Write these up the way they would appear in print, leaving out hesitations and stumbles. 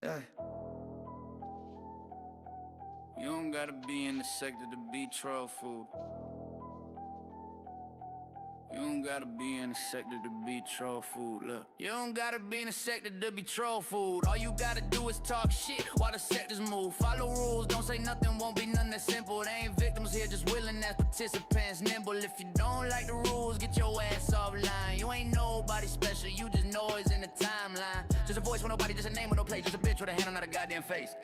Yeah. You don't gotta be in the sector to be troll food. You don't gotta be in the sector to be troll food, look. You don't gotta be in the sector to be troll food. All you gotta do is talk shit while the sectors move. Follow rules, don't say nothing, won't be nothing that simple. They ain't victims here, just willing as participants. Nimble, if you don't like the rules, get your ass offline. You ain't nobody special, you just noise in the timeline. Just a voice with nobody, just a name with no place. Just a bitch with a hand on not a goddamn face.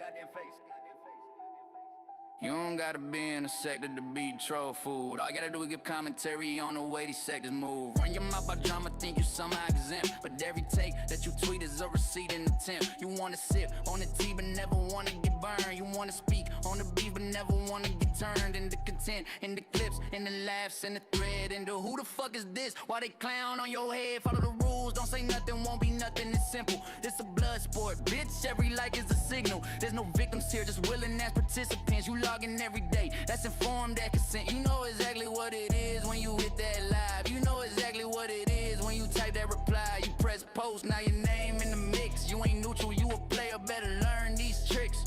You don't gotta be in a sector to be troll food. All you gotta do is give commentary on the way these sectors move. Run your mouth about drama, think you somehow exempt, but every take that you tweet is a receipt and attempt. You wanna sip on the tea but never wanna get burned. You wanna speak on the beef but never wanna get turned into content, into clips, into laughs, and the thread, into who the fuck is this? Why they clown on your head? Follow the rules, don't say nothing, won't be nothing, it's simple. It's a blood sport, bitch, every like is a signal. There's no victims here, just willing as participants. You logging every day, that's informed, that consent. You know exactly what it is when you hit that live. You know exactly what it is when you type that reply. You press post, now your name in the mix. You ain't neutral, you a player, better learn these tricks.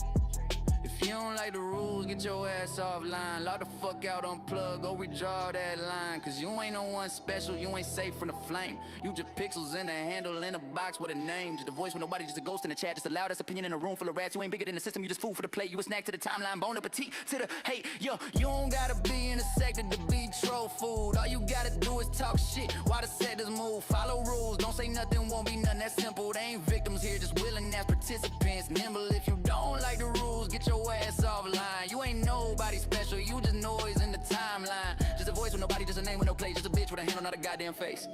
If you don't like the rules, get your ass offline. Log the fuck out, unplug, go redraw that line. Cause you ain't no one special, you ain't safe from the flame. You just pixels in a handle in a box with a name. Just a voice with nobody, just a ghost in the chat. Just the loudest opinion in a room full of rats. You ain't bigger than the system, you just food for the plate. You a snack to the timeline, bon appetit to the hate. Yo, you don't gotta be in the sector to be troll food. All you gotta do is talk shit while the sectors move. Follow rules, don't say nothing, won't be nothing, that's simple. They ain't victims here, just willing as participants. Nimble, if you don't like the rules, get your ass offline. You ain't nobody special, you just noise in the timeline. Just a voice with nobody, just a name with no place. Just a bitch with a hand on not a goddamn face.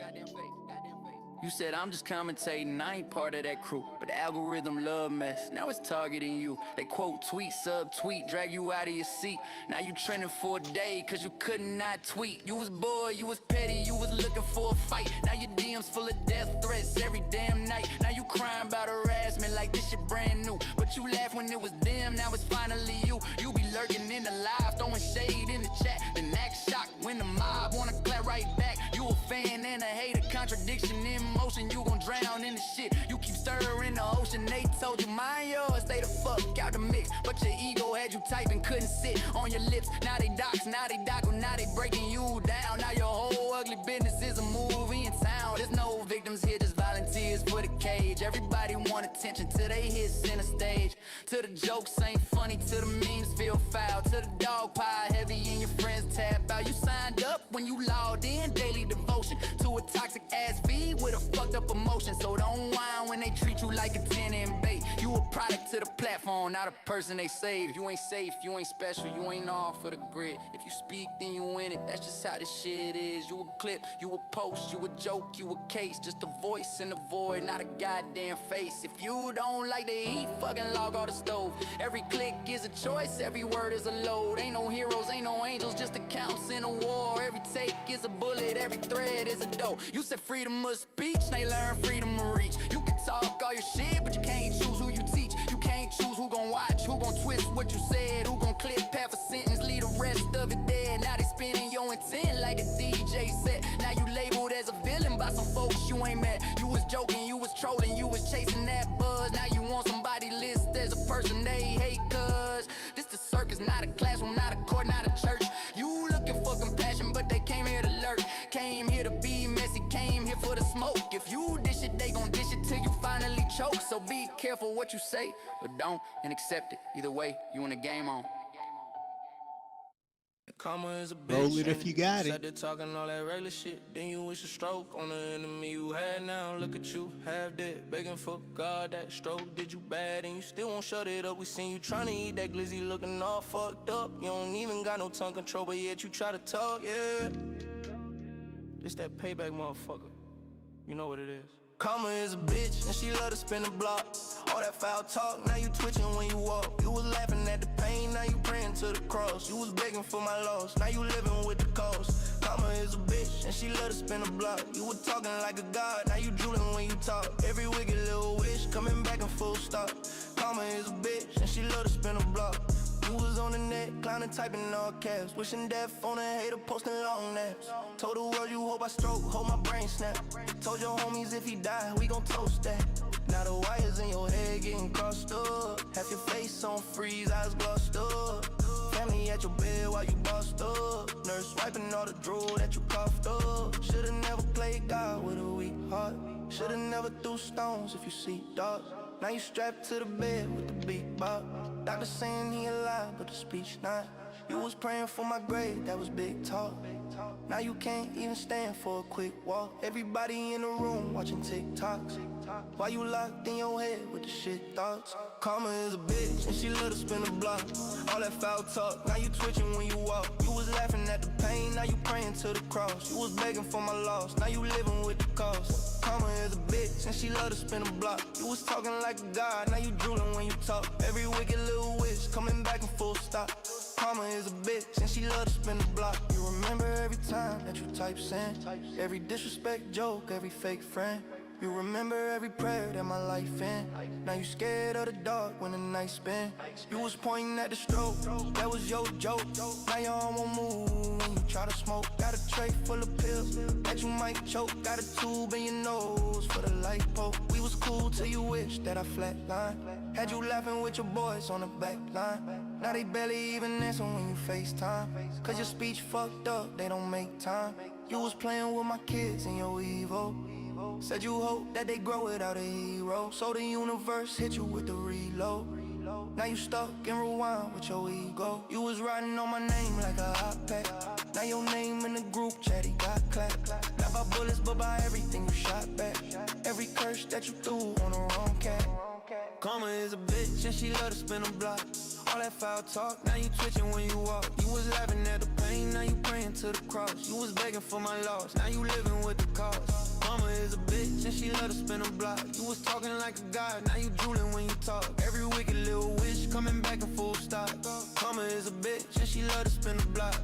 You said I'm just commentating, I ain't part of that crew. But the algorithm love mess, now it's targeting you. They quote, tweet, sub-tweet, drag you out of your seat. Now you trending for a day, cause you could not tweet. You was bored, you was petty, you was looking for a fight. Now your DM's full of death threats every damn night. Now you crying about harassment like this shit brand new. But you laughed when it was them, now it's finally you. You be lurking in the live, throwing shade in the chat, then act shocked when the mob wanna clap right back. You a fan and a hater, contradiction in motion. You gon' drown in the shit, you keep stirring the ocean. They told you mind yours, stay the fuck out the mix. But your ego had you typing, couldn't sit on your lips. Now they dox, now they dockle, now they breaking you down. Now your whole ugly business is a movie in town. There's no victims here, just volunteers for the cage. Everybody want attention till they hit center stage. Till the jokes ain't funny, till the memes feel foul, till the dog pile heavy and your friends tap out. You signed up when you logged in, daily devotion to a toxic ass feed with a fucked up emotion. So don't whine when they treat you like a 10 and bait. You a product to the platform, not a person they save. You ain't safe, you ain't special, you ain't all for the grid. If you speak, then you win it, that's just how this shit is. You a clip, you a post, you a joke, you a case. Just a voice in the void, not a goddamn face. If you don't like to eat, fucking log off the stove. Every click is a choice, every word is a load. Ain't no heroes, ain't no angels, just accounts in a war. Every take is a bullet, every thread is a dope. You said freedom of speech, they learn freedom of reach. You can talk all your shit, but you can't choose who you teach. You can't choose who gon' watch, who gon' twist what you said, who gon' clip half a sentence, leave the rest of it dead. Now they spinning your intent like a DJ set. Now you labeled as a villain by some folks you ain't met. You was joking, you was trolling, you was chasing that buzz. Now you want somebody list as a person they hate, cause this the circus, not a classroom, not a court, not a church. You looking for compassion, but they came here to lurk. Came here to be messy, came here for the smoke. If you dish it, they gon' dish it till you finally choke. So be careful what you say, but don't and accept it. Either way, you in the game on. Karma is a bitch. Roll it if you got it. Sat there talking all that regular shit, then you wish a stroke on the enemy you had. Now look at you, half dead, begging for God. That stroke did you bad and you still won't shut it up. We seen you trying to eat that glizzy, looking all fucked up. You don't even got no tongue control, but yet you try to talk, yeah. It's that payback, motherfucker. You know what it is. Karma is a bitch, and she love to spin the block. All that foul talk, now you twitching when you walk. You was laughing at the pain, now you praying to the cross. You was begging for my loss, now you living with the cost. Karma is a bitch, and she love to spin the block. You were talking like a god, now you drooling when you talk. Every wicked little wish, coming back in full stop. Karma is a bitch, and she love to spin the block. You was on the net, clowning, typing all caps. Wishing death on a hater, posting long naps. Told the world you hope I stroke, hope my brain snap. Told your homies if he die, we gon' toast that. Now the wires in your head getting crossed up. Half your face on freeze, eyes glossed up. Family at your bed while you bossed up. Nurse wiping all the drool that you coughed up. Should've never played God with a weak heart. Should've never threw stones if you see dark. Now you strapped to the bed with the beat box. Doctor saying he alive, but the speech not. You was praying for my grade, that was big talk. Now you can't even stand for a quick walk. Everybody in the room watching TikToks. Why you locked in your head with the shit thoughts? Karma is a bitch and she love to spin the block. All that foul talk, now you twitching when you walk. You was laughing at the pain, now you praying to the cross. You was begging for my loss, now you living with the cost. Karma is a bitch and she love to spin the block. You was talking like a god, now you drooling when you talk. Every wicked little wish coming back in full stop. Karma is a bitch and she love to spin the block. You remember every time that you type send, every disrespect joke, every fake friend. You remember every prayer that my life in. Now you scared of the dark when the night spin. You was pointing at the stroke, that was your joke. Now your arm won't move when you try to smoke. Got a tray full of pills that you might choke. Got a tube in your nose for the light poke. We was cool till you wish that I flatline. Had you laughing with your boys on the back line. Now they barely even answer when you FaceTime. Cause your speech fucked up, they don't make time. You was playing with my kids in your Evo. Said you hope that they grow without a hero. So the universe hit you with the reload. Now you stuck in rewind with your ego. You was riding on my name like a hot pack. Now your name in the group chat, he got clapped. Not by bullets, but by everything you shot back. Every curse that you threw on the wrong cat. Karma is a bitch and she love to spin a block. All that foul talk, now you twitching when you walk. You was laughing at the pain, now you praying to the cross. You was begging for my loss, now you living with the cost. Karma is a bitch and she love to spin a block. You was talking like a god, now you drooling when you talk. Every wicked little wish coming back in full stop. Karma is a bitch and she love to spin a block.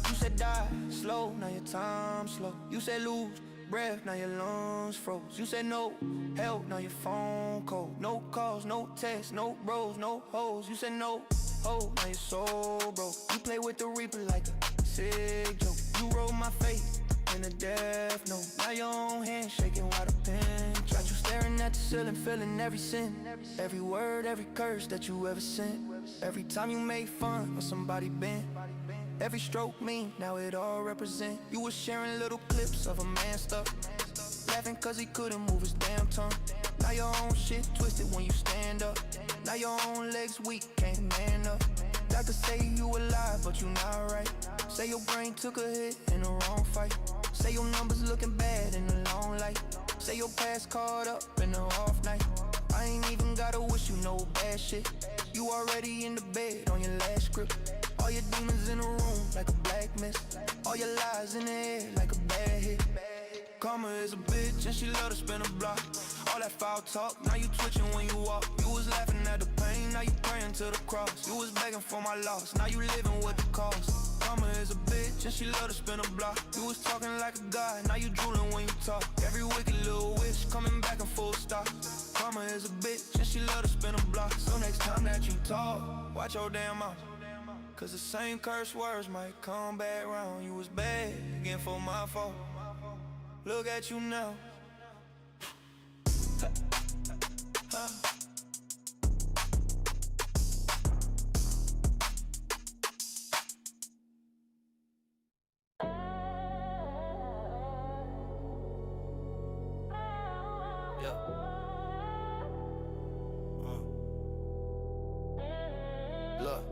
You said die slow, now your time slow. You said lose breath, now your lungs froze. You said no help, now your phone cold. No calls, no texts, no bros, no hoes. You said no hope, now your soul broke. You play with the reaper like a sick joke. You rolled my face in a death note. Now your own hand shaking while the pen got you staring at the ceiling, feeling every sin. Every word, every curse that you ever sent. Every time you made fun of somebody bent. Every stroke mean, now it all represent. You was sharing little clips of a man stuck, laughing cause he couldn't move his damn tongue. Now your own shit twisted when you stand up. Now your own legs weak, can't man up. Doctor say you alive, but you not right. Say your brain took a hit in the wrong fight. Say your numbers looking bad in the long light. Say your past caught up in the off night. I ain't even gotta wish you no bad shit. You already in the bed on your last script. All your demons in the room like a black mist. All your lies in the air like a bad hit. Karma is a bitch and she love to spin a block. All that foul talk, now you twitching when you walk. You was laughing at the pain, now you praying to the cross. You was begging for my loss, now you living with the cost. Karma is a bitch and she love to spin a block. You was talking like a god, now you drooling when you talk. Every wicked little wish coming back in full stop. Karma is a bitch and she love to spin a block. So next time that you talk, watch your damn mouth. Cause the same curse words might come back round. You was begging for my fault. Look at you now. Look,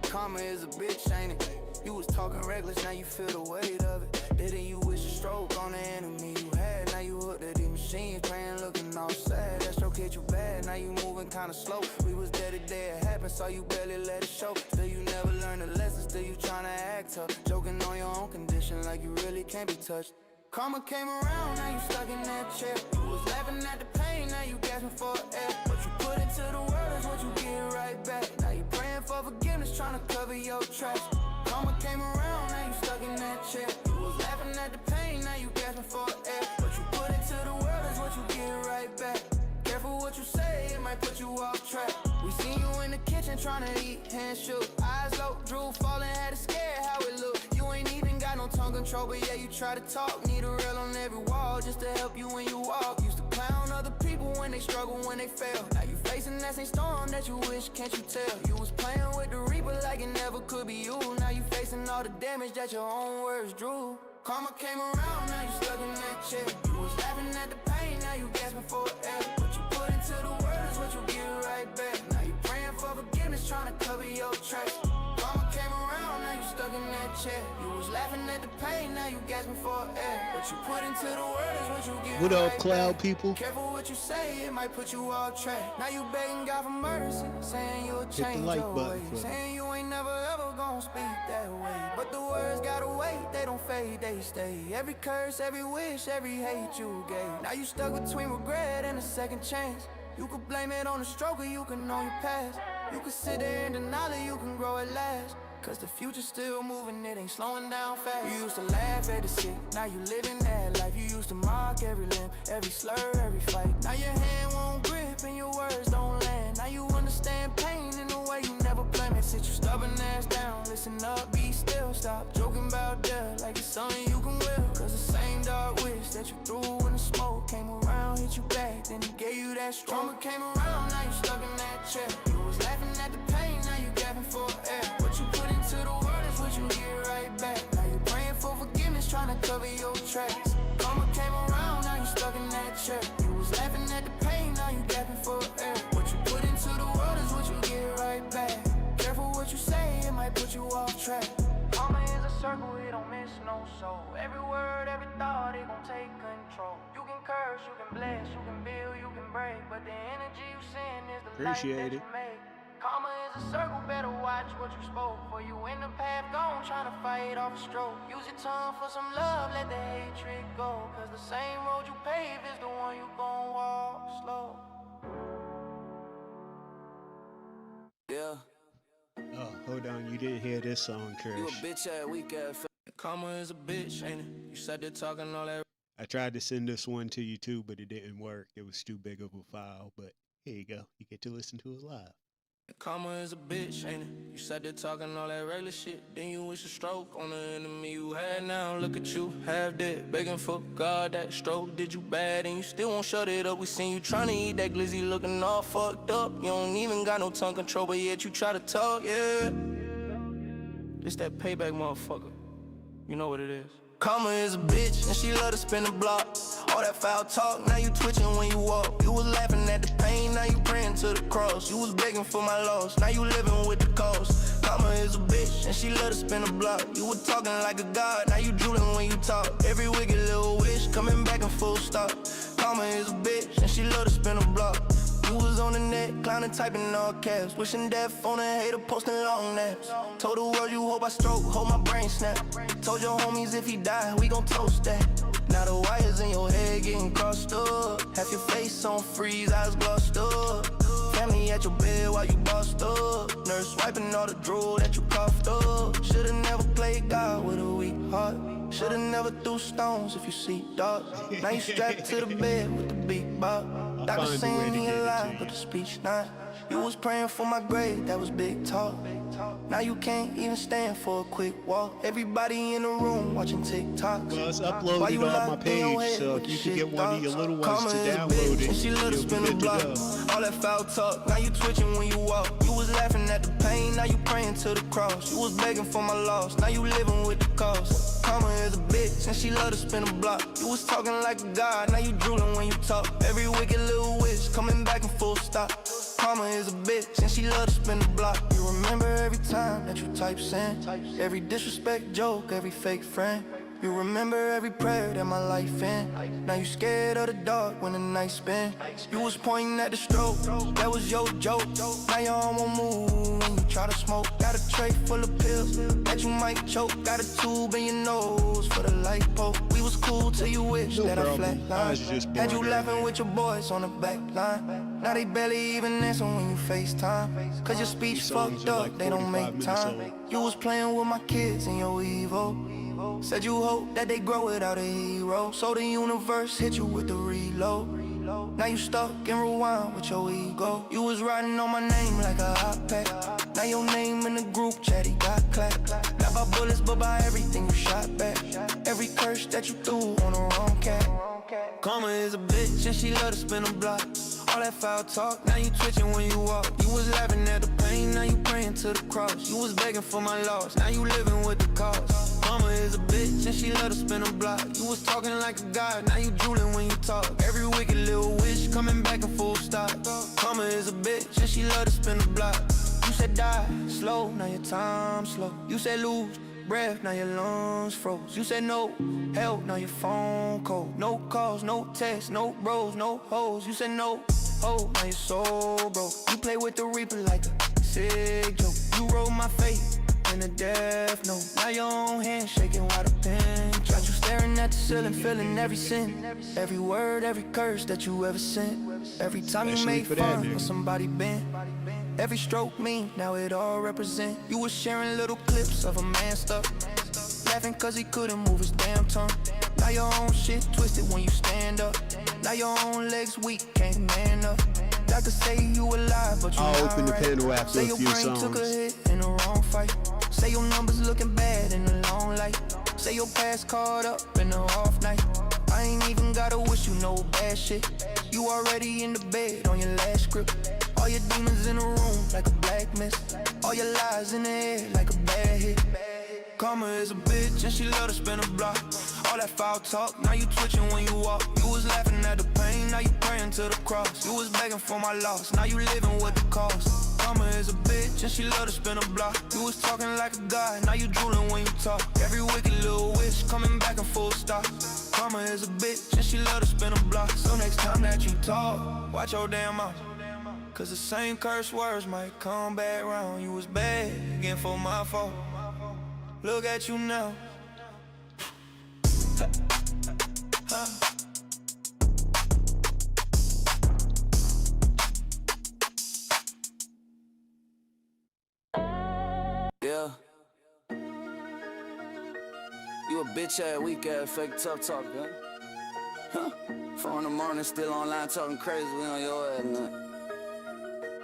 karma is a bitch, ain't it? You was talking reckless, now you feel the weight of it. Didn't you wish a stroke on the enemy you had? Now you hooked at these machines, praying, looking all sad. That stroke hit you bad, now you moving kinda slow. We was there the day it happened, so you barely let it show. Still you never learned the lesson, still you tryna act tough. Joking on your own condition like you really can't be touched. Karma came around, now you stuck in that chair. You was laughing at the pain, now you gasping for air. What you put into the world is what you get right back. Now you praying for forgiveness, trying to cover your tracks. Karma came around, now you stuck in that chair. You was laughing at the pain, now you gasping for air. What you put into the world is what you get right back. Careful what you say, it might put you off track. We seen you in the kitchen trying to eat, hands shook, eyes low, drool falling, had a scare how it look. You ain't even got no tongue control, but yeah, you try to talk. Need a rail on every wall just to help you when you walk. Used to clown other people when they struggle, when they fail. Now you facing that same storm that you wish, can't you tell? You was playing with the reaper like it never could be you. Now you facing all the damage that your own words drew. Karma came around, now you stuck in that chair. You was laughing at the pain, now you gasping for air. What you put into the world is what you get right back. Now you praying for forgiveness, trying to cover your tracks. Karma came around, now you stuck in that chair. You was laughing at the pain, now you gasping for air. What you put into the world is what you get What up, right cloud back. people? Careful what you say, it might put you off track. Now you begging God for mercy, saying you'll the change like your button ways, for me. saying you ain't never ever gonna speak that way. But the words gotta wait, they don't fade, they stay. Every curse, every wish, every hate you gave. Now you stuck between regret and a second chance. You could blame it on the stroke or you can own your past. You could sit there and deny it, you can grow at last. Cause the future's still moving, it ain't slowing down fast. You used to laugh at the shit, now you living that life. You used to mock every limb, every slur, every fight. Now your hand won't grip and your words don't land. Now you understand pain in a way you never planned it. Sit your stubborn ass down, listen up, be still. Stop joking about death like it's something you can will. Cause the same dark wish that you threw when the smoke came around, hit you back, then it gave you that stronger. Came around, now you stuck in that chair. You was laughing at the pain, now you gasping for air. What you put into the world is what you get right back. Now you praying for forgiveness, trying to cover your tracks. Karma came around, now you stuck in that chair. You was laughing at the pain, now you gasping for air. What you put into the world is what you get right back. Careful what you say, it might put you off track. Karma is a circle, it don't miss no soul. Every word, every thought, it gon' take control. You can curse, you can bless, you can build, you can break, but the energy you send is the life that you make. Karma is a circle, better watch what you spoke. For you in the path gone, trying to fight off a stroke. Use your tongue for some love, let the hatred go. Cause the same road you pave is the one you gon' walk slow. Yeah. Oh, hold on, you didn't hear this song, You a Kirsch. bitch ass weak ass. Karma is a bitch, ain't it? You sat there talking all that. I tried to send this one to you too, but it didn't work. It was too big of a file, but here you go. You get to listen to it live. Karma is a bitch, ain't it? You sat there talking all that regular shit. Then you wish a stroke on the enemy you had. Now look at you, half dead, begging for God that stroke did you bad. And you still won't shut it up. We seen you trying to eat that glizzy looking all fucked up. You don't even got no tongue control, but yet you try to talk, yeah. This that payback, motherfucker. You know what it is. Karma is a bitch, and she love to spin the block. All that foul talk, now you twitching when you walk. You was laughing at the pain, now you praying to the cross. You was begging for my loss, now you living with the cost. Karma is a bitch, and she love to spin the block. You were talking like a god, now you drooling when you talk. Every wicked little wish coming back in full stop. Karma is a bitch, and she love to spin the block. You was on the net, clowning, typing all caps. Wishing death on a hater, posting long naps. Told the world you hope I stroke, hope my brain snap. Told your homies if he die, we gon' toast that. Now the wires in your head getting crossed up. Half your face on freeze, eyes glossed up. Family at your bed while you bossed up. Nurse wiping all the drool that you coughed up. Should've never played God with a weak heart. Should've never threw stones if you see dark. Now you strapped to the bed with the big box. Doctor saying he alive, but the speech not. You was praying for my grave, that was big talk. Now you can't even stand for a quick walk. Everybody in the room watching TikTok. Well, it's uploaded on my page, so if you could get one of your little ones to download it, you'll be good to go. All that foul talk, now you twitching when you walk. You was laughing at the pain, now you praying to the cross. You was begging for my loss, now you living with the cost. Karma is a bitch, and she love to spin a block. You was talking like a god, now you drooling when you talk. Every wicked little wish coming back in full stop. Karma is a bitch, and she love to spin the block. You remember every time that you type send, every disrespect joke, every fake friend. You remember every prayer that my life in. Now you scared of the dark when the night spin. You was pointing at the stroke, that was your joke. Now your arm won't move when you try to smoke. Got a tray full of pills that you might choke. Got a tube in your nose for the light poke. We was cool till you wish that I flatlined. Had you laughing with your boys on the back line. Now they barely even answer when you FaceTime. Cause your speech fucked up, they don't make time. You was playing with my kids in your Evo. Said you hope that they grow without a hero. So the universe hit you with the reload. Now you stuck in rewind with your ego. You was riding on my name like a hot pack. Now your name in the group chat, he got clapped. Not by bullets, but by everything you shot back. Every curse that you threw on the wrong cat. Karma is a bitch and she love to spin a block. All that foul talk, now you twitching when you walk. You was laughing at the pain, now you praying to the cross. You was begging for my loss, now you living with the cause. Mama is a bitch and she love to spin a block. You was talking like a god, now you drooling when you talk. Every wicked little wish coming back in full stop. Mama is a bitch and she love to spin a block. You said die slow, now your time slow. You said lose breath, now your lungs froze. You said no help, now your phone cold. No calls, no texts, no bros, no hoes. You said no hope, now your soul broke. You play with the reaper like a sick joke. You wrote my fate in a death note. Now your own hand shaking while the pen got you staring at the ceiling, feeling every sin, every word, every curse that you ever sent. Every time you made fun of somebody bent. Every stroke mean, now it all represent. You was sharing little clips of a man stuck, laughing cause he couldn't move his damn tongue. Now your own shit twisted when you stand up. Now your own legs weak, can't man up. Doctors say you alive, but you I'll not open the right. panel after Say a your few brain songs. took a hit in the wrong fight. Say your numbers looking bad in the long light. Say your past caught up in the off night. I ain't even gotta wish you no bad shit. You already in the bed on your last script. All your demons in the room like a black mist. All your lies in the air like a bad hit. Karma is a bitch and she love to spin a block. All that foul talk, now you twitching when you walk. You was laughing at the pain, now you praying to the cross. You was begging for my loss, now you living with the cost. Karma is a bitch and she love to spin a block. You was talking like a god, now you drooling when you talk. Every wicked little wish coming back in full stop. Karma is a bitch and she love to spin a block. So next time that you talk, watch your damn mouth. Cause the same curse words might come back round. You was begging for my fault. Look at you now. Yeah. You a bitch ass weak ass fake tough talk, huh? 4 in the morning still online talking crazy, we on your ass, man.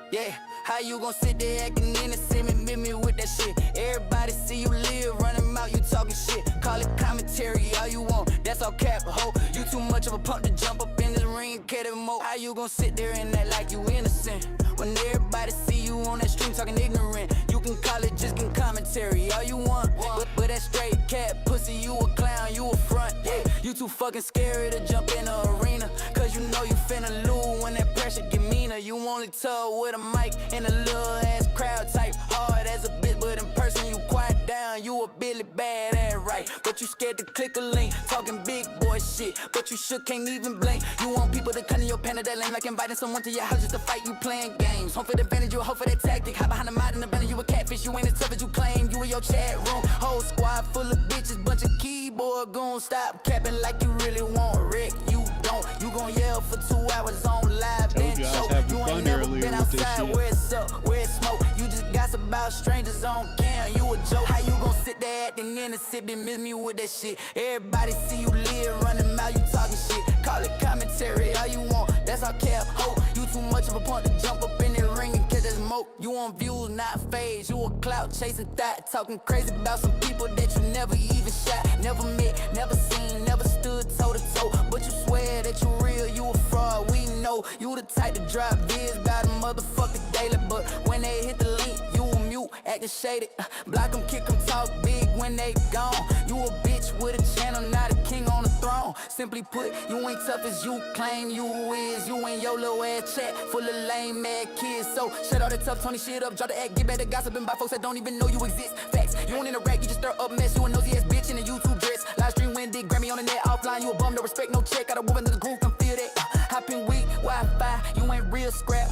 Yeah, how you gon' sit there acting innocent and meet me with that shit? Everybody see you live, running mouth, you talking shit. Call it commentary, all you want, that's all cap, ho. You too much of a punk to jump up in this ring, get it more. How you gon' sit there and act like you innocent when everybody see you on that stream talking ignorant? You can call it just getting commentary, all you want. But that straight cat pussy, you a clown, you a front. Yeah, you too fucking scary to jump in the arena, cause you know you finna lose when that pressure get meaner. You only tell with a mic and a little ass crowd type. Hard as a bitch, but in person you quiet down. You a Billy bad and right, but you scared to click a link. Talking big boy shit, but you shook, can't even blink. You want people to come to your pen that lane, like inviting someone to your house just to fight. You playing games, hope for the advantage, you hope for that tactic. Hide behind the mod in the banner, you a catfish. You ain't as tough as you claim. You in your chat room, whole squad full of bitches, bunch of keyboard goons. Stop capping like you really want Rick. You don't, you gon' yell for 2 hours on live and choke. You ain't never been outside where it's up, where it's smoke. You just gossip about strangers on cam, you a joke. How you gon' sit there acting innocent, then miss me with that shit? Everybody see you live, running mouth, you talking shit. Call it commentary, all you want, that's all cap, ho. You too much of a punk to jump up in the ring and catch that smoke. You want views, not phase, you a clout chasing thought. Talking crazy about some people that you never even shot. Never met, never seen, never stood toe to toe. But you swear that you real, you a fraud, we know. You the type to drop vids about a motherfucker daily, but when they hit the link, you a mute, acting shaded. Block them, kick them, talk big when they gone. You a bitch with a channel, not a king on the throne. Simply put, you ain't tough as you claim you is. You ain't your little ass chat full of lame mad kids. So shut all that tough Tony shit up, drop the act, get back to gossiping by folks that don't even know you exist. Facts, you don't interact, you just stir up mess. You a nosy ass bitch in a YouTube dress. Live stream when dick, Grammy on the net, offline. You a bum, no respect, no check. Got a woman in the group, can feel that. Hop in weak, Wi-Fi, you ain't real scrap.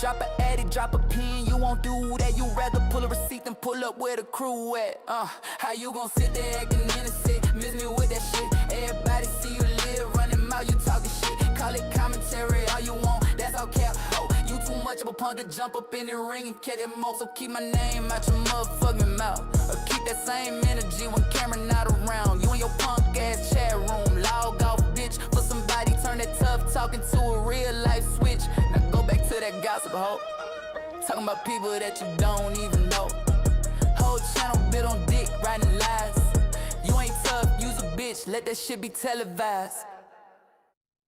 Drop an addict, drop a pin, you won't do that. You rather pull a receipt than pull up where the crew at. How you gon' sit there acting innocent, miss me with that shit? Everybody see you live, running mouth, you talking shit. Call it commentary, all you want, that's all cap. Oh, you too much of a punk to jump up in the ring and catch it more. So keep my name out your motherfucking mouth, or keep that same energy when camera not around. You in your punk ass chat room, log off bitch for somebody, turn that tough talking to a real life switch. Now go back to that gossip hoe, talking about people that you don't even know. Whole channel bit on dick, writing lies. You ain't tough, use a bitch, let that shit be televised.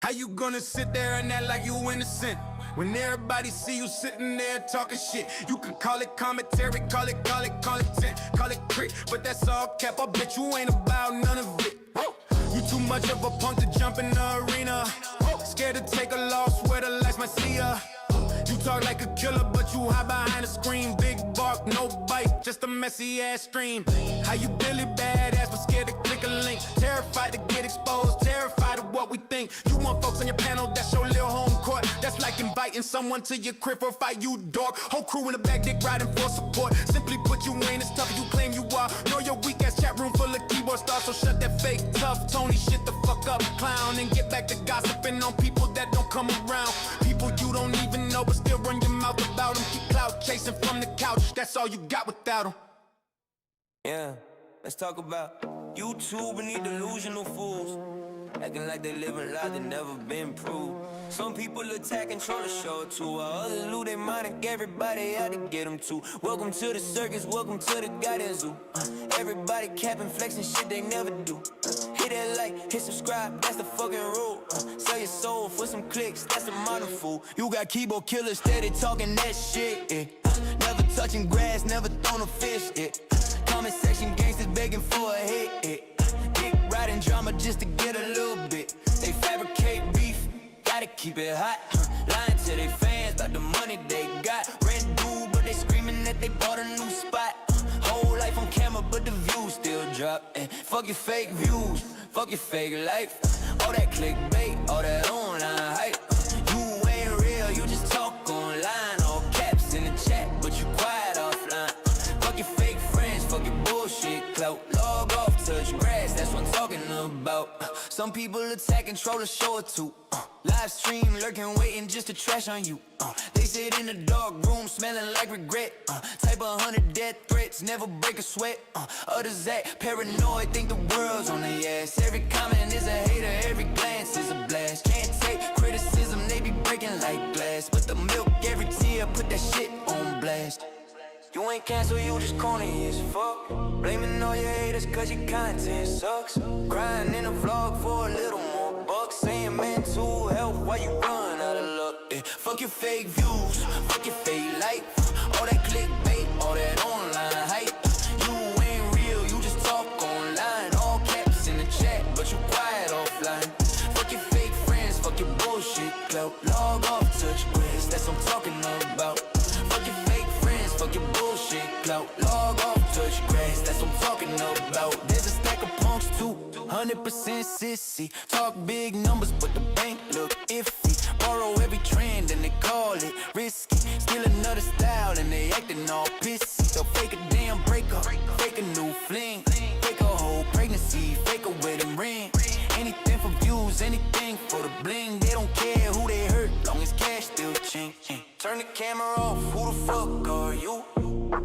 How you gonna sit there and act like you innocent when everybody see you sitting there talking shit? You can call it commentary, call it content, call it crit, but that's all cap. I bet you ain't about none of it. You too much of a punk to jump in the arena. Scared to take a loss where the lights might see ya. You talk like a killer, but you hide behind a screen. Big bark, no bite, just a messy ass stream. How you really badass, but scared to click a link. Terrified to get exposed, terrified of what we think. You want folks on your panel, that's your little home court. That's like inviting someone to your crib for a fight, you dork. Whole crew in the back, dick riding for support. Simply put, you ain't as tough as you claim you are. Know your weak ass chat room full of keyboard stars, so shut that fake tough Tony shit the fuck up, clown, and get back to gossiping on people that don't come around. People you don't even know, but still run your mouth about them. Keep clout chasing from the couch, that's all you got without them. Yeah, let's talk about YouTube and these delusional fools, acting like they live a life that never been proved. Some people attack and try to show it to, while others lose their mind and everybody out to get them too. Welcome to the circus, welcome to the goddamn zoo. Everybody capping, flexing shit they never do. Hit that like, hit subscribe, that's the fucking rule. Sell your soul for some clicks, that's the modern fool. You got keyboard killers steady talking that shit, yeah. Never touching grass, never thrown a fish, yeah. Comment section gangsters begging for a hit, yeah. Dick riding drama just to get a little bit. They fabricate beef, gotta keep it hot. Lying to their fans about the money they got. Rent due, but they screaming that they bought a new spot. Whole life on camera, but the views still drop. And fuck your fake views, fuck your fake life. All that clickbait, all that online hype. You ain't real, you just talk online. All caps in the chat, but you quiet offline. Fuck your fake friends, fuck your bullshit clout. Log off, touch grass, that's what I'm talking about. Some people attack, control the show or two. Live stream, lurking, waiting just to trash on you. They sit in the dark room, smelling like regret. Type 100 death threats, never break a sweat. Others act paranoid, think the world's on their ass. Every comment is a hater, every glance is a blast. Can't take criticism, they be breaking like glass. But the milk, every tear, put that shit on blast. You ain't cancel, you just corny as fuck. Blaming all your haters cause your content sucks. Crying in a vlog for a little more bucks. Saying mental health while you run out of luck, yeah. Fuck your fake views, fuck your fake life. All that clickbait, all that online hype. You ain't real, you just talk online. All caps in the chat, but you quiet offline. Fuck your fake friends, fuck your bullshit clout. Log off, touch grass, that's what I'm talking about. Fuck your fake friends, fuck your bullshit clout. Log off, touch grass, that's what I'm talking about. There's a stack of punks too, 100% sissy. Talk big numbers, but the bank look iffy. Borrow every trend and they call it risky. Steal another style and they acting all pissy. So fake a damn breakup, fake a new fling. Fake a whole pregnancy, fake a wedding ring. Anything for views, anything for the bling. They don't care who they hurt, long as cash still ching. Turn the camera off, who the fuck are you?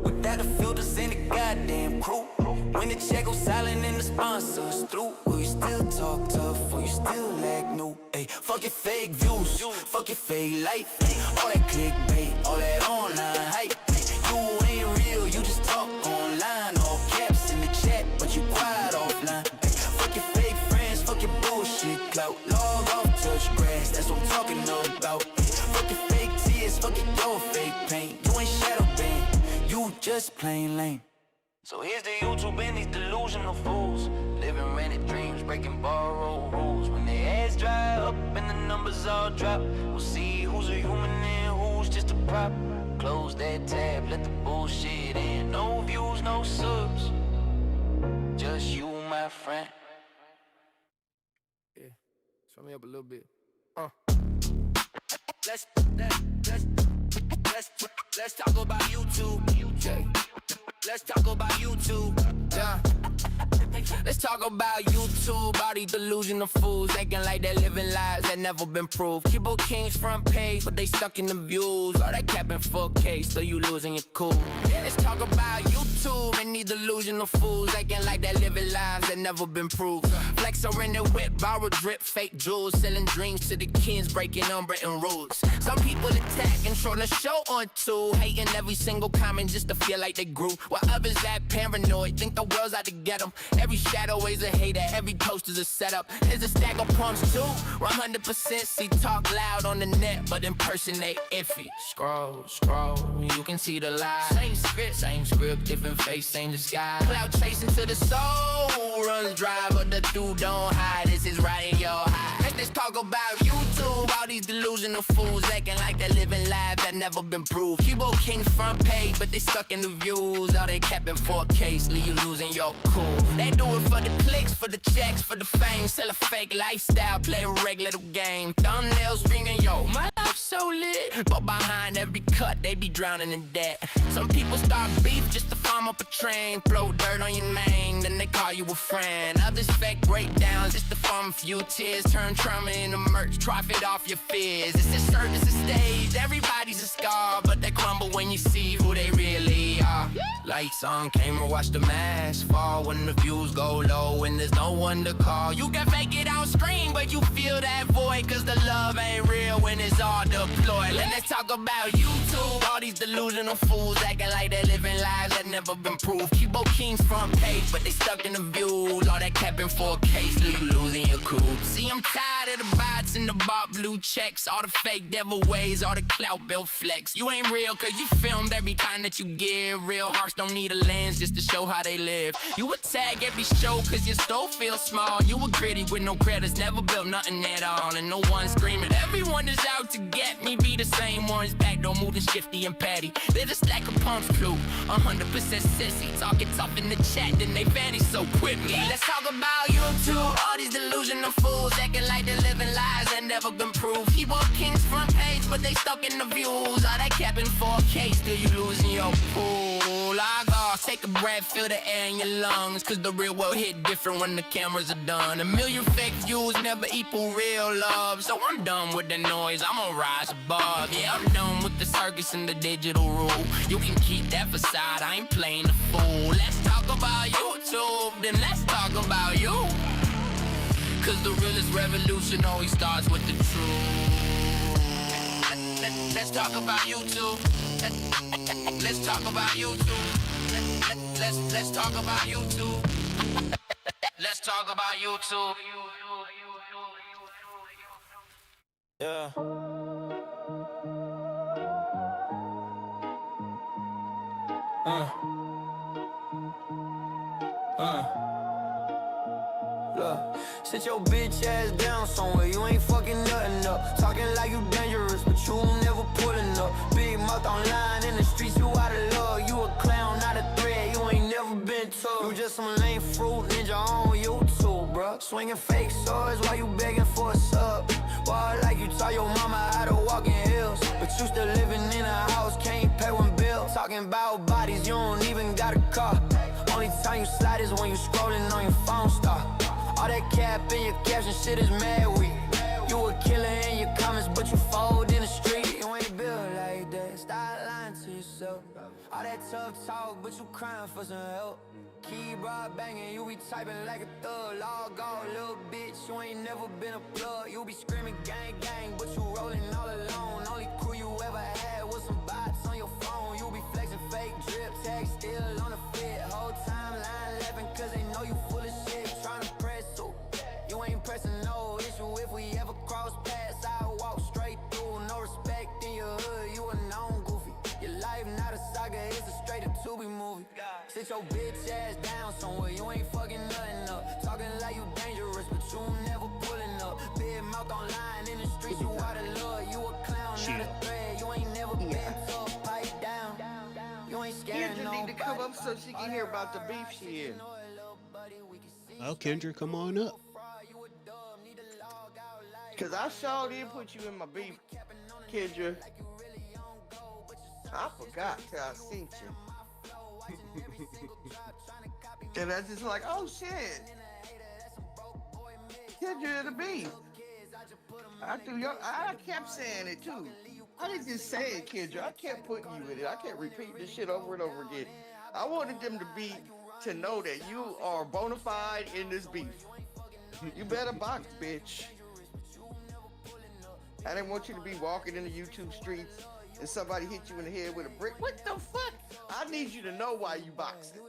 Without the filters in the goddamn crew. When the check goes silent and the sponsors through, will you still talk tough, will you still act new? Ay, fuck your fake views, fuck your fake life. Ay, all that clickbait, all that online hype. Ay, you ain't real, you just talk online. All caps in the chat, but you quiet offline. Ay, fuck your fake friends, fuck your bullshit clout. Log off, touch grass, that's what I'm talking about. Ay, fuck your fake tears, fuck your fake pain. You ain't shadow banned, you just plain lame. So here's the YouTube and these delusional fools, living rented dreams, breaking borrowed rules. When their ads dry up and the numbers all drop, we'll see who's a human and who's just a prop. Close that tab, let the bullshit in. No views, no subs, just you, my friend. Yeah, show me up a little bit. Let's talk about YouTube. Yeah. Let's talk about YouTube. Yeah. Let's talk about YouTube. All these delusional fools acting like they're living lives that never been proved. Keyboard Kings front page, but they stuck in the views. All that capping 4K, so you losing your cool. Let's talk about YouTube and these delusional fools acting like they're living lives that never been proved. Flex or in their whip, borrow drip, fake jewels, selling dreams to the kids, breaking unwritten rules. Some people attack and troll the show on too, hating every single comment just to feel like they grew. While others act paranoid, think the world's out to get them. Every shot that always a hater. Every toast is a setup. There's a stack of pumps too. 100% see talk loud on the net, but in person they iffy. Scroll, you can see the lie. Same script, different face, same disguise. Cloud chasing to the soul runs dry, but the dude don't hide. This is right in your eye. Let's talk about YouTube. All these delusional fools acting like they're living lives that never been proved. Keyboard King's front page, but they stuck in the views. All they capping for a case, leave you losing your cool. They do it for the clicks, for the checks, for the fame. Sell a fake lifestyle, play a regular game. Thumbnails screaming, yo, my life's so lit. But behind every cut, they be drowning in debt. Some people start beef just to farm up a train. Blow dirt on your name, then they call you a friend. Others fake breakdowns just to farm a few tears. Turn trauma into merch, profit off your fears. It's a circus, a stage, everybody's a star, but they crumble when you see who they really are. Lights on camera, watch the mask fall. When the views go low and there's no one to call. You can fake it on screen, but you feel that void, cause the love ain't real when it's all deployed. Let's talk about YouTube. All these delusional fools acting like they're living lives that never been proved. Keyboard King's front page, but they stuck in the views. All that capping for a case, leave you losing your cool. See, I'm tired of the bots and the bot blue checks. All the fake devil ways, all the clout bill flex. You ain't real cause you filmed every time that you give. Real hearts don't need a lens just to show how they live. You would tag every show cause your store feels small. You were gritty with no credits, never built nothing at all. And no one screaming, everyone is out to get me. Be the same ones back, don't moving shifty and patty. They're just like a pumps clue, 100% sissy. Talking tough in the chat, then they vanish so quickly. Let's talk about YouTube. All these delusional fools acting like they're living lives that never been proved. Keyboard King's front page, but they stuck in the views. All that capping for a case, till you losing your pool. Take a breath, feel the air in your lungs, cause the real world hit different when the cameras are done. A million fake views never equal real love, so I'm done with the noise, I'm gonna rise above. Yeah, I'm done with the circus and the digital rule. You can keep that facade, I ain't playing the fool. Let's talk about YouTube, then let's talk about you. Cause the realest revolution always starts with the truth. Let's talk about YouTube. Let's talk about YouTube. Let's talk about YouTube. Let's talk about YouTube. Yeah. Look, sit your bitch ass down somewhere. You ain't fucking nothing up. Talking like you dangerous, but you never pulling up. Big mouth online in the streets, you out of love. You a clown, not a threat. You ain't never been tough. You just some lame fruit ninja on YouTube, bruh. Swinging fake swords while you begging for a sub. Boy, like you taught your mama how to walk in hills, but you still living in a house, can't pay one bill. Talking about bodies, you don't even got a car. Only time you slide is when you scrolling on your phone star. All that cap in your caption shit is mad weak. You a killer in your comments, but you fold in the street. You ain't built like that, stop lying to yourself. All that tough talk, but you crying for some help. Keyboard banging, you be typing like a thug. Log on, little bitch, you ain't never been a plug. You be screaming gang gang, but you rolling all alone. Only crew you ever had was some bots on your phone. You be flexing fake drip, tag still on the fit. Whole timeline laughing cause they know you full of shit. Trying to press so you ain't pressing no issue. If we ever cross paths, I walk straight through. No respect in your hood, you a known goofy. Your life not a saga, it's a straight to Tubi movie. Sit your bitch ass down somewhere, you ain't fucking nothing up. Talking like you dangerous, but you never pulling up. Big mouth online in the streets, you out of love. You a clown, not a threat. You ain't never been tough, pipe down. You ain't scared Kendra need to come up so she can hear about the beef she in. Oh, Kendra, come on up. Cause I sure did put you in my beef, Kendra. I forgot till I seen you. And I just like, oh shit. Kendra in the beef. I kept saying it too. I didn't just say it, Kendra. I kept putting you in it. I kept repeating this shit over and over again. I wanted them to know that you are bona fide in this beef. You better box, bitch. I didn't want you to be walking in the YouTube streets and somebody hit you in the head with a brick. What the fuck? I need you to know why you boxing.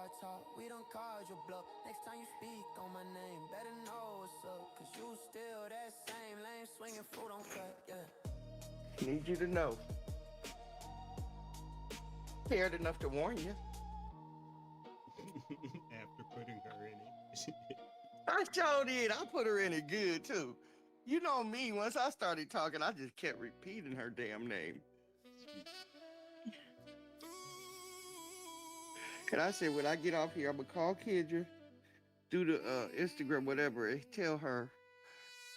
I talk, we don't call your bluff. Next time you speak on my name, better know what's up. Cause you still that same lane, swinging fruit on cut, yeah. Need you to know. Cared enough to warn you. After putting her in it. I sure did. I put her in it good too. You know me, once I started talking, I just kept repeating her damn name. And I said, when I get off here, I'm gonna call Kendra, do the Instagram, whatever, and tell her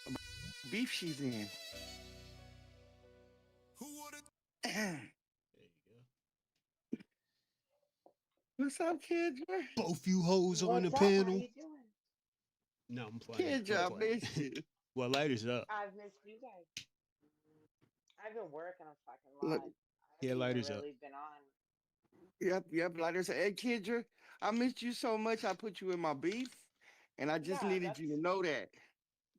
about the beef she's in. There you go. What's up, Kendra? Both you hoes on the What's up? How panel. you doing? No, I'm playing. Kendra, I I'm playing. missed you. Well, lighter's up. I've missed you guys. I've been working a fucking Look, lot. I Yeah, haven't even lighter's up. really been on. yep. Like I said, hey, Kendra, I missed you so much. I put you in my beef, and I just Yeah, needed you to know that.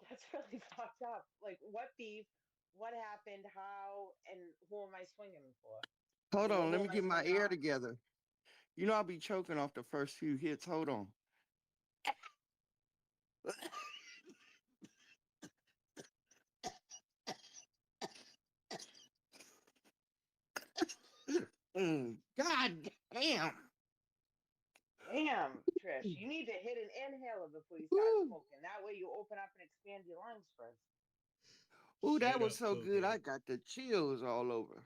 that's really fucked up. Like, what beef? What happened? How? And who am I swinging for? Hold Well, on, who let me am I get my swinging air on? together. You know I'll be choking off the first few hits. Hold on. God damn. Damn, Trish, you need to hit an inhaler before you start Woo. smoking. That way you open up and expand your lungs first. Ooh, that Shut was up, so good. Coco. I got the chills all over.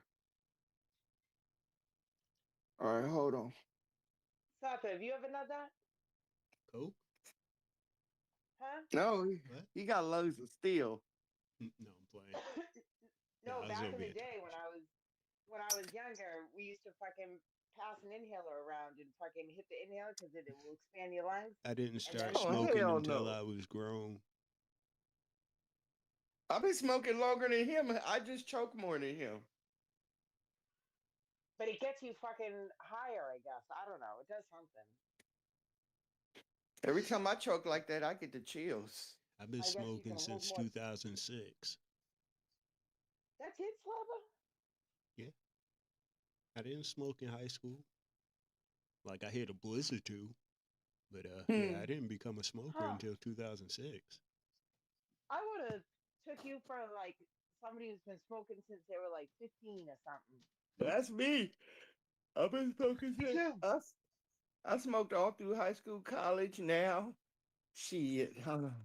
All right, hold on. Saka, have you ever done that? Coke? Huh? No, What? he got lungs of steel. No, I'm playing. No, Nah, I was back over in the here day talking when I was younger, we used to fucking pass an inhaler around and fucking hit the inhaler because it will expand your lungs. I didn't And start then Oh, smoking hell until no. I was grown. I've been smoking longer than him. I just choke more than him. but it gets you fucking higher, I guess. I don't know. It does something. Every time I choke like that, I get the chills. I've been I guess you smoking can hold since more. 2006. That's it, Slapper? Yeah. I didn't smoke in high school. Like I hit a blizzard too. But yeah, I Hmm. didn't become a smoker Huh. until 2006. I would have took you for like somebody who's been smoking since they were like 15 or something. That's me. I've been smoking Me since too. I smoked all through high school, college. Now, shit. Hold on.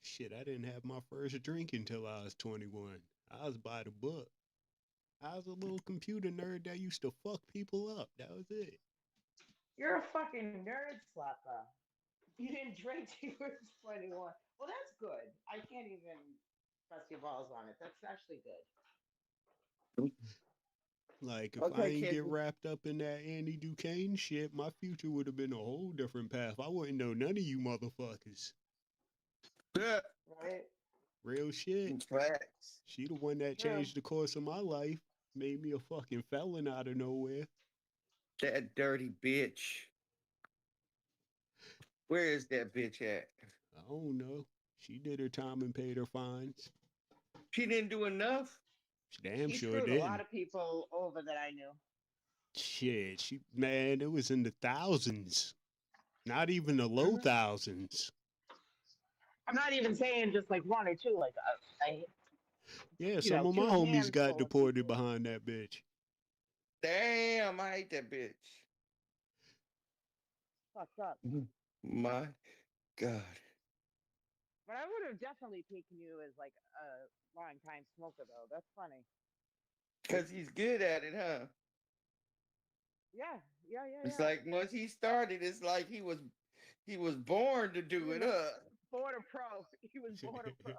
Shit, I didn't have my first drink until I was 21. I was by the book. I was a little computer nerd that used to fuck people up. That was it. You're a fucking nerd, Slapper. You didn't drink till you were 21. Well, that's good. I can't even bust your balls on it. That's actually good. Like, if I Okay, ain't get Kendra. wrapped up in that Andy Duquesne shit, my future would have been a whole different path. I wouldn't know none of you motherfuckers. Yeah. Right? Real shit. Facts. She the one that True. changed the course of my life, made me a fucking felon out of nowhere. That dirty bitch. Where is that bitch at? I don't know. She did her time and paid her fines. She didn't do enough. She damn She sure screwed a lot didn't. of people over that I knew. Shit, man, it was in the thousands. Not even the low Hmm. thousands. I'm not even saying just like one or two, like Yeah, some of my two homies got handful of deported people. behind that bitch. Damn, I hate that bitch. Fucked up. My God. But I would have definitely taken you as like a long time smoker, though. That's funny. Because he's good at it, huh? Yeah, yeah, yeah, It's yeah. like once he started, it's like he was born to He do was it up. born a pro. He was born a pro.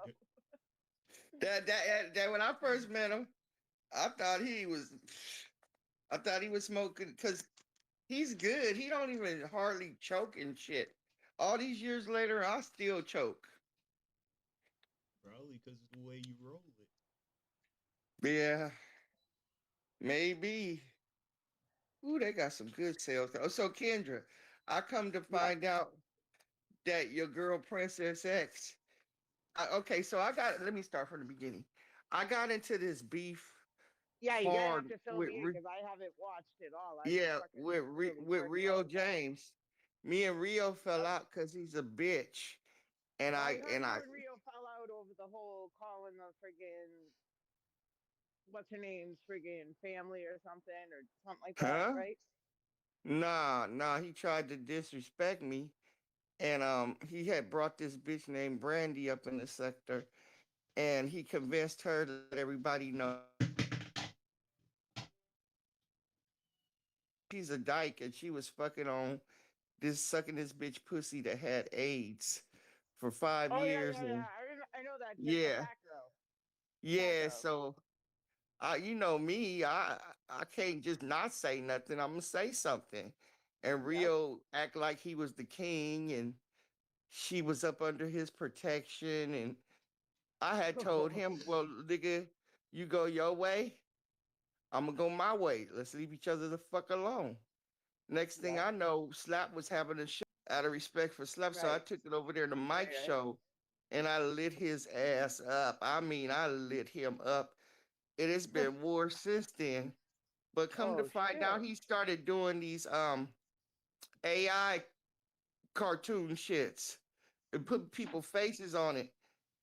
That when I first met him, I thought he was smoking because he's good. He don't even hardly choke and shit. All these years later, I still choke. Probably because of the way you roll it. Yeah, maybe. Ooh, they got some good sales. Oh, so Kendra, I come to Yeah, find out that your girl Princess X. Okay, so let me start from the beginning. I got into this beef yeah. You're gonna have hard to fill with me in because I haven't watched it all. I've been yeah fucking with really with working Rio all the time. James. Me and Rio fell Yep. out because he's a bitch, and Well, I I heard and you I. and Rio fell out over the whole calling the friggin' what's her name's friggin' family or something like that, Huh? right? Nah. He tried to disrespect me, and he had brought this bitch named Brandy up in the sector, and he convinced her to let everybody know she's a dyke and she was fucking on this sucking this bitch pussy that had AIDS for five Oh yeah, years, yeah, and yeah. I know that chick, the yeah, fat girl. The fat yeah. girl. So you know me, I can't just not say nothing. I'm gonna say something. And Yep. Rio act like he was the king and she was up under his protection. And I had told him, well, nigga, you go your way, I'm gonna go my way. Let's leave each other the fuck alone. Next thing Yep. I know, Slap was having a show out of respect for Slap. So I Right. took it over there to Mike's Right. show and I lit his ass up. I mean, I lit him up. It has Right. been war since then. But come to Oh find out, shit. he started doing these AI cartoon shits and put people faces on it.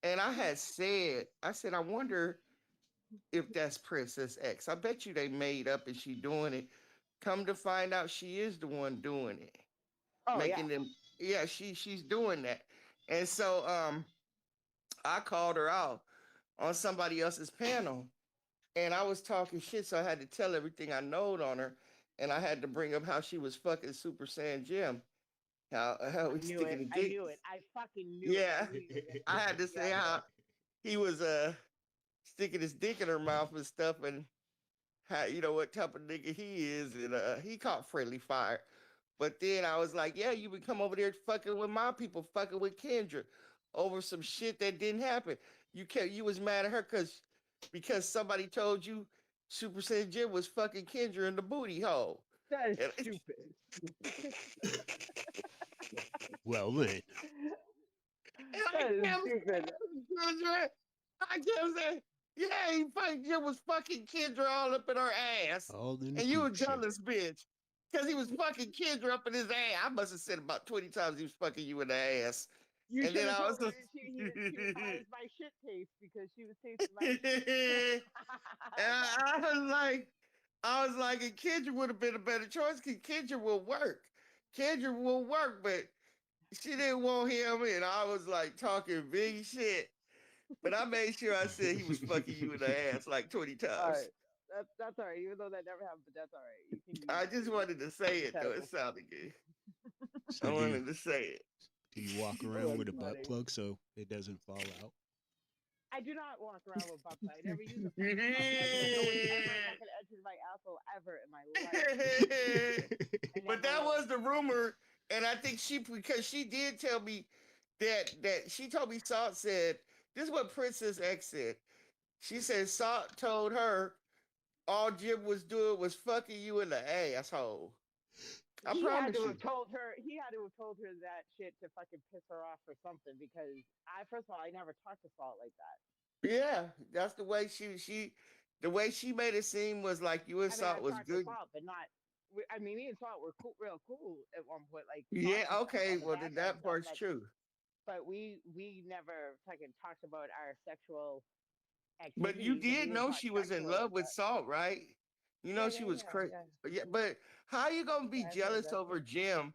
And I said, I wonder if that's Princess X. I bet you they made up and she doing it. Come to find out, she is the one doing it, Oh yeah. making them. Yeah, she's doing that. And so I called her out on somebody else's panel, and I was talking shit, so I had to tell everything I knowed on her, and I had to bring up how she was fucking Super Saiyan Jim, how I he's knew it. sticking a I dick. knew it. I fucking knew it. I Yeah, knew you were gonna I say had it. to say Yep. how he was sticking his dick in her mouth and stuff, and how you know what type of nigga he is, and he caught friendly fire. But then I was like, yeah, you would come over there fucking with my people, fucking with Kendra over some shit that didn't happen. You was mad at her because somebody told you Super Saiyan Jim was fucking Kendra in the booty hole. That is And, stupid. Well then, and That is I kept stupid. saying, Kendra, I kept saying, yeah, he fucking Jim was fucking Kendra all up in her ass. all in the And you a poop shit. jealous bitch. Because he was fucking Kendra up in his ass. I must have said about 20 times he was fucking you in the ass. You And should then have I was told her like, that she was high as my shit taste because she was tasting my shit. and No. I was like, and Kendra would have been a better choice because Kendra will work. Kendra will work, but she didn't want him. And I was like talking big shit. But I made sure I said he was fucking you in the ass like 20 All times. right. That's all right. Even though that never happened, but that's all right. You can use I it just for wanted to say it though. It hypothetical. sounded good. I So wanted to say it. do you walk Oh, around that's with a butt funny. plug so it doesn't fall out? I do not walk around with butt plug. I never use a fucking butt plug, and no one's ever fucking entered my asshole ever in my life. I But never that will. was the rumor, and I think she because she did tell me that she told me Salt said this is what Princess X said. She said Salt told her all Jim was doing was fucking you in the asshole. I He had promise to you. have told her. He had to have told her that shit to fucking piss her off or something. Because first of all, I never talked to Salt like that. Yeah, that's the way she the way she made it seem was like you and I mean, Salt I've was talked to good. Salt, but not. I mean, me and Salt were cool, real cool at one point, like Yeah, talking stuff okay, on the well back then end and that stuff. part's true. But we never fucking talked about our sexual But you activities, and we did didn't know talk she was in sexual love like with that. Salt, right? You know Yeah, she yeah, was yeah, crazy. yeah. Yeah, but how you gonna be Yeah, I've heard jealous that over too. Jim,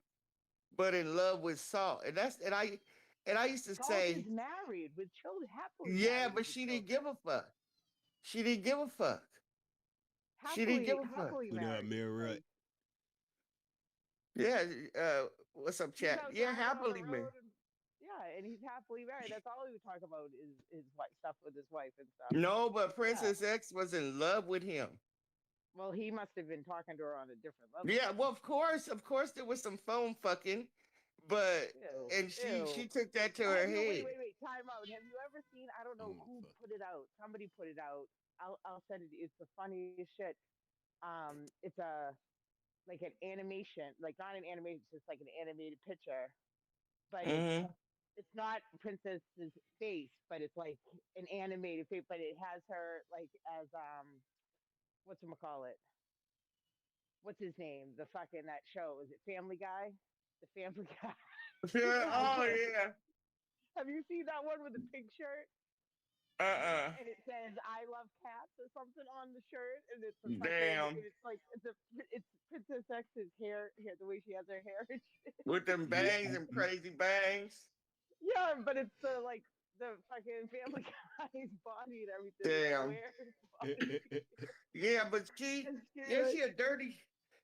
but in love with Salt? And I used to Salt is say, married with children, happily yeah, married but with she didn't children, give a fuck. She didn't give a fuck. She didn't give a fuck. happily What up, married. Mirror? Like Yeah, what's up, he's chat? out Yeah, driving on the happily, man. road, and yeah, and he's happily married. That's all he would talk about is his wife stuff with his wife and stuff. No, but Yeah. Princess X was in love with him. Well, he must have been talking to her on a different level Yeah, then. well, of course, there was some phone fucking, but Ew, and she ew. took that to her Have you head. wait, time out. Have you ever seen I don't know Oh who fuck. put it out. Somebody put it out. I'll send it to you. It's the funniest shit. It's a like an animation, like not an animation, it's just like an animated picture. But Mm-hmm. it's not Princess's face, but it's like an animated face, but it has her like as what's call it? What's his name? The fucking that show. Is it Family Guy? the Family Guy. Yeah, has oh one. yeah. Have you seen that one with the pink shirt? Uh-uh. And it says "I love cats" or something on the shirt, and it's a fucking, and Damn. it's like it's Princess X's hair, the way she has her hair. And shit. With them Yeah. bangs and crazy bangs. Yeah, but it's the like the fucking Family Guy's body and everything. It's Damn. square as fuck. Yeah, but And she yeah, like,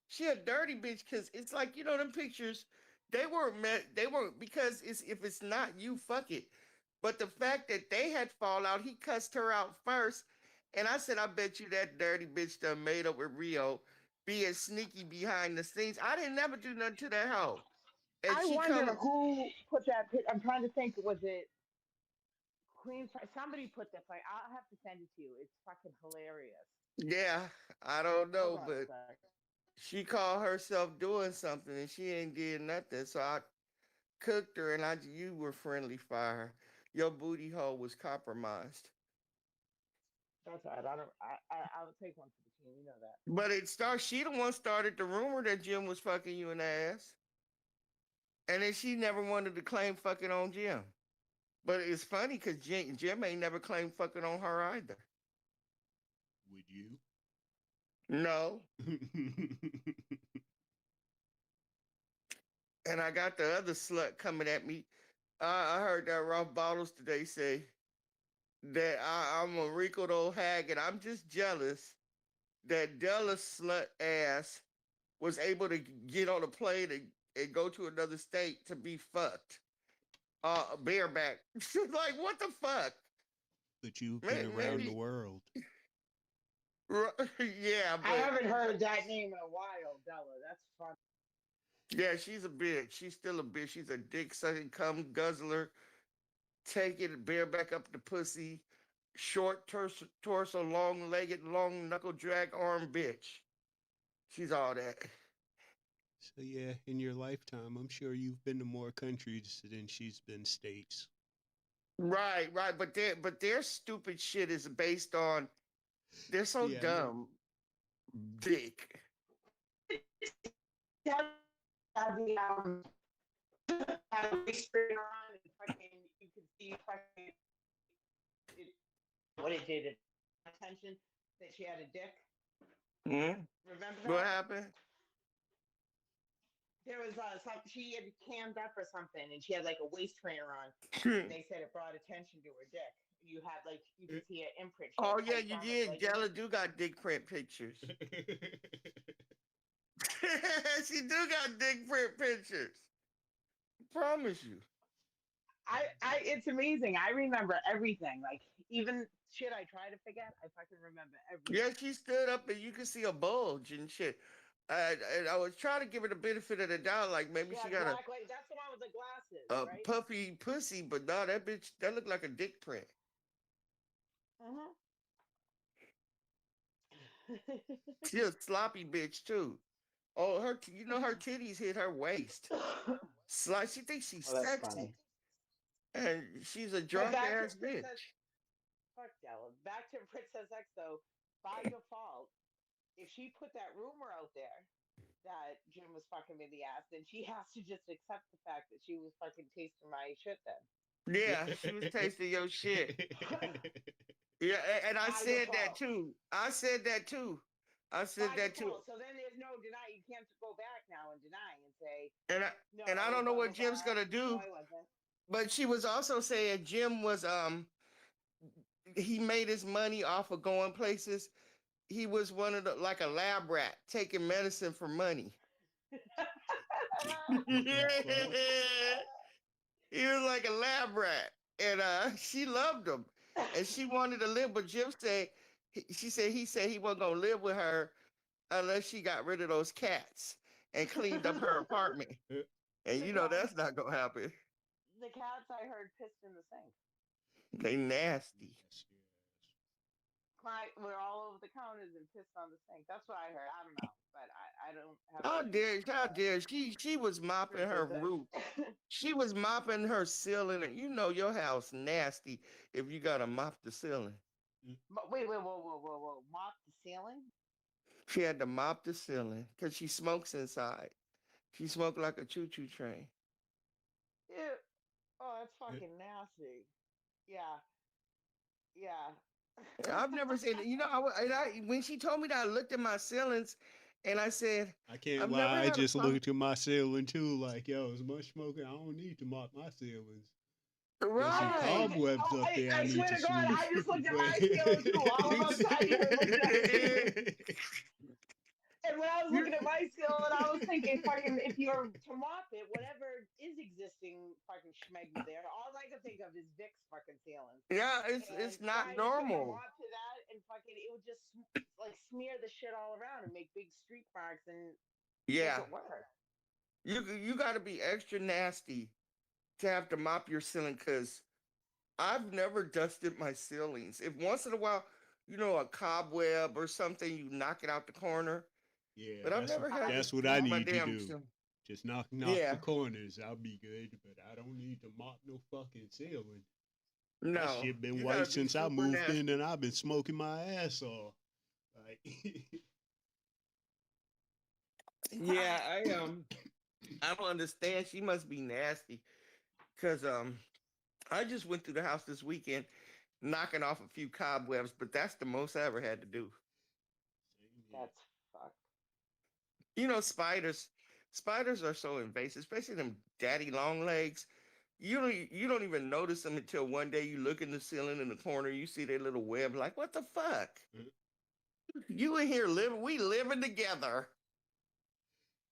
she a dirty bitch because it's like, them pictures, they weren't, because if it's not you, fuck it. But the fact that they had fallout, he cussed her out first. And I said, I bet you that dirty bitch done made up with Rio, being sneaky behind the scenes. I didn't never do nothing to that hoe. And I she wonder come, who put that. I'm trying to think. Was it Queen? Somebody put that. Like, I'll have to send it to you. It's fucking hilarious. yeah, I don't Hold know, on a but sec. she called herself doing something and she ain't did nothing. So I cooked her, and you were friendly fire. Your booty hole was compromised. That's all right. I don't. I'll take one for the team. You know that. But she the one started the rumor that Jim was fucking you in the ass. And then she never wanted to claim fucking on Jim. But it's funny because Jim ain't never claimed fucking on her either. Would you? No. And I got the other slut coming at me. I heard that Ralph Bottles today say that I'm a wrinkled old hag, and I'm just jealous that Della's slut ass was able to get on a plane and go to another state to be fucked. Bareback. Like, what the fuck? But you've been around the world. Yeah, I but haven't heard that name in a while, Della. That's fun. yeah, she's a bitch. She's still a bitch. She's a dick sucking cum guzzler. Take it bareback up the pussy. Short torso, long legged, long knuckle drag arm bitch. She's all that. So yeah, in your lifetime, I'm sure you've been to more countries than she's been states. Right, right. But their stupid shit is based on, they're so Yeah, I know. dumb. Dick. Yeah, the screen on and fucking you can see fucking it, what it did. Attention that she had a dick. Hmm? Remember What that? happened? There was she had cammed up or something, and she had like a waist trainer on. And they said it brought attention to her dick. You had like you could see an imprint. She had Oh yeah, tight you garments, did. leggings. Della do got dick print pictures. She do got dick print pictures. Promise you. It's amazing. I remember everything. Like even shit I try to forget, I fucking remember Yeah, everything. she stood up and you could see a bulge and shit. And I was trying to give her the benefit of the doubt, like maybe She she had got black like that's the one with the glasses, a right? puffy pussy, but no, that bitch, that looked like a dick print. Uh-huh. She a sloppy bitch too. Oh, her titties hit her waist. She thinks she's Oh, that's sexy, funny. and she's a But drunk back to ass bitch. Princess fuck Della. Back to Princess X though, by default, if she put that rumor out there that Jim was fucking me in the ass, then she has to just accept the fact that she was fucking tasting my shit then. Yeah, she was tasting your shit. Yeah, and I By said that default. too. I said that too. I said By that too. default. So then there's no deny. You can't go back now and deny and say, And I no, don't know blah, what blah, Jim's blah. gonna No, do, I wasn't. but she was also saying Jim was he made his money off of going places. He was one of the, like a lab rat taking medicine for money. What the fuck? He was like a lab rat, and she loved him, and she wanted to live. But Jim said, he said he wasn't gonna live with her unless she got rid of those cats and cleaned up her apartment. And The that's cats, not gonna happen. the cats I heard pissed in the sink. They nasty. We're all over the counters and pissed on the sink. That's what I heard. I don't know, but I don't have How any dare how dare she was mopping her Princess roof. X. She was mopping her ceiling, and your house nasty if you gotta mop the ceiling. But wait, whoa. Mop the ceiling? She had to mop the ceiling because she smokes inside. She smoked like a choo-choo train. Ew. Oh, that's fucking nasty. Yeah, yeah. I've never seen it. You know, when she told me that, I looked at my ceilings and I said, I can't I've never lie. I had a just problem. looked at my ceiling too, like, yo, as much smoking. I don't need to mop my ceilings. There's some I was Right. looking. cobwebs Oh, up there I I need swear to to God, sweep. I just looked at But my ceiling too. All of us sat here and looked at it. And when I was looking at my ceiling, I was thinking, fucking, if you're to mop it, whatever is existing fucking schmegma there, all I can think of is Vic's fucking ceiling. Yeah, And it's not trying to put your normal. mop to that and fucking, it would just like smear the shit all around and make big streak marks and make Yeah, it worse. you got to be extra nasty to have to mop your ceiling because I've never dusted my ceilings. If once in a while, a cobweb or something, you knock it out the corner. yeah, But I've never had to that's what I dust my need to damn do. ceiling. Just knock the Yeah, corners. I'll be good. But I don't need to mop no fucking ceiling. My no, shit been you white gotta be since I super moved in, nasty. and I've been smoking my ass off. Like, Yeah, I don't understand. She must be nasty because I just went through the house this weekend knocking off a few cobwebs, but that's the most I ever had to do. same here. That's fucked. Spiders. Spiders are so invasive, especially them daddy long legs. You don't even notice them until one day you look in the ceiling in the corner, you see their little web, like what the fuck? You in here living? We living together.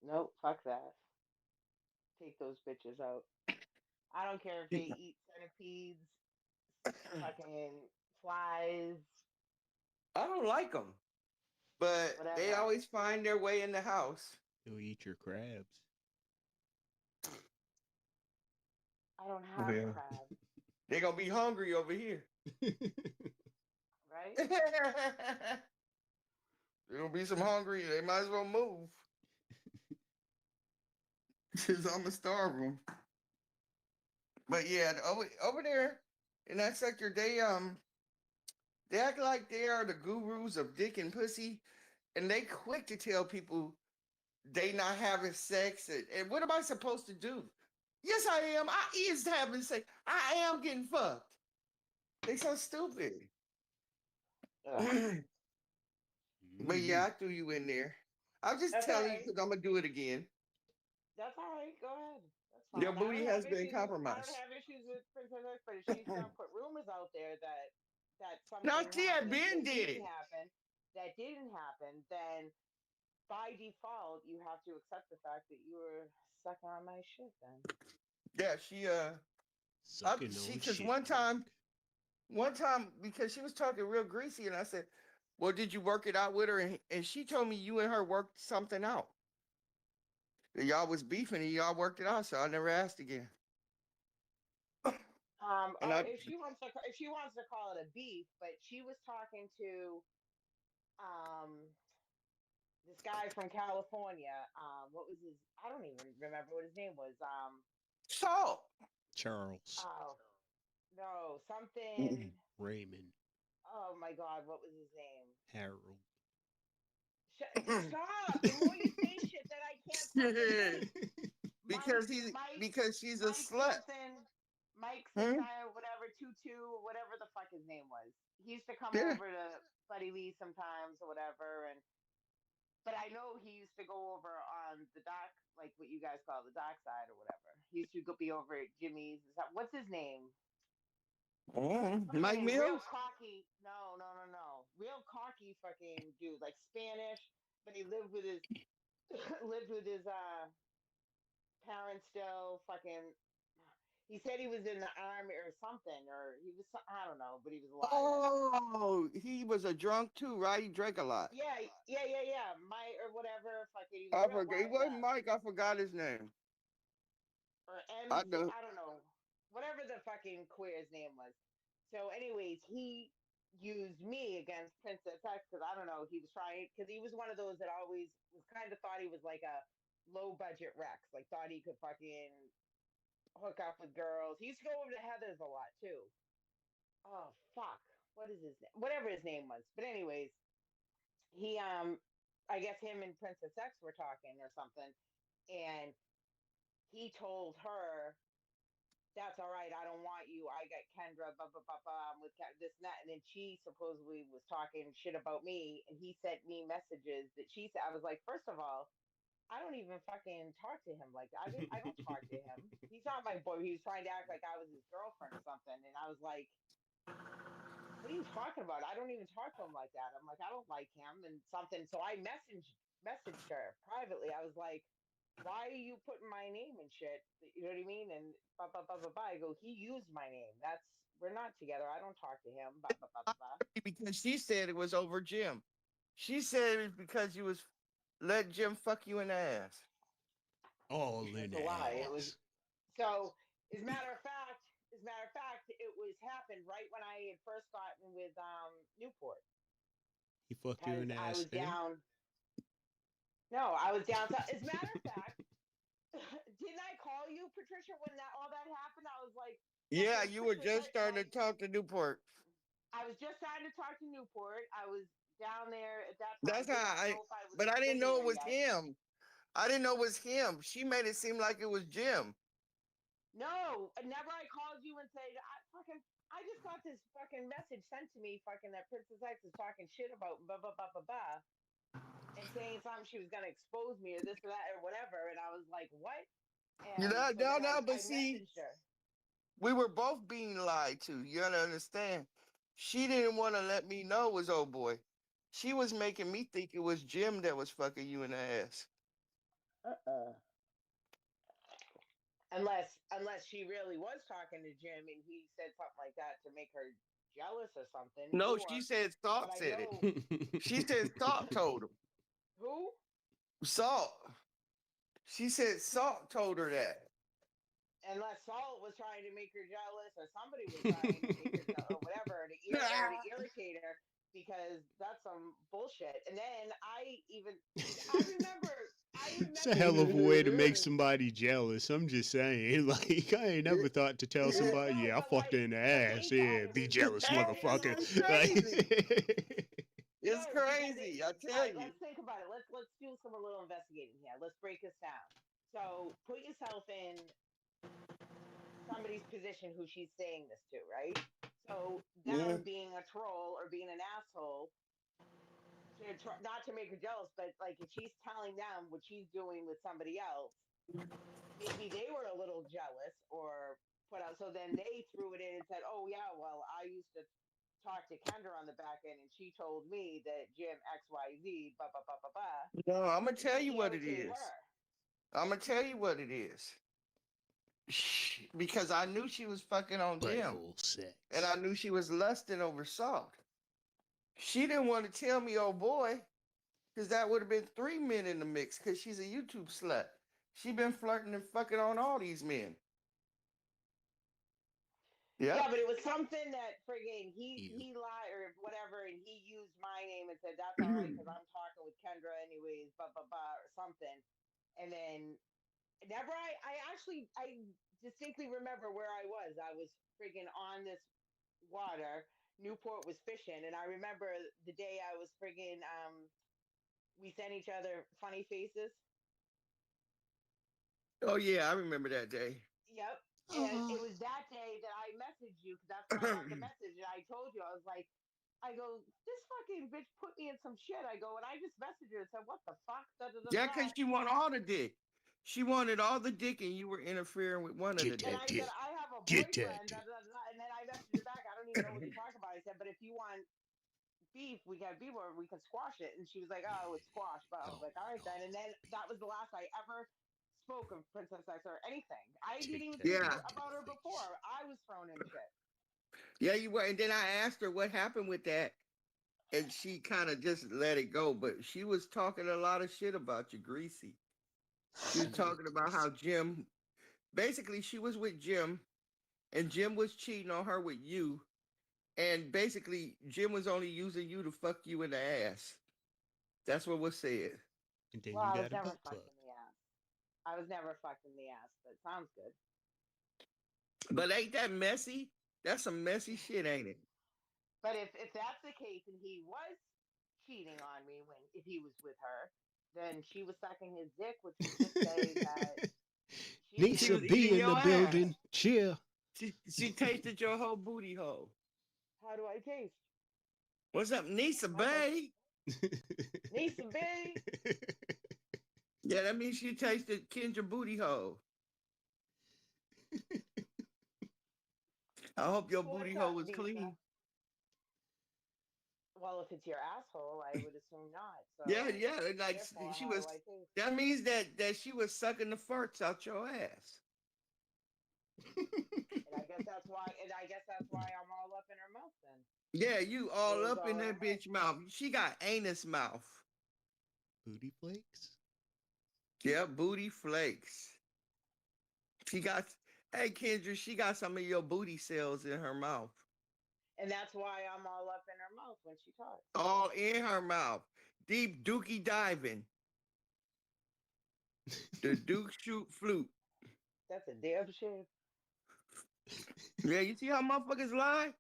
Nope, fuck that. Take those bitches out. I don't care if they eat centipedes, fucking flies, I don't like them, but they whatever. always find their way in the house. You'll eat your crabs. I don't have Well, crabs, they're gonna be hungry over here. right? There's gonna be some hungry. They might as well move. Cause I'm gonna starve them. But yeah, over there in that sector, they act like they are the gurus of dick and pussy, and they quick to tell people they not having sex. And what am I supposed to do? Yes, I am. I is having sex. I am getting fucked. They so stupid. Ugh. But Mhm. yeah, I threw you in there. I'm just That's all telling you right. because I'm gonna do it again. That's all right. Go ahead. That's Your fine. booty has been I don't compromised. have issues with Princess X, but if she's gonna put rumors out there that Now something she had happened Ben did it. that didn't happen, then by default you have to accept the fact that you were sucking on my shit. Then Yeah, Sucking she on because shit work. one time because she was talking real greasy, and I said, "Well, did you work it out with her?" And she told me you and her worked something out. That y'all was beefing and y'all worked it out, so I never asked again. And oh, I if she wants to call it a beef, but she was talking to um this guy from California. What was his? I don't even remember what his name was. salt. Charles. Oh no, something. Raymond. Oh my God, what was his name? Harold. Stop! The more you say shit that I can't fucking think. Mike, Mike, Because she's a Mike slut. something, Mike Hmm? 69 or whatever, 22 or whatever the fuck his name was. He used to come Yeah. over to Buddy Lee sometimes or whatever, and but I know he used to go over on the dock, like what you guys call the dock side or whatever. He used to go be over at Jimmy's. What's his name? Mike Fucking real Mills. cocky. No, no, no, no. Real cocky fucking dude, like Spanish, but he lived with his lived with his parents still. Fucking. He said he was in the army or something, or he was. I don't know, but he was alive. Oh, he was a drunk too, right? He drank a lot. Yeah, yeah, yeah, yeah. Mike or whatever. Fucking. He was I real forgot. It wired wasn't up. Mike. I forgot his name. Or I MZ. know. I don't know. Whatever the fucking queer's name was. So, anyways, he used me against Princess X because I don't know. He was trying because he was one of those that always was kind of thought he was like a low budget Rex, like thought he could fucking hook up with girls. He used to go over to Heather's a lot too. Oh fuck, what is his name? Whatever his name was. But anyways, he I guess him and Princess X were talking or something, and he told her, "That's all right. I don't want you. I got Kendra. Blah blah blah blah. I'm with this and that." And then she supposedly was talking shit about me, and he sent me messages that she said. I was like, first of all, I don't even fucking talk to him like that. I don't talk to him. He's not my boy. He was trying to act like I was his girlfriend or something, and I was like, what are you talking about? I don't even talk to him like that. I'm like, I don't like him and something. So I messaged her privately. I was like, why are you putting my name and shit? You know what I mean? And blah blah blah blah blah. I go, he used my name. That's we're not together. I don't talk to him. Blah blah blah blah blah. Because she said it was over Jim. She said it was because you was let Jim fuck you in the ass. All in That's the a lie. It was ass. so. As a matter of fact, it was happened right when I had first gotten with Newport He fucked you because in the I ass was then? down. No, I was down south. As a matter of fact, didn't I call you, Patricia, when that all that happened? I was like, Yeah, fucking you were Princess just X, and starting to talk to Newport. I was just starting to talk to Newport. I was down there at that That's time. how Did not I, know if I was but I didn't living know it there was yet. him. I didn't know it was him. She made it seem like it was Jim. No, never. I called you and said, I just got this fucking message sent to me, fucking that Princess X is talking shit about blah blah blah blah blah, and saying something she was gonna expose me or this or that or whatever. And I was like, what? You And know, so no, then no, but I see, messaged her. we were both being lied to. You gotta understand. She didn't want to let me know it was old boy. She was making me think it was Jim that was fucking you in the ass. Uh-uh. Unless she really was talking to Jim and he said something like that to make her jealous or something. No, she Or said but Salt I said it. know She said Salt told him. who? Salt. She said Salt told her that. Unless Salt was trying to make her jealous or somebody was trying to make her jealous or whatever to irritate her because that's some bullshit. And then I It's a remember hell of a way to make distinctly. somebody jealous. I'm just saying. Like, I ain't never thought to tell somebody, No, yeah, I but fucked her in the ass. think on Yeah, it. be When jealous, Hey, motherfucker. no, it's Like, crazy. It's no, because crazy. I all tell right, you. let's think about it. Let's do some a little investigating here. Let's break this down. So put yourself in somebody's position who she's saying this to, right? So Yeah. them being a troll or being an asshole to not to make her jealous, but like if she's telling them what she's doing with somebody else, maybe they were a little jealous or put out. So then they threw it in and said, "Oh yeah, well I used to talk to Kendra on the back end, and she told me that Jim XYZ, blah blah blah blah blah," No, I'm gonna tell you to what it irritate is. her. I'm gonna tell you what it is. Because I knew she was fucking on Jim, butthole and I sex. knew she was lusting over Salt. She didn't want to tell me, oh boy, because that would have been 3 men in the mix. Because she's a YouTube slut. She been flirting and fucking on all these men. Yeah, Yep. but it was something that friggin' You. he lied or whatever, and he used my name and said that's all right because I'm talking with Kendra anyways, blah blah blah or something. And then never I distinctly remember where I was. I was friggin' on this water. Newport was fishing, and I remember the day I was friggin' we sent each other funny faces. Oh yeah, I remember that day. Yep. And it was that day that I messaged you because that's when I got the message. And I told you, I was like, I go, this fucking bitch put me in some shit. I go, and I just messaged her and said, what the fuck? Da, da, da, Yeah, da. because she wanted all the dick. She wanted all the dick, and you were interfering with one of the Get And that I dicks. said, dick. I have a Get that boyfriend. Da, dick. da, da. And then I messaged her back. I don't even know what you're talking about. I said, but if you want beef, we got beef or we can squash it. And she was like, oh, it's squash. But I was Oh, like, all right no. then. And then that was the last I ever spoke of Princess X or anything. I didn't Take even that think Yeah, dick to about her the face. before. I was thrown in shit. yeah, you were. And then I asked her what happened with that, and she kind of just let it go. But she was talking a lot of shit about you, Greasy. She was Yeah, talking about how greasy. Jim, basically, she was with Jim, and Jim was cheating on her with you. And basically, Jim was only using you to fuck you in the ass. That's what was said. And then Well, you I was got a never butt fucked plug. in the ass. I was never fucked in the ass, but sounds good. But ain't that messy? That's some messy shit, ain't it? But if that's the case and he was cheating on me when if he was with her, then she was sucking his dick, which would just say that she She Nisa was didn't. B eating in the your ass. building. Cheer. She tasted your whole booty hole. How do I taste? What's up, Nisa Like I, Bay? Nisa B. Yeah, that means she tasted Kendra booty hole. I hope your What's booty hole up, was Nisa? clean. Well, if it's your asshole, I would assume not. Yeah, So, yeah. Like therefore, she how do was. I taste? That means that she was sucking the farts out your ass. And I guess that's why. And I guess that's why I'm all up in her mouth. Then Yeah, you all it was up in all in her that mouth. bitch mouth. She got anus mouth. Booty flakes. Yeah, booty flakes. She got. Hey, Kendra, she got some of your booty cells in her mouth. And that's why I'm all up in her mouth when she talks. All in her mouth. Deep dookie diving. The Duke shoot flute. That's a damn shame. Yeah, you see how motherfuckers lie?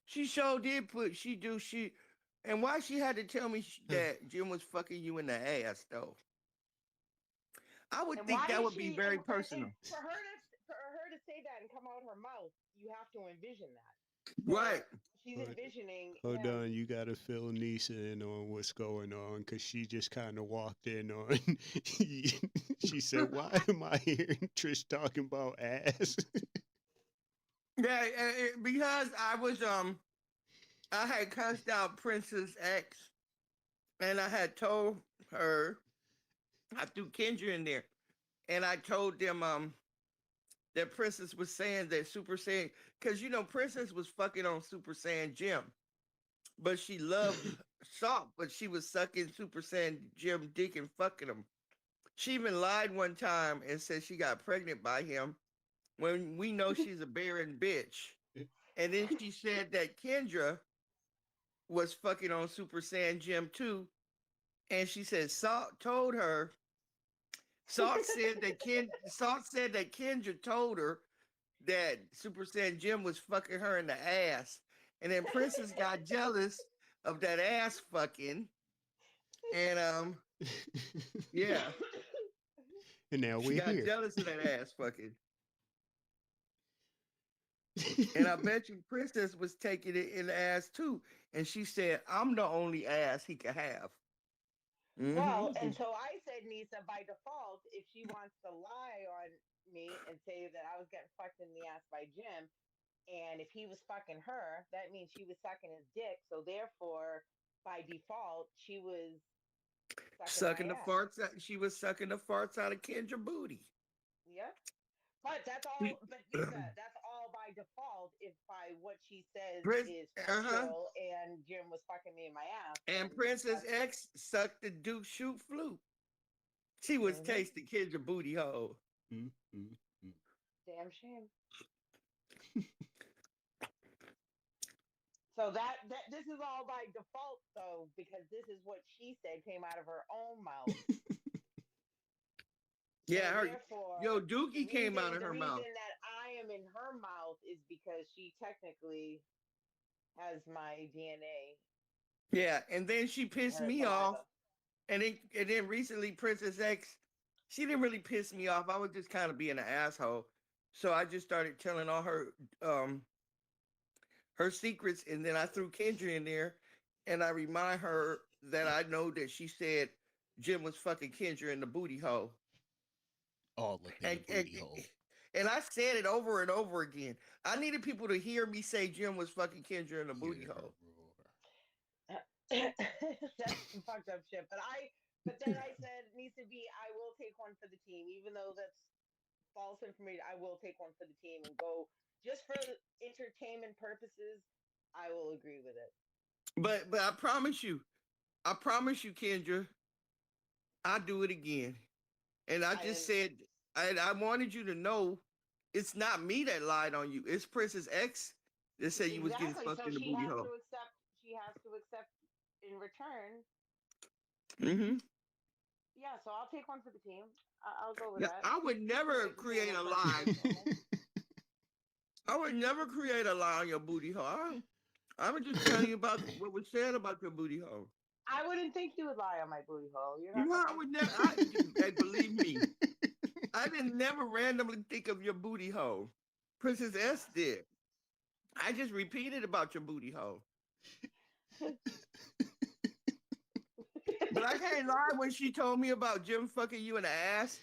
She sure did put she do she, and why she had to tell me that Jim was fucking you in the ass though? I would And think why that did would be she? very And personal, for her to say that and come out her mouth, you have to envision that. right? So she's Hold, envisioning hold him. on, you gotta fill Nisa in on what's going on because she just kind of walked in on. She said, "Why am I hearing Trish talking about ass?" Yeah, because I had cussed out Princess X, and I had told her I threw Kendra in there, and I told them that Princess was saying that Super Saiyan, because you know Princess was fucking on Super Saiyan Jim, but she loved Salt, but she was sucking Super Saiyan Jim dick and fucking him. She even lied one time and said she got pregnant by him when we know she's a barren bitch. And then she said that Kendra was fucking on Super Saiyan Jim too. And she said Salt told her, Salt said that Kendra told her that Super Saiyan Jim was fucking her in the ass. And then Princess got jealous of that ass fucking. And yeah, And now she we're got here. jealous of that ass fucking. And I bet you Princess was taking it in the ass too. And she said, I'm the only ass he could have. Well, Mm-hmm. and so I said, Nisa, by default, if she wants to lie on me and say that I was getting fucked in the ass by Jim, and if he was fucking her, that means she was sucking his dick. So therefore, by default, she was sucking my Sucking the ass. farts out. She was sucking the farts out of Kendra booty. Yep. But that's all. But Lisa, that's all by default. If by what she says is Uh-huh. factual, and Jim was fucking me in my ass, And then Princess that's. X sucked the Duke shoot flute. She was Mm-hmm. tasting Kendra booty hole. Mm, mm, mm. Damn shame. So that this is all by default though, because this is what she said came out of her own mouth. Yeah, So her therefore, yo Dookie came out of the her reason mouth. that I am in her mouth is because she technically has my DNA Yeah, and then she in pissed her me off. saliva. And then recently Princess X, she didn't really piss me off. I was just kind of being an asshole. So I just started telling all her secrets, and then I threw Kendra in there, and I remind her that I know that she said Jim was fucking Kendra in the booty hole. All up in And, the booty hole. and I said it over and over again. I needed people to hear me say Jim was fucking Kendra in the booty Hear her hole. roar. That's some fucked up shit. But then I said, Nisa B, I will take one for the team, even though that's false information. I will take one for the team and go just for entertainment purposes. I will agree with it. But I promise you, Kendra, I'll do it again. And I just And said, I wanted you to know it's not me that lied on you. It's Princess X that said you was getting exactly, fucked so in the she booty has hole. to accept. She has to accept in return. Mm-hmm. Yeah, so I'll take one for the team. I'll go with Yeah, that. I would never create Entertainment a lie. purposes only. I would never create a lie on your booty hole. I'm just telling you about what was said about your booty hole. I wouldn't think you would lie on my booty hole. You're You not know, the I first. would never. Hey, believe me, I didn't never randomly think of your booty hole. Princess S did. I just repeated about your booty hole. But I can't lie. When she told me about Jim fucking you in the ass,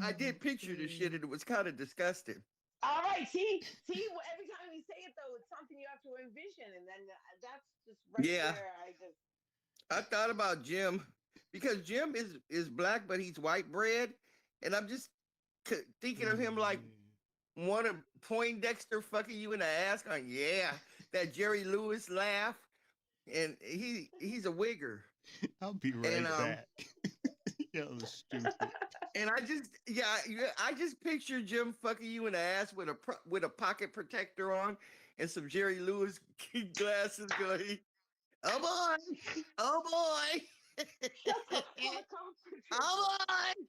I did picture the shit, and it was kind of disgusting. All right, see, every time we say it though, it's something you have to envision, and then that's just right Yeah, where I just. I thought about Jim because Jim is black, but he's white bread, and I'm just thinking of him like one of Poindexter fucking you in the ass, going, yeah, that Jerry Lewis laugh, and he's a wigger, I'll be and right back. Y'all are stupid. and I just picture Jim fucking you in the ass with a pocket protector on and some Jerry Lewis glasses going, oh boy, oh boy. Shut the fuck up, Patricia. Oh boy,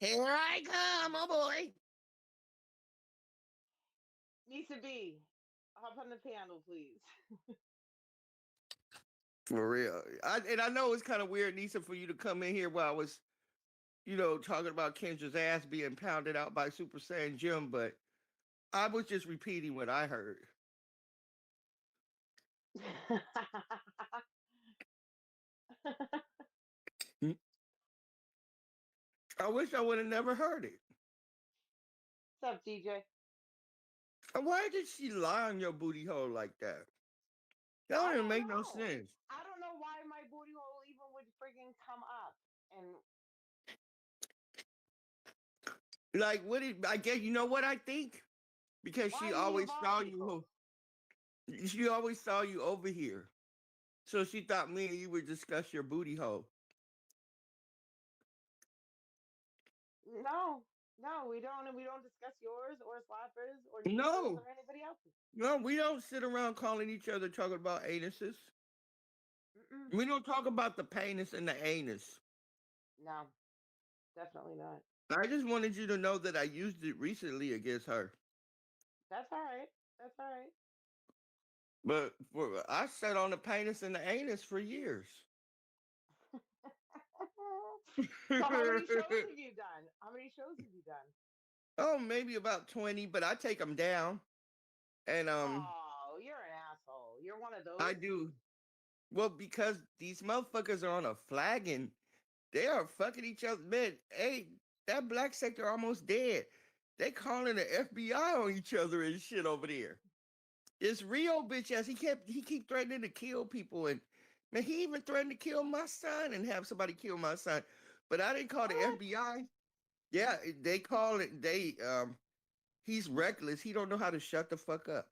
here I come, oh boy. Nisa B, hop on the panel, please. For real. I know it's kind of weird, Nisa, for you to come in here while I was, talking about Kendra's ass being pounded out by Super Saiyan Jim, but I was just repeating what I heard. Hmm. I wish I would have never heard it. What's up, DJ? Why did she lie on your booty hole like that? That I don't even don't make no know. sense. I don't know why my booty hole even would friggin' come up. And Like, what did I guess? You know what I think? Because why do you involve people? she always saw you over here. So she thought me and you would discuss your booty hole. No, no, we don't, and we don't discuss yours or Slappers or Nisa's No, or anybody else's. no, we don't sit around calling each other talking about anuses. Mm-mm. We don't talk about the penis and the anus. No, definitely not. I just wanted you to know that I used it recently against her. That's all right. That's all right. But I sat on the penis and the anus for years. So how many shows have you done? How many shows have you done? Oh, maybe about 20, but I take them down. And Oh, you're an asshole. You're one of I those. do. Well, because these motherfuckers are on a flagging. They are fucking each other. Man, hey, that black sector almost dead. They calling the FBI on each other and shit over there. It's Rio bitch ass. He keep threatening to kill people, and man, he even threatened to kill my son and have somebody kill my son. But I didn't call the What? FBI. Yeah, they call it. He's reckless. He don't know how to shut the fuck up.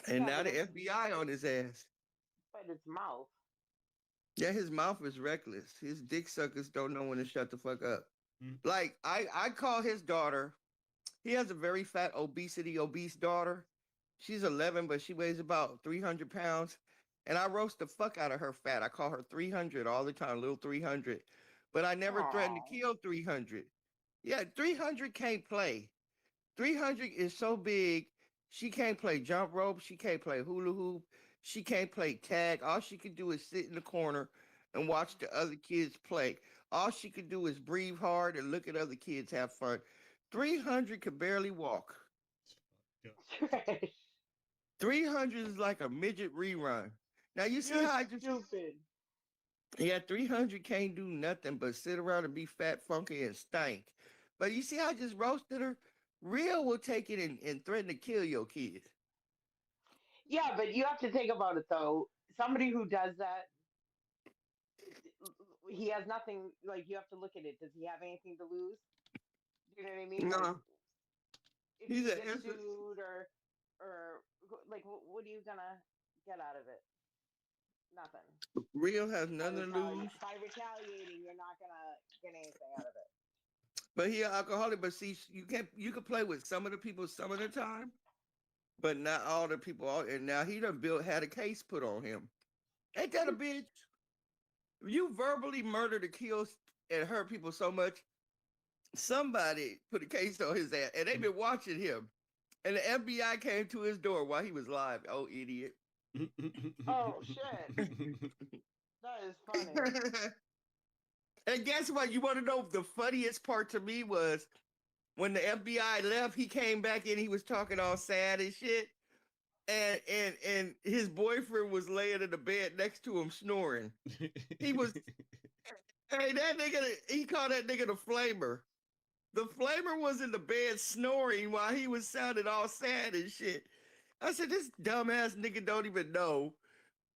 And Yeah, now but the it's FBI on his ass. but its mouth. Yeah, his mouth is reckless. His dick suckers don't know when to shut the fuck up. Mm. Like I call his daughter. He has a very fat, obese daughter. She's 11, but she weighs about 300 pounds. And I roast the fuck out of her fat. I call her 300 all the time, little 300. But I never threatened to Oh, kill 300. Yeah, 300 can't play. 300 is so big, she can't play jump rope. She can't play hula hoop. She can't play tag. All she can do is sit in the corner and watch the other kids play. All she can do is breathe hard and look at other kids have fun. 300 can barely walk. trash. 300 is like a midget rerun. Now you see You're how I just stupid. yeah, 300 can't do nothing but sit around and be fat, funky, and stank. But you see how I just roasted her? Real will take it and threaten to kill your kid. Yeah, but you have to think about it though. Somebody who does that, he has nothing. Like you have to look at it. Does he have anything to lose? You know what I mean? Like No, if he's he an gets innocent. sued or like what are you gonna get out of it? Nothing. Real has nothing to lose. By retaliating, you're not gonna get anything out of it. But he an alcoholic. But see, you can play with some of the people some of the time, but not all the people. And now he done had a case put on him. Ain't that a bitch? You verbally murdered or killed and hurt people so much. Somebody put a case on his ass, and they've been watching him. And the FBI came to his door while he was live. Oh, idiot! Oh shit, that is funny. And guess what? You want to know the funniest part to me was when the FBI left, he came back and he was talking all sad and shit. And his boyfriend was laying in the bed next to him snoring. He was hey, that nigga, he called that nigga the flamer. The flamer was in the bed snoring while he was sounding all sad and shit. I said, this dumbass nigga don't even know.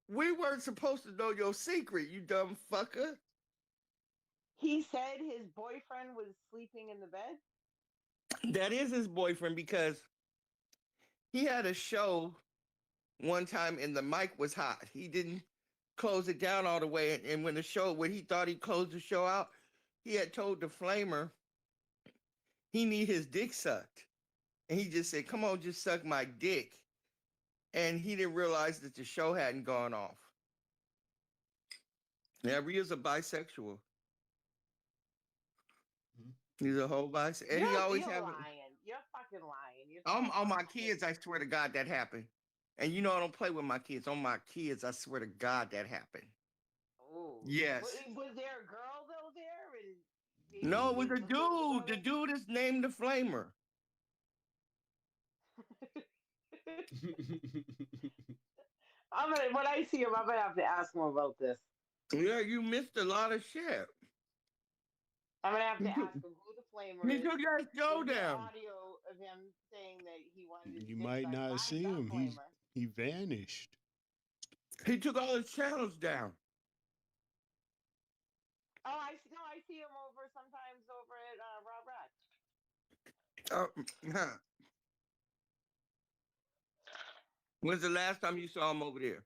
We weren't supposed to know your secret, you dumb fucker. He said his boyfriend was sleeping in the bed. That is his boyfriend because he had a show one time and the mic was hot. He didn't close it down all the way. And when he thought he closed the show out, he had told the flamer he need his dick sucked. And he just said, come on, just suck my dick. And he didn't realize that the show hadn't gone off. Now, Rhea's a bisexual. He's a whole bisexual. And he always You're have lying. You're fucking lying. You're on my kids, I swear to God that happened. And you know I don't play with my kids. On my kids, I swear to God that happened. Ooh. Yes. Was there a girl though there? And No, it was a they dude. The dude is named the Flamer. When I see him, I'm gonna have to ask him about this. Yeah, you missed a lot of shit. I'm gonna have to ask him who the flamer He is. took that show Is there down. audio of him saying that he wanted his You dick might sucked not by see the him. flamer? He vanished. He took all his channels down. Oh, I see. No, I see him over sometimes over at Rob Rack. When's the last time you saw him over there?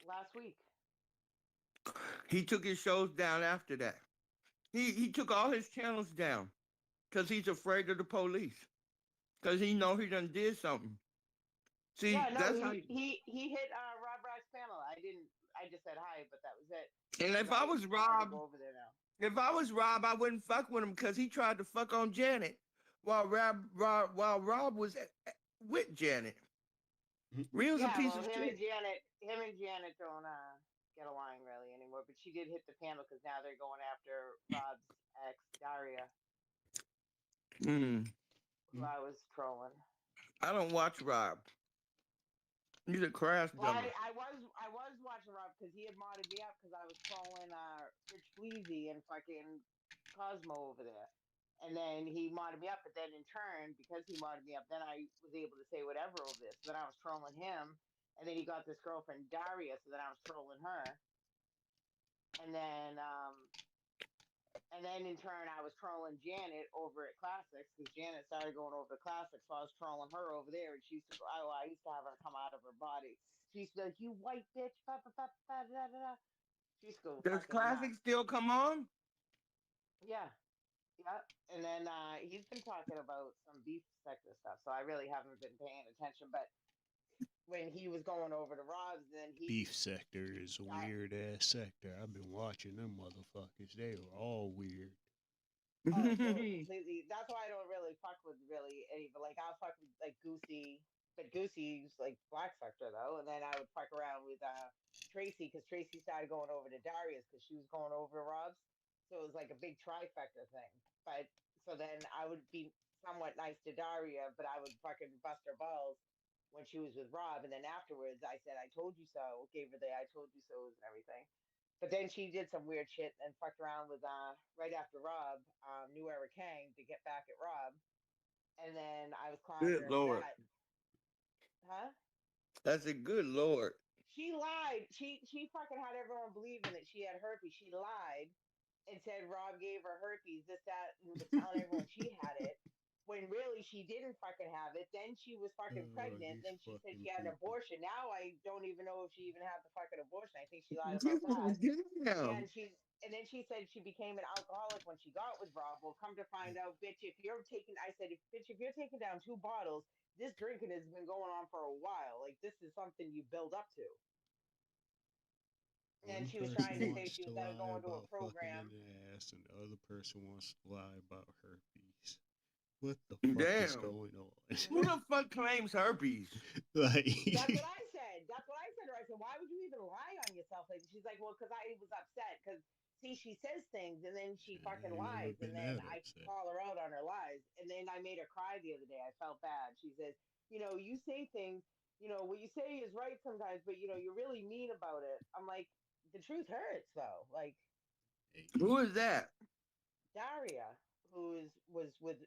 Last week. He took his shows down after that. He took all his channels down because he's afraid of the police. Because he know he done did something. See, Yeah, no, that's how he hit Rob Rack's panel. I just said hi, but that was it. And if I was Rob, go over there now. if I was Rob, I wouldn't fuck with him because he tried to fuck on Janet while Rob was with Janet. Real's a piece of shit. Him and Janet don't get along really anymore. But she did hit the panel because now they're going after Rob's ex Daria, who I was trolling. I don't watch Rob. He's a crash Well, dummy. I was watching Rob because he had modded me up because I was trolling Rich Fleazy and fucking Cosmo over there. And then he modded me up, but then in turn, because he modded me up, then I was able to say whatever over this. So then I was trolling him, and then he got this girlfriend Daria, so then I was trolling her. And then in turn I was trolling Janet over at Classics because Janet started going over to Classics, so I was trolling her over there, and she used to go, I used to have her come out of her body. She used to be like, "You white bitch," She used to go Does fucking Classic nuts. still come on? Yeah. Yeah, and then he's been talking about some beef sector stuff, so I really haven't been paying attention. But when he was going over to Rob's, then he Beef sector is a weird ass sector. I've been watching them motherfuckers. They are all weird. oh, they're completely. That's why I don't really fuck with really any. But like I'll fuck with like Goosey, but Goosey's like black sector though, and then I would fuck around with Tracy because Tracy started going over to Darius because she was going over to Rob's, so it was like a big trifecta thing. But so then I would be somewhat nice to Daria, but I would fucking bust her balls when she was with Rob, and then afterwards I said I told you so, gave her the I told you so's and everything. But then she did some weird shit and fucked around with right after Rob, New Era Kang to get back at Rob. And then I was clowning Good her for Lord. that. Huh? That's a good Lord. She lied. She fucking had everyone believing that she had herpes. She lied and said Rob gave her herpes, this, that, and was telling everyone she had it. When really she didn't fucking have it. Then she was fucking pregnant. Then she said she had an abortion. Now I don't even know if she even had the fucking abortion. I think she lied about that. Damn. And then she said she became an alcoholic when she got with Rob. Well, come to find out, bitch, if you're taking, I said, bitch, if you're taking down 2 bottles, this drinking has been going on for a while. Like this is something you build up to. And One she was person trying to say wants she to was gonna lie go into a about fucking program. in the ass, and the other person wants to lie about herpes. What the fuck is Damn. going on? Who the fuck claims herpes? Like, That's what I said. That's what I said to her. I said, why would you even lie on yourself? Like, she's like, well, because I was upset. Because, see, she says things and then she I fucking ain't never lies. And been then that I upset. call her out on her lies. And then I made her cry the other day. I felt bad. She says, you say things, what you say is right sometimes, but, you're really mean about it. I'm like, the truth hurts, though. Like, Hey, Who is that? Daria, was with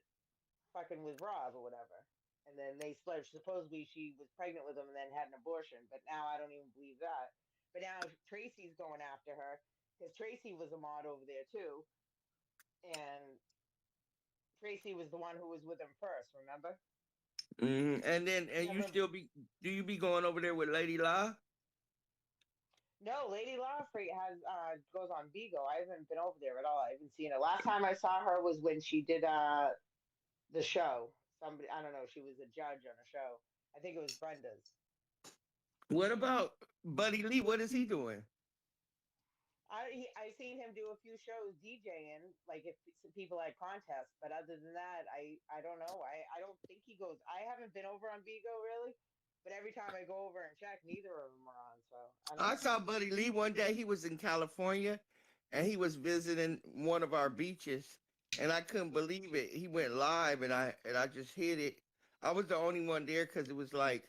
fucking with Rob or whatever. And then they split. Supposedly she was pregnant with him and then had an abortion. But now I don't even believe that. But now Tracy's going after her because Tracy was a mod over there too, and Tracy was the one who was with him first. Remember? And you Remember? still be? Do you be going over there with Lady La? No, Lady Lawfrey has goes on Vigo. I haven't been over there at all. I haven't seen her. Last time I saw her was when she did the show. Somebody, I don't know. She was a judge on a show. I think it was Brenda's. What about Buddy Lee? What is he doing? I seen him do a few shows DJing, like if some people had contests, but other than that, I don't know. I don't think he goes. I haven't been over on Vigo really, but every time I go over and check, neither of them are on. So I don't I know. saw Buddy Lee one day. He was in California, and he was visiting one of our beaches, and I couldn't believe it. He went live, and I just hit it. I was the only one there because it was like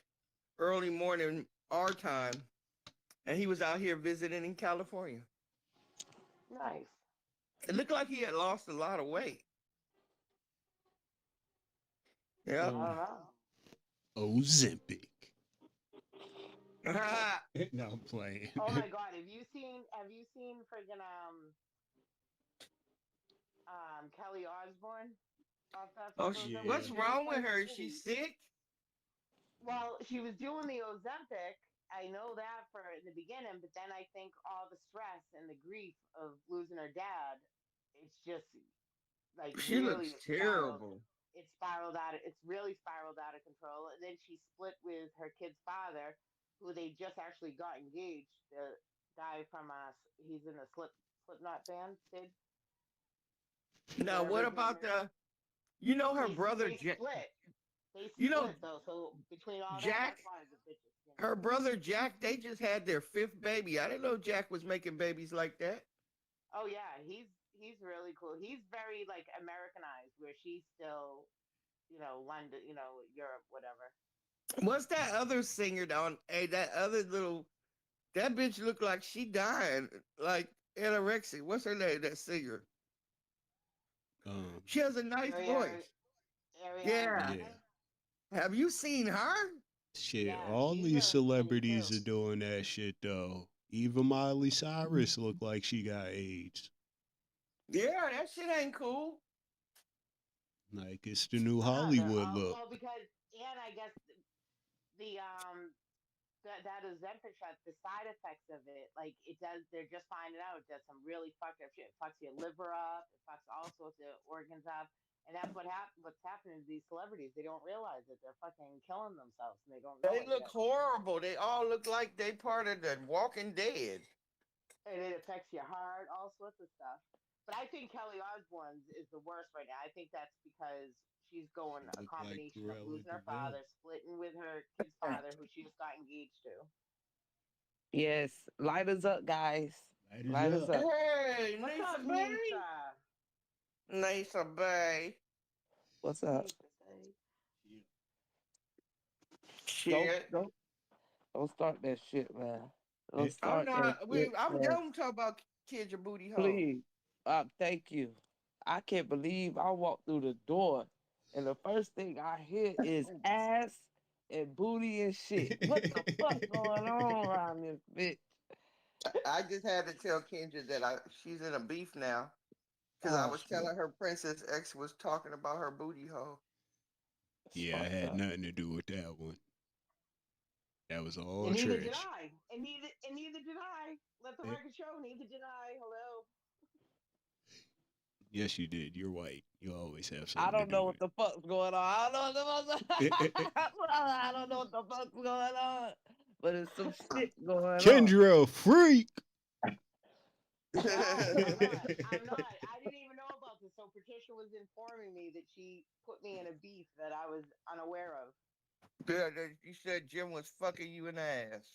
early morning our time, and he was out here visiting in California. Nice. It looked like he had lost a lot of weight. Yeah. I don't know. Ozempic. Ah, No, I'm playing. Oh my God, have you seen friggin' Kelly Osbourne off that oh, fucking Yeah. what's Ozempic? She looks wrong with like a her? Is she kitty. sick? Well, she was doing the Ozempic. I know that for in the beginning, but then I think all the stress and the grief of losing her dad, it's just like She looks really spiraled. terrible. It spiraled out. It's really spiraled out of control. And then she split with her kid's father, who they just actually got engaged. The guy from he's in the Slipknot band, Sid. Now, They're what originally about married. her They brother, they split. They you know, split though. So between all that, Jack, that's why the bitches. her brother Jack, they just had their fifth baby. I didn't know Jack was making babies like that. Oh yeah, he's really cool. He's very like Americanized, where she's still, London, Europe, whatever. What's that other singer down? Hey, that other that bitch looked like she dying, like anorexic. What's her name? That singer. Um, She has a nice Ariana, voice. Ariana Yeah. yeah. Grande. Have you seen her? Shit, Yeah, all she's these really skinny celebrities too. are doing that shit though. Even Miley Cyrus looked like she got AIDS. Yeah, that shit ain't cool. Like it's the new Oh, they're Hollywood all look. well because and I guess the that Ozempic shot, the side effects of it, like it does. They're just finding out it does some really fucked up shit. It fucks your liver up. It fucks all sorts of organs up. And that's what's happening to these celebrities. They don't realize it. They're fucking killing themselves and they don't know They it look yet. horrible. They all look like they part of the Walking Dead. And it affects your heart, all sorts of stuff. But I think Kelly Osbourne's is the worst right now. I think that's because she's going She a looked like combination of Cruella losing her Deville. father, splitting with her kid's father, who she just got engaged to. Yes, light us up, guys. Light Light it us up. up. Hey, What's Nisa up, Bay. Nisa? Nisa Bay. What's up? Nisa, say. Don't Shit. don't don't start that shit, man. Don't It, I'm start that not. shit, I'm man. done talking about kids your booty hole. Please. Thank you. I can't believe I walked through the door and the first thing I hear is ass and booty and shit. What the fuck going on around this bitch? I just had to tell Kendra that she's in a beef now because I Oh was shit. telling her Princess X was talking about her booty hole. It's yeah, I fucked had up. nothing to do with that one. That was all And neither did Trish. I. And neither did I. Let the Eh, record show. Neither did I. Hello. yes, you did. You're white. You always have I something to don't know do what the fuck's going on. I don't know what the with fuck's I don't know what the fuck's going on. But it's some shit going on. Kendra, a freak. No, I'm not. I'm not. I didn't even know about this. So Patricia was informing me that she put me in a beef that I was unaware of. Yeah, you said Jim was fucking you in the ass.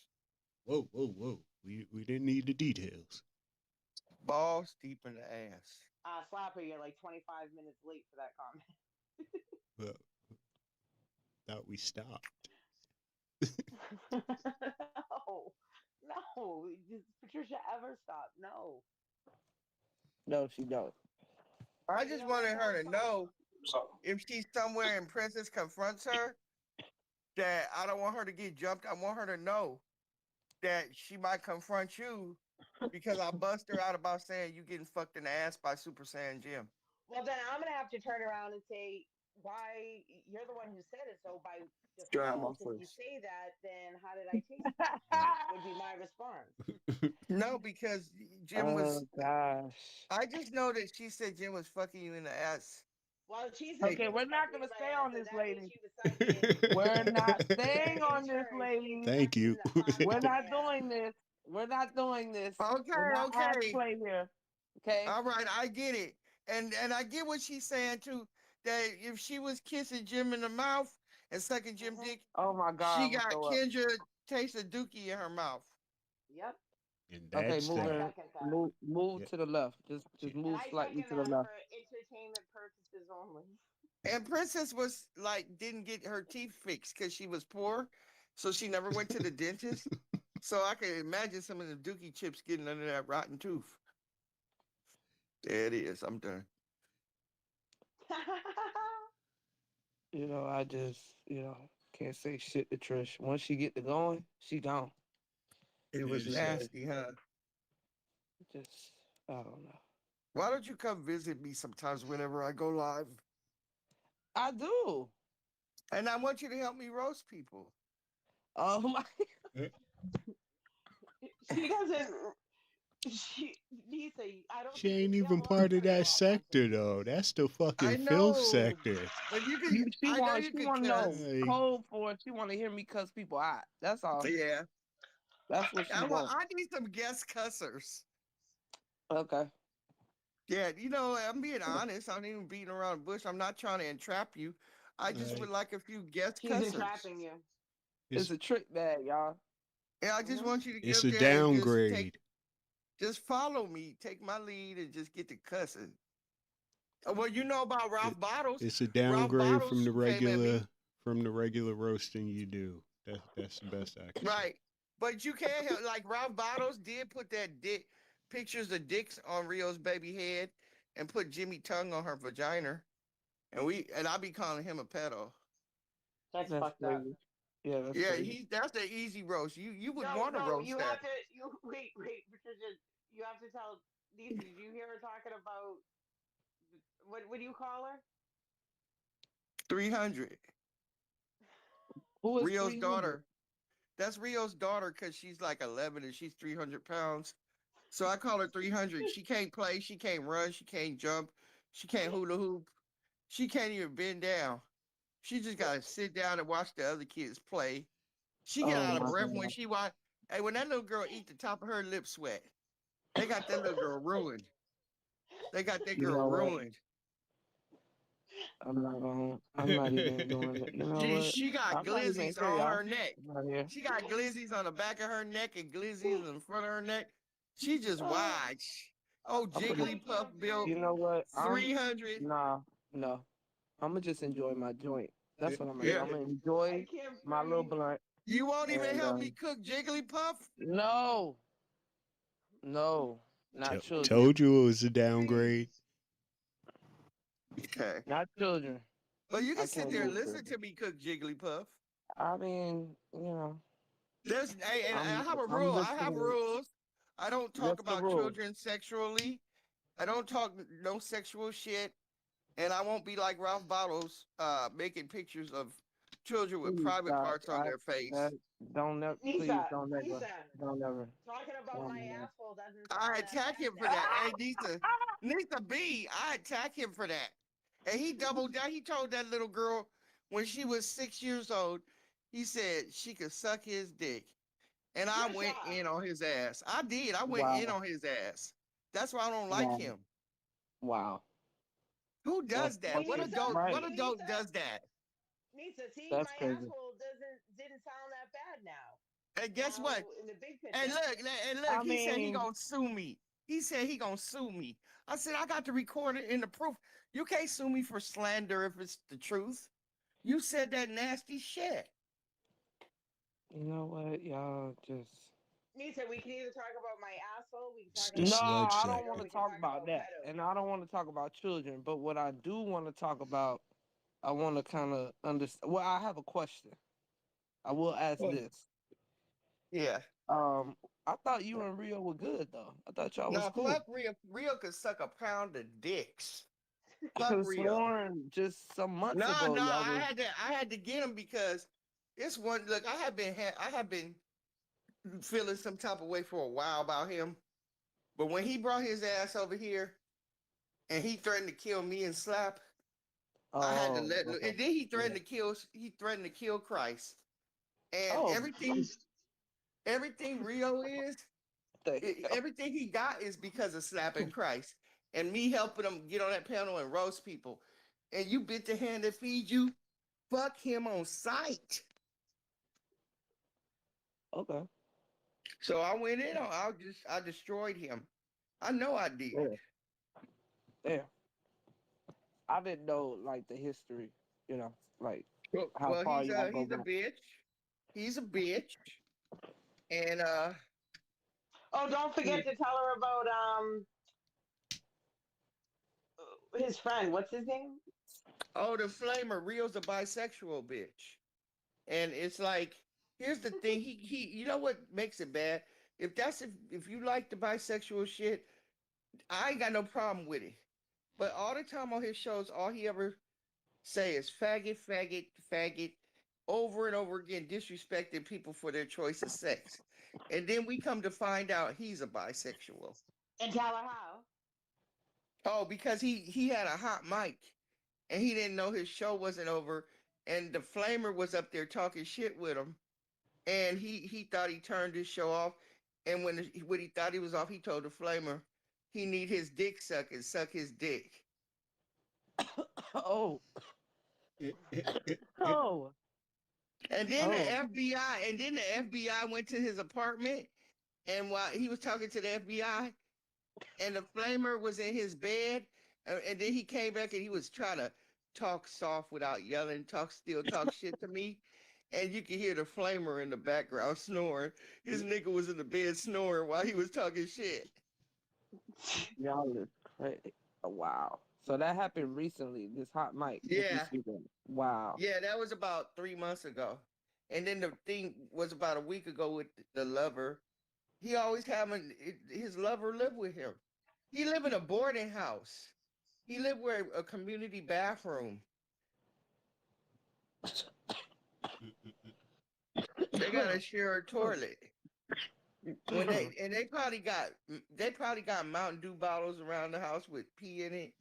Whoa, whoa, whoa. We didn't need the details. Balls deep in the ass. Slapper, you're like 25 minutes late for that comment. Well, thought we stopped. No, no. Does Patricia ever stop? No. No, she don't. I But you just know what wanted though? her to know if she's somewhere and Princess confronts her, that I don't want her to get jumped. I want her to know that she might confront you because I bust her out about saying you getting fucked in the ass by Super Saiyan Jim. Well, then I'm gonna have to turn around and say, "Why? You're the one who said it. So by Try my default, if you first. say that, then how did I taste it?" Would be my response. No, because Jim Oh was. gosh. I just know that she said Jim was fucking you in the ass. Well, she said Hey, Okay, Jim was we're not fucking me gonna in my stay ass, on and this, that means lady. she was sucking it, We're not and then staying in on this, turn, she's lady. Thank sucking you. the cock We're out of my not ass. doing this. We're not doing this. We're okay, not ass okay. play here. Okay? All right, I get it. And I get what she's saying too. That if she was kissing Jim in the mouth and sucking Jim Hmm. dick, Oh my god, she I'm gonna got throw up. Kendra taste of dookie in her mouth. Yep, And Okay, that's I that. second that, move Yeah. to the left. Just She, and move I slightly second to the that left. for entertainment purposes only. And Princess was like didn't get her teeth fixed because she was poor, so she never went to the dentist. So I can imagine some of the dookie chips getting under that rotten tooth. There it is. I'm done. I just, can't say shit to Trish. Once she get to going, she gone. It yeah, was She said, nasty, huh? just, I don't know. Why don't you come visit me sometimes whenever I go live? I do. And I want you to help me roast people. Oh my. She doesn't. She Nisa, I don't she think ain't you even know I'm part of pretty that authentic. sector though. That's the I fucking filth know, sector. but you can. She I know wants. you She can want to cuss. know Hey, code for it. She want to hear me cuss people out. That's all. Yeah, That's what she wants. I need some guest cussers. Okay. Yeah, I'm being honest. I'm not even beating around the bush. I'm not trying to entrap you. I just hey, would like a few guest She's cussers. entrapping you. It's it's a trick bag, y'all. And I just Hmm. want you to get it's up a there and downgrade. just follow me, take my lead, and just get to cussing. Well, you know about It, Ralph Bottles. it's a Ralph downgrade Bottles came at me. from the regular roasting you do. That's the best I can say. Right. But you can't help, like Ralph Bottles did put that dick pictures of dicks on Rio's baby head and put Jimmy tongue on her vagina. And I be calling him a pedo. That's That's fucked up. crazy. Yeah, that's Yeah, crazy. that's the easy roast. You would No, want to no, roast you that. have to. You wait, Patricia. You have to tell Nisa. Did you hear her talking about what do you call her? 300. Who is Rio's 300? daughter. That's Rio's daughter because she's like 11 and she's 300 pounds. So I call her 300. She can't play. She can't run. She can't jump. She can't hula hoop. She can't even bend down. She just got to sit down and watch the other kids play. She get Oh out of my breath when god. she watch. Hey, when that little girl eat the top of her lip sweat, they got that little girl ruined. They got that You girl know what? ruined. I'm not even doing it. You know what? She got I'm not even glizzies here, on y'all. her neck. I'm not here. She got glizzies on the back of her neck and glizzies in front of her neck. She just wide. Oh, I'm gonna, I Jigglypuff can't built you know breathe. what? 300. No. I'm gonna just enjoy my joint. That's what I'm gonna do. Yeah. I'm gonna I enjoy can't my little breathe. blunt. You won't even And help me cook Jigglypuff? no, no, not children, Told you it was a Breathe. downgrade. Okay. not children. But you I can sit can't there and do listen children. to me cook Jigglypuff. I mean, Hey, and I have a I'm rule. I have listening. rules. I don't talk What's the about rule? children sexually. I don't talk no sexual shit. And I won't be like Ralph Bottles, making pictures of children with Please private stop. parts on their face. That don't never. Please Nisa, don't ever. Nisa, Don't ever. talking about Don't my ever. asshole doesn't I sound that attack bad him for then. that. Hey, Nisa B, I attack him for that. And he doubled down. He told that little girl when she was 6 years old, he said she could suck his dick. And I went Trisha, in on his ass. I did. I went in Wow. on his ass. That's why I don't like Wow. him. Wow. Who does that? See, What Nisa, adult? What right. adult does that? Nisa, see, That's my crazy. asshole didn't sound that bad now. And guess Now what? in the big And picture. look, I he said he mean, gonna sue me. He said he gonna sue me. I said I got to record it in the proof. You can't sue me for slander if it's the truth. You said that nasty shit. you know what, y'all just. Nisa, we can either talk about my asshole, we can It's talk the No, about my slug I check. don't children, want to we can talk talk about about that, pedos. and I don't want to talk about children. But what I do want to talk about, I want to kind of understand. Well, I have a question. I will ask Well, this. yeah. Um, I thought you and Rio were good though. I thought y'all was Now cool. fuck Rio. Rio could suck a pound of dicks. I Fuck could have Rio. sworn just some months No, ago no, y'all was. I had to get him because this one. Look, I have been feeling some type of way for a while about him. But when he brought his ass over here and he threatened to kill me and Slap, I had to Oh, let. okay. And then he Yeah. threatened to kill. He threatened to kill Christ. And Oh, everything Rio is, the hell? everything he got is because of slapping Christ and me helping him get on that panel and roast people. And you bit the hand that feeds you. Fuck him on sight. Okay. So I went in on. I destroyed him. I know I did. Yeah. Yeah. I didn't know like the history. You know, like how Well, far y'all go he's a back. bitch. He's a bitch. And Oh, don't forget to tell her about his friend. What's his name? oh, the flamer, Rio's a bisexual bitch. And it's like, here's the thing. He you know what makes it bad? If you like the bisexual shit, I ain't got no problem with it. But all the time on his shows, all he ever say is faggot, faggot, faggot, over and over again, disrespecting people for their choice of sex. And then we come to find out he's a bisexual. And tell her how. Oh, because he had a hot mic and he didn't know his show wasn't over, and the flamer was up there talking shit with him, and he thought he turned his show off, and when he thought he was off, he told the flamer he need his dick suck and suck his dick. Oh, oh, And then the oh. FBI, went to his apartment, and while he was talking to the FBI, and the flamer was in his bed, and then he came back and he was trying to talk soft without yelling, talk shit to me. And you could hear the flamer in the background snoring. His nigga was in the bed snoring while he was talking shit. Y'all is crazy. Oh, wow. So that happened recently. This hot mic that you Yeah, speaking. Wow. yeah, that was about 3 months ago. And then the thing was about a week ago with the lover. He always having his lover live with him. He live in a boarding house. He live where a community bathroom. They gotta share a toilet. When they probably got Mountain Dew bottles around the house with pee in it,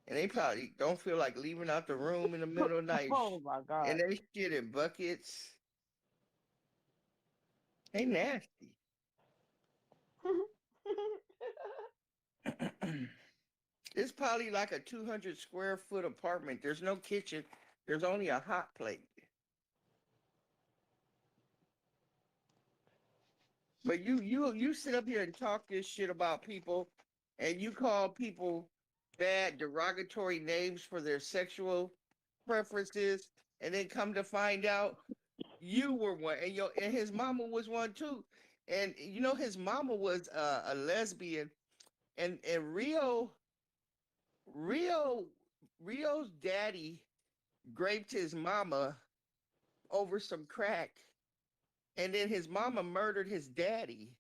and they probably don't feel like leaving out the room in the middle of the night. Oh my God. And they shit in buckets. They nasty. It's probably like a 200 square foot apartment. There's no kitchen. There's only a hot plate. But you sit up here and talk this shit about people, and you call people bad derogatory names for their sexual preferences, and then come to find out you were one, and his mama was one too. And you know his mama was a lesbian, and Rio Rio's daddy raped his mama over some crack, and then his mama murdered his daddy.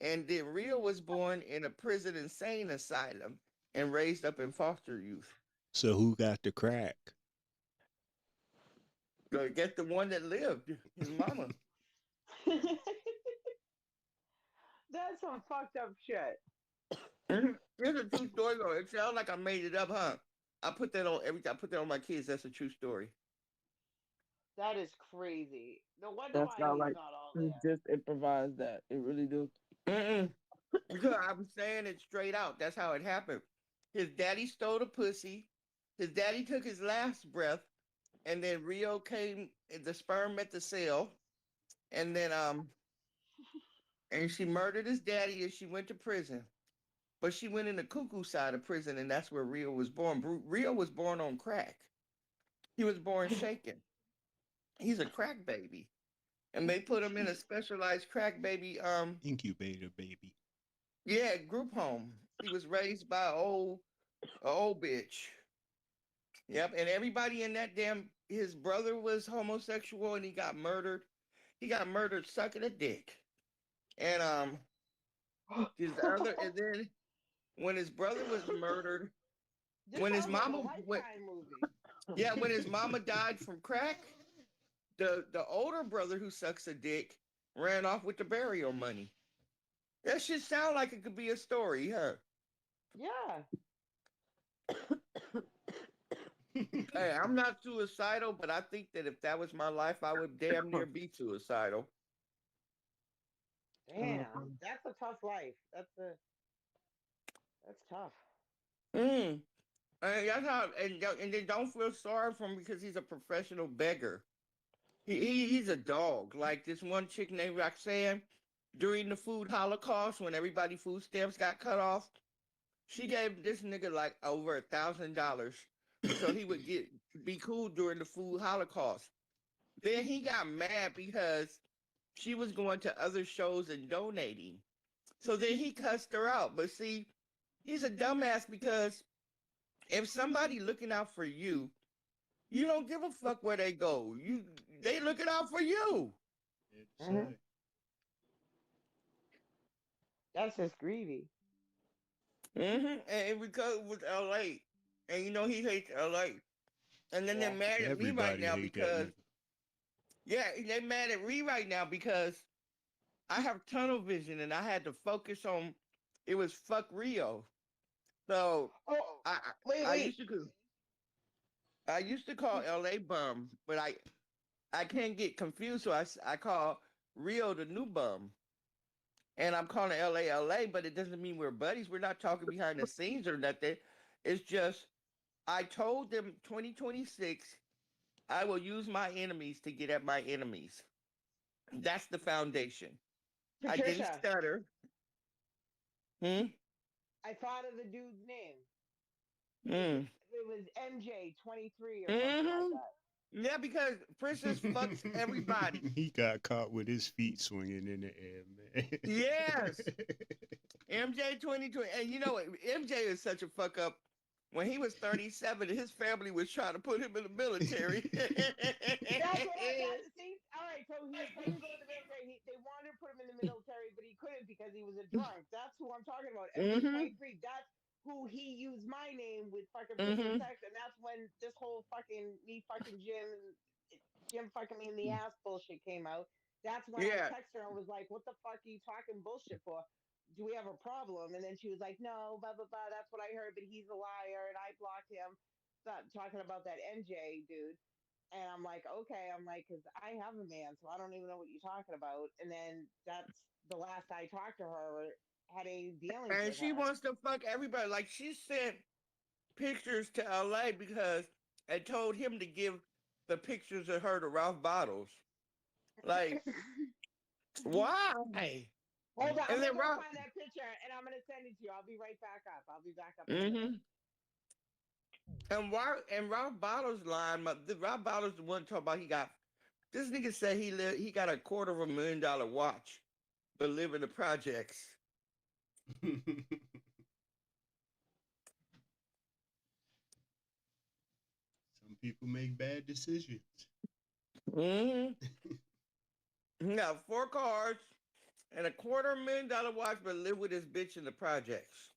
And then Rio was born in a prison insane asylum and raised up in foster youth. So who got the crack? So get the one that lived, his mama. That's some fucked up shit. Here's a true story though. It sounds like I made it up, huh? I put that on every time I put that on my kids. That's a true story. That is crazy. No wonder That's why not he's like not all you there. just improvise that. It really do. Mm-mm. Because I'm saying it straight out. That's how it happened. His daddy stole the pussy. His daddy took his last breath, and then Rio came. The sperm met the cell, and then and she murdered his daddy, and she went to prison. But she went in the cuckoo side of prison, and that's where Rio was born. Rio was born on crack. He was born shaken. He's a crack baby, and they put him in a specialized crack baby Incubator baby. yeah, group home. He was raised by a old bitch. Yep, and everybody in that damn his brother was homosexual and he got murdered. He got murdered sucking a dick. And his other and then when his brother was murdered, This when his sounds like a mama went Lifetime movie. yeah, when his mama died from crack, the older brother who sucks a dick ran off with the burial money. That shit sound like it could be a story, huh? Yeah. Hey, I'm not suicidal, but I think that if that was my life, I would damn near be suicidal. Damn. That's a tough life. That's tough. Mm. And that's how, and they don't feel sorry for him because he's a professional beggar. He's a dog. Like this one chick named Roxanne during the food holocaust when everybody food stamps got cut off. She gave this nigga like over $1,000 so he would be cool during the food holocaust. Then he got mad because she was going to other shows and donating. So then he cussed her out. But see, he's a dumbass because if somebody looking out for you, you don't give a fuck where they go. They looking out for you. Mhm. That's just greedy. And because with LA, and you know he hates LA. And then they're Yeah. mad at me right Everybody now hate that because nigga. yeah, they're mad at me right now because I have tunnel vision and I had to focus on it was fuck Rio. So Oh, I wait, I wait. used to call LA bum, but I can't get confused, so I call Rio the new bum. And I'm calling LA LA, but it doesn't mean we're buddies. We're not talking behind the scenes or nothing. It's just I told them 2026 I will use my enemies to get at my enemies. That's the foundation. I didn't Patricia, stutter. Hmm? I thought of the dude's name. Mm. It was MJ 23 or something like Hmm. that. Yeah, because Princess fucks everybody. He got caught with his feet swinging in the air, man. Yes. MJ 2020. And you know what? MJ is such a fuck up. When he was 37, his family was trying to put him in the military. That's what that see. All right, so he couldn't go to the military. They wanted to put him in the military, but he couldn't because he was a drunk. That's who I'm talking about. MJ Mm-hmm. 23. That's who he used my name with fucking Princess Mm-hmm. Sex, and that's when this whole fucking me fucking Jim fucking me in the ass bullshit came out. That's when I Yeah. texted her and was like, "What the fuck are you talking bullshit for? Do we have a problem?" And then she was like, "No, blah blah blah. That's what I heard, but he's a liar, and I blocked him." Stop talking about that NJ dude. And I'm like, okay, I'm like, because I have a man, so I don't even know what you're talking about. And then that's the last I talked to her, had any dealings And with she her. wants to fuck everybody. Like she sent pictures to LA because I told him to give the pictures of her to Ralph Bottles. Like, why? Hold on, I'm And gonna then go Ralph. find that picture and I'm gonna send it to you. I'll be right back up. I'll be back up in a minute. Mm-hmm. And why? And Ralph Bottles line. Ralph Bottles the one talking about he got. This nigga said he got $250,000 watch, but live in the projects. Some people make bad decisions. Mm-hmm. He got 4 cars and $250,000 watch, but live with his bitch in the projects.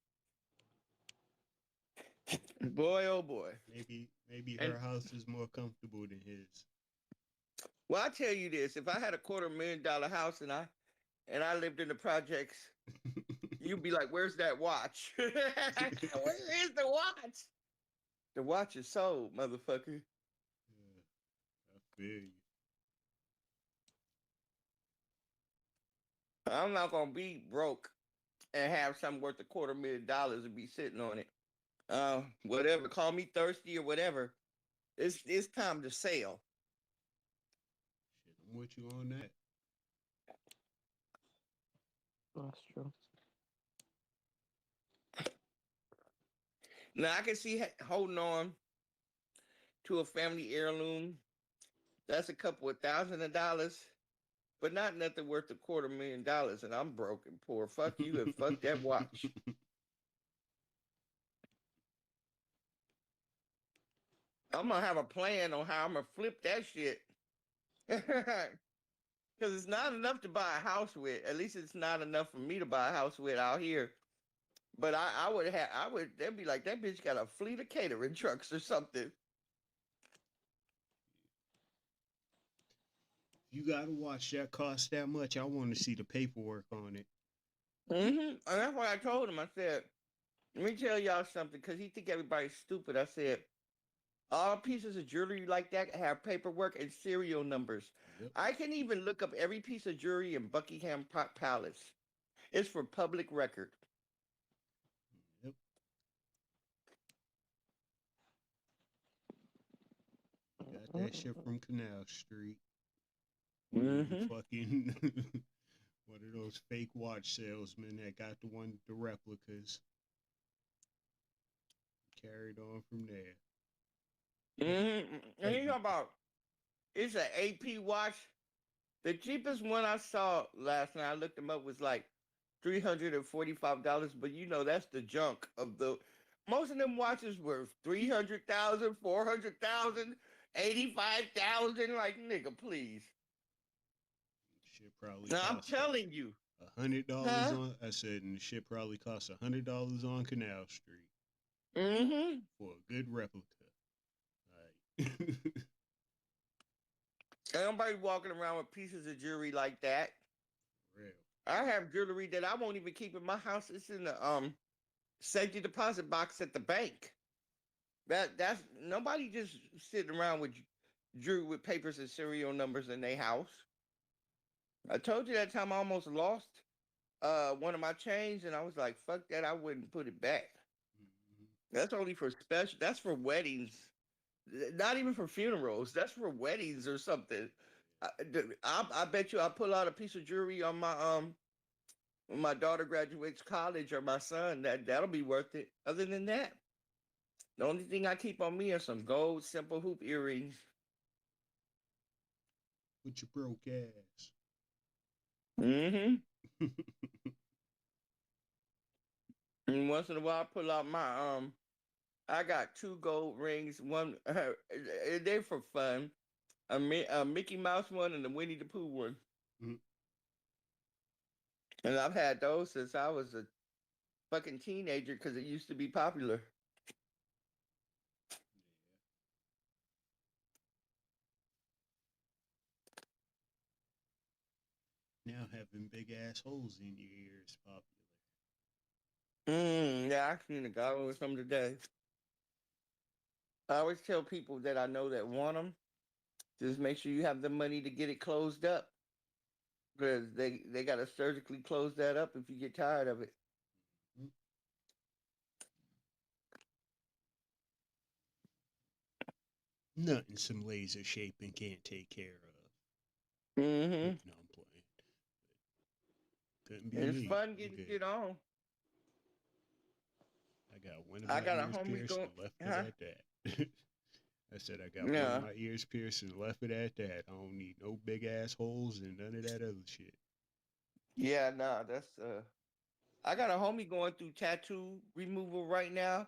Boy, oh boy. Maybe And her house is more comfortable than his. well, I tell you this: if I had $250,000 house and I lived in the projects, you'd be like, "Where's that watch? Where is the watch? The watch is sold, motherfucker." Yeah, I feel you. I'm not gonna be broke and have something worth $250,000 and be sitting on it. whatever. Call me thirsty or whatever. It's time to sell. Shit, I'm with you on that. That's true. Now I can see holding on to a family heirloom. That's a couple of $1,000, but not nothing worth $250,000. And I'm broke and poor. Fuck you and fuck that watch. I'm gonna have a plan on how I'm gonna flip that shit. Because it's not enough to buy a house with. At least it's not enough for me to buy a house with out here. But they'd be like, that bitch got a fleet of catering trucks or something. You gotta watch that cost that much. I want to see the paperwork on it. And that's why I told him. I said, let me tell y'all something, because he think everybody's stupid. I said, all pieces of jewelry like that have paperwork and serial numbers. Yep. I can even look up every piece of jewelry in Buckingham Palace. It's for public record. Yep. Got that shit from Canal Street. Fucking one of those fake watch salesmen that got the replicas. Carried on from there. And you know about, it's an AP watch. The cheapest one I saw last night, I looked them up, was like $345. But you know that's the junk of the. Most of them watches were 300,000, 400,000, 85,000. Like, nigga, please. Shit probably. Now I'm telling you, $100 on. I said, and the shit probably costs $100 on Canal Street. For a good replica. Right. Ain't nobody walking around with pieces of jewelry like that. Real. I have jewelry that I won't even keep in my house. It's in the safety deposit box at the bank. That's nobody just sitting around with jewelry with papers and serial numbers in their house. I told you that time I almost lost one of my chains, and I was like, fuck that, I wouldn't put it back. That's only for special. That's for weddings. Not even for funerals. That's for weddings or something. I bet you I pull out a piece of jewelry on my when my daughter graduates college or my son. That'll be worth it. Other than that, the only thing I keep on me are some gold simple hoop earrings. With your broke ass. And once in a while, I pull out my I got 2 gold rings. One, they're for fun. A Mickey Mouse one and a Winnie the Pooh one. And I've had those since I was a fucking teenager because it used to be popular. Now having big ass holes in your ears is popular. Yeah, I seen a guy with some today. I always tell people that I know that want them, just make sure you have the money to get it closed up. Because they got to surgically close that up if you get tired of it. Nothing some laser shaping can't take care of. No, I'm playing. Couldn't be It's me. fun getting shit on. I got one of my ears pierced and left it at that. I said I got one of my ears pierced and left it at that. I don't need no big ass holes and none of that other shit. Yeah, nah, that's I got a homie going through tattoo removal right now.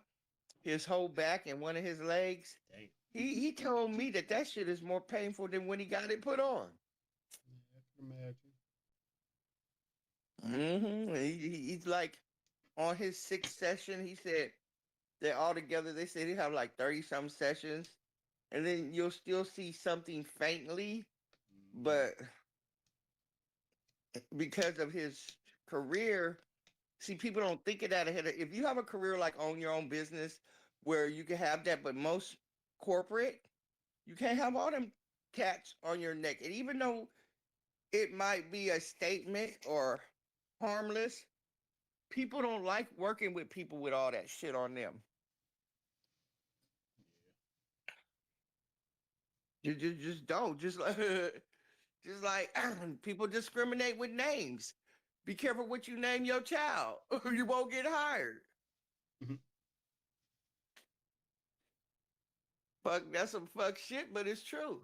His whole back and one of his legs. Damn. He told me that shit is more painful than when he got it put on. I can imagine. He's like on his 6th session. He said that all together they said he have like 30-some sessions, and then you'll still see something faintly, but because of his career, see, people don't think of that ahead. If you have a career like own your own business where you can have that, but most corporate, you can't have all them tats on your neck. And even though it might be a statement or harmless, people don't like working with people with all that shit on them. You just don't. Just like just like people discriminate with names. Be careful what you name your child, or you won't get hired. Mhm. Fuck, that's some fuck shit, but it's true.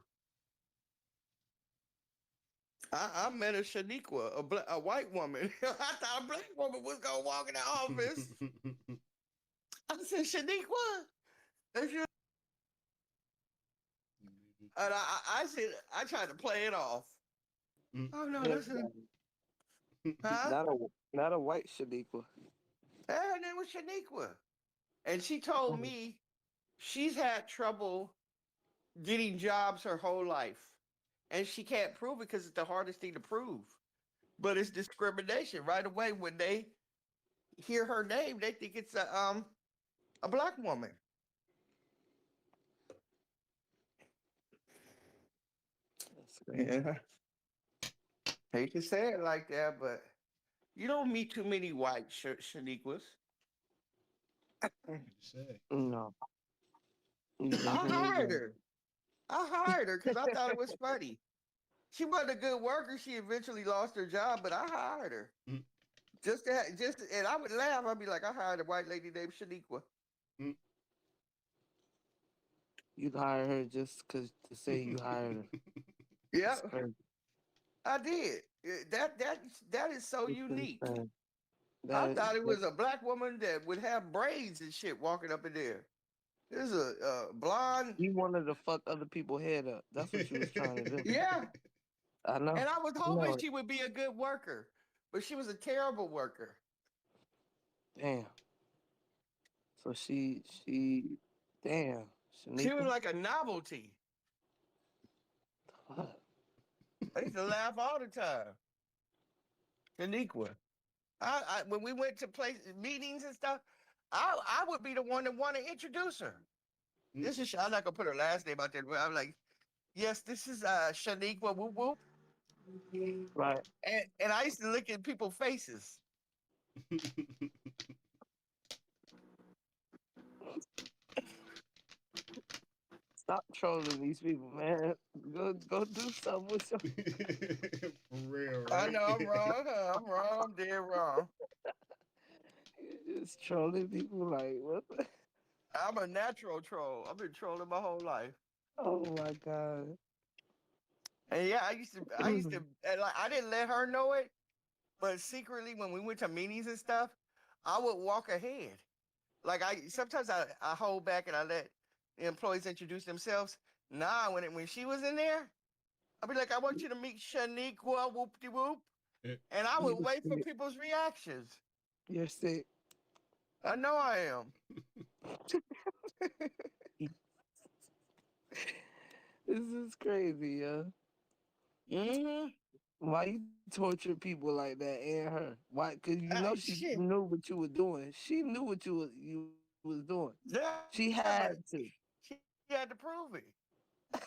I met a Shaniqua, a white woman. I thought a black woman was gonna walk in the office. I said, Shaniqua. And, she, and I said, I tried to play it off. Mhm. Oh no, Yeah, that's a, huh? not a white Shaniqua. Her name was Shaniqua. And she told me she's had trouble getting jobs her whole life. And she can't prove it because it's the hardest thing to prove. But it's discrimination right away when they hear her name, they think it's a black woman. That's crazy. Yeah. Hate to say it like that, but you don't meet too many white Shaniquas. Say. No, you I definitely hired don't. her. I hired her because I thought it was funny. She wasn't a good worker. She eventually lost her job, but I hired her. Mhm. Just and I would laugh. I'd be like, I hired a white lady named Shaniqua. Mhm. You'd hire her just cause to say you hired her. It's Yep, crazy. I did. That is so It's unique. insane. I That, thought it that was a black woman that would have braids and shit walking up in there. There's a blonde. you wanted to fuck other people's head up. That's what you was trying to do. Yeah, I know. and I was I hoping know it. she would be a good worker, but she was a terrible worker. Damn. So damn, She was Shaniqua. like a novelty. Fuck. I used to laugh all the time. Shaniqua. I when we went to meetings and stuff, I would be the one that want to introduce her. Mhm. This is I'm not gonna put her last name out there, but I'm like, yes, this is Shaniqua Whoop Whoop. Right. And I used to look at people's faces. Stop trolling these people, man. Go do something with your. For real, I right? know I'm wrong. Huh? I'm wrong. I'm dead wrong. You're just trolling people like what? I'm a natural troll. I've been trolling my whole life. Oh my god. And yeah, and like I didn't let her know it, but secretly when we went to meetings and stuff, I would walk ahead. Like sometimes I hold back and I let the employees introduce themselves. Nah, when she was in there, I'd be like, I want you to meet Shaniqua whoop de whoop. And I would You're wait for sick. people's reactions. You're sick. I know I am. This is crazy, yo. Mm-hmm. Why you torture people like that and her? Why? Cause you know she Shit. knew what you were doing. She knew what you was doing. Yeah, She had but to. she had to prove it.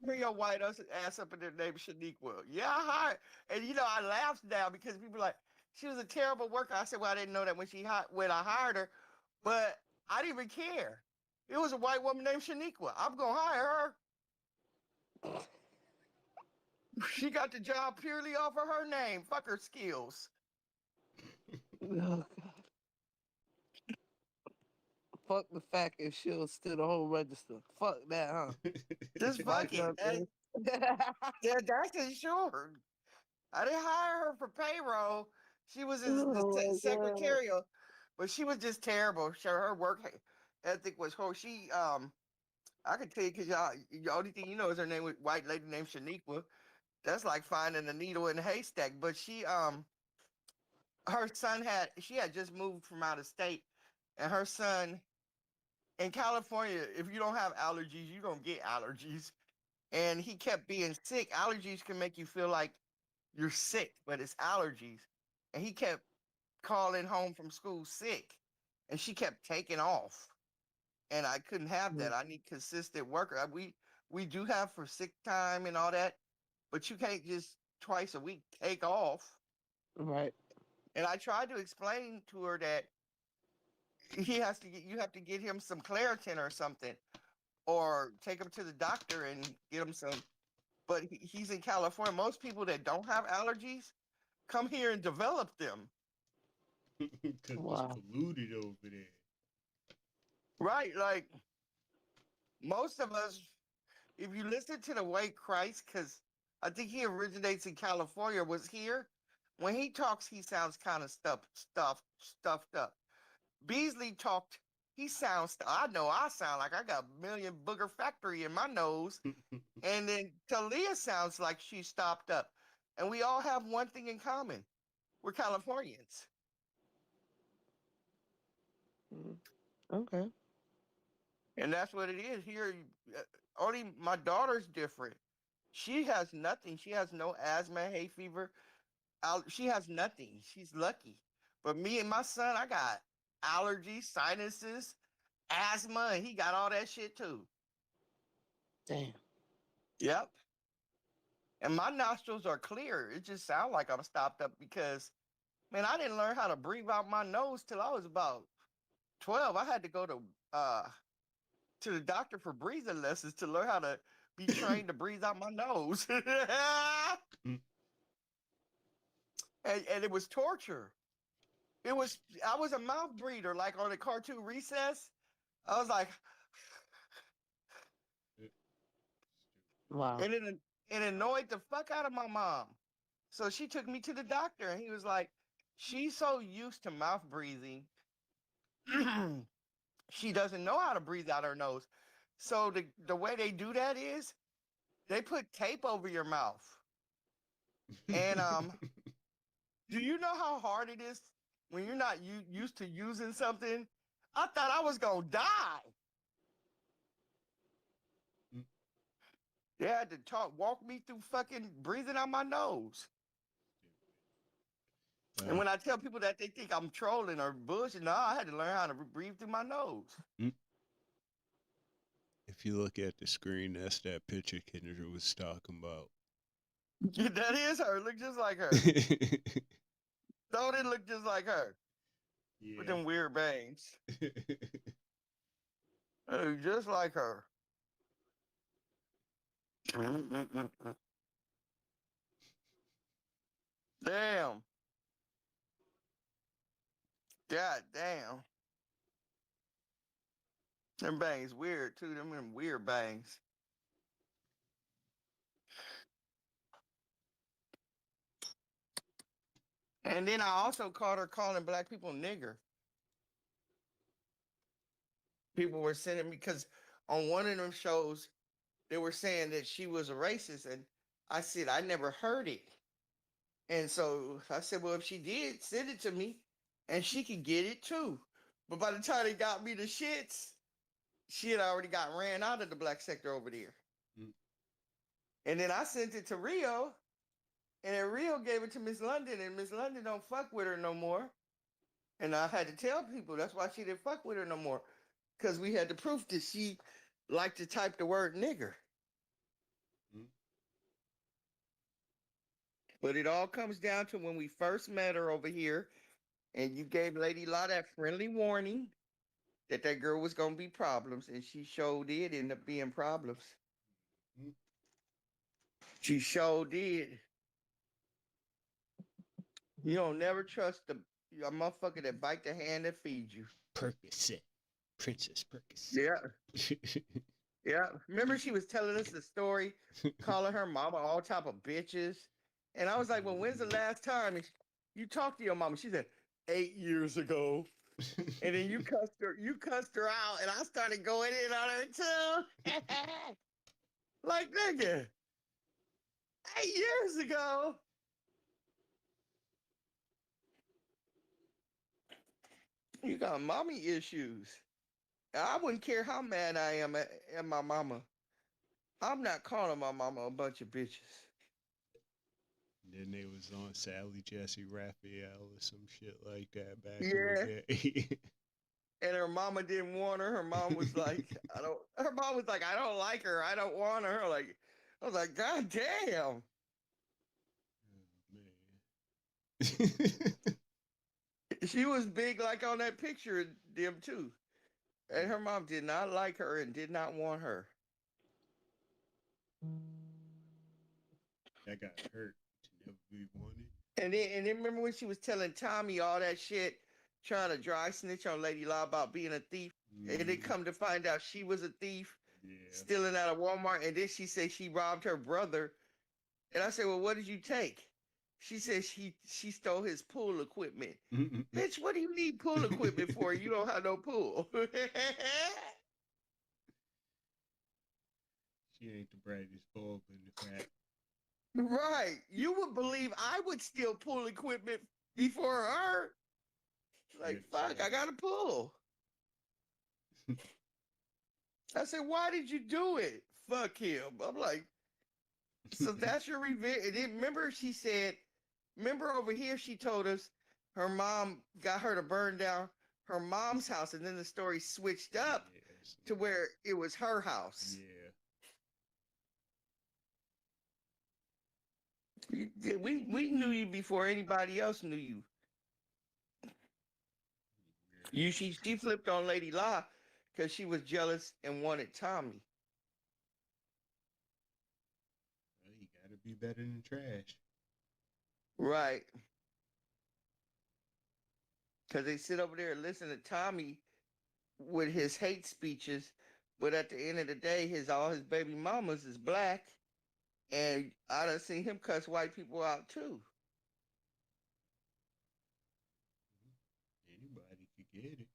Bring your white ass up in there named Shaniqua. Yeah, I hired. And I laughed now because people like, she was a terrible worker. I said, well, I didn't know that when I hired her, but I didn't even care. It was a white woman named Shaniqua. I'm gonna hire her. She got the job purely off of her name. Fuck her skills. Oh, God. Fuck the fact if she'll steal the whole register. Fuck that, huh? Just Why fuck it. can't they? That's insured. I didn't hire her for payroll. She was in the Oh my god. secretarial, but she was just terrible. Her work ethic was horrible. I can tell you because the only thing you know is her name was white lady named Shaniqua. That's like finding a needle in a haystack. But her son she had just moved from out of state, and her son in California, if you don't have allergies, you don't get allergies. And he kept being sick. Allergies can make you feel like you're sick, but it's allergies. And he kept calling home from school sick, and she kept taking off. And I couldn't have that. I need consistent worker. We do have for sick time and all that, but you can't just twice a week take off. Right. And I tried to explain to her that you have to get him some Claritin or something. or take him to the doctor and get him some. But he's in California. Most people that don't have allergies come here and develop them. Because it's Wow. polluted over there. Right? Like most of us, if you listen to the way Christ, because I think he originates in California, was here. When he talks, he sounds kind of stuffed up. Beasley talked. He sounds. I know I sound like I got a million booger factory in my nose, and then Talia sounds like she's stopped up. And we all have one thing in common: we're Californians. Mm. Okay. And that's what it is here. Only my daughter's different. She has nothing. She has no asthma, hay fever. She has nothing. She's lucky. But me and my son, I got allergies, sinuses, asthma, and he got all that shit too. Damn. Yep. And my nostrils are clear. It just sounds like I'm stopped up because, man, I didn't learn how to breathe out my nose till I was about 12. I had to go to the doctor for breathing lessons to learn how to be trained to breathe out my nose. And it was torture. I was a mouth breather, like on the cartoon Recess. I was like, Wow. and it annoyed the fuck out of my mom. So she took me to the doctor, and he was like, she's so used to mouth breathing, she doesn't know how to breathe out her nose. So the way they do that is they put tape over your mouth. And do you know how hard it is when you're not used to using something? I thought I was gonna die. They had to walk me through fucking breathing out my nose. And when I tell people that, they think I'm trolling or bullshit. No, I had to learn how to breathe through my nose. If you look at the screen, that's that picture Kendra was talking about. That is her. Look just like her. Don't it look just like her? Yeah. With them weird bangs. Just like her. Damn. God damn. Them bangs weird too. Them weird bangs. And then I also caught her calling black people nigger. People were sending me because on one of them shows they were saying that she was a racist, and I said I never heard it. And so I said, well, if she did, send it to me, and she could get it too. But by the time they got me the shits, she had already got ran out of the black sector over there. And then I sent it to Rio, and then Rio gave it to Miss London, and Miss London don't fuck with her no more. And I had to tell people that's why she didn't fuck with her no more. Because we had the proof that she liked to type the word nigger. But it all comes down to when we first met her over here, and you gave Lady Law that friendly warning that that girl was going to be problems, and she sure did end up being problems. She sure did. You don't never trust a motherfucker that bite the hand that feeds you. Percocet. Princess Percocet. Yeah. Yeah. Remember she was telling us the story, calling her mama all type of bitches. And I was like, well, when's the last time you talked to your mama? She said, 8 years ago. And then you cussed her out, and I started going in on her too. Like, nigga, 8 years ago. You got mommy issues. I wouldn't care how mad I am at my mama. I'm not calling my mama a bunch of bitches. Then they was on Sally Jesse Raphael or some shit like that back in Yeah. the day. And her mama didn't want her. Her mom was like, her mom was like, I don't like her. I don't want her. Like, I was like, God damn. Oh, man. She was big like on that picture of them too. And her mom did not like her and did not want her. That got hurt to never be wanted. And then remember when she was telling Tommy all that shit, trying to dry snitch on Lady Law about being a thief, and then come to find out she was a thief, stealing out of Walmart, and then she said she robbed her brother. And I said, well, what did you take? She said she stole his pool equipment. Bitch, what do you need pool equipment for? You don't have no pool. She ain't the brightest bulb in the crack. Right. You would believe I would steal pool equipment before her. Like, fuck, I got a pool. I said, why did you do it? Fuck him. I'm like, so that's your revenge. And then remember she said, remember over here she told us her mom got her to burn down her mom's house, and then the story switched up to where it was her house. Yeah. We knew you before anybody else knew you. She flipped on Lady Law because she was jealous and wanted Tommy. Well, you gotta be better than trash. Right. Because they sit over there and listen to Tommy with his hate speeches, but at the end of the day, all his baby mamas is black, and I done seen him cuss white people out too. Anybody could get it.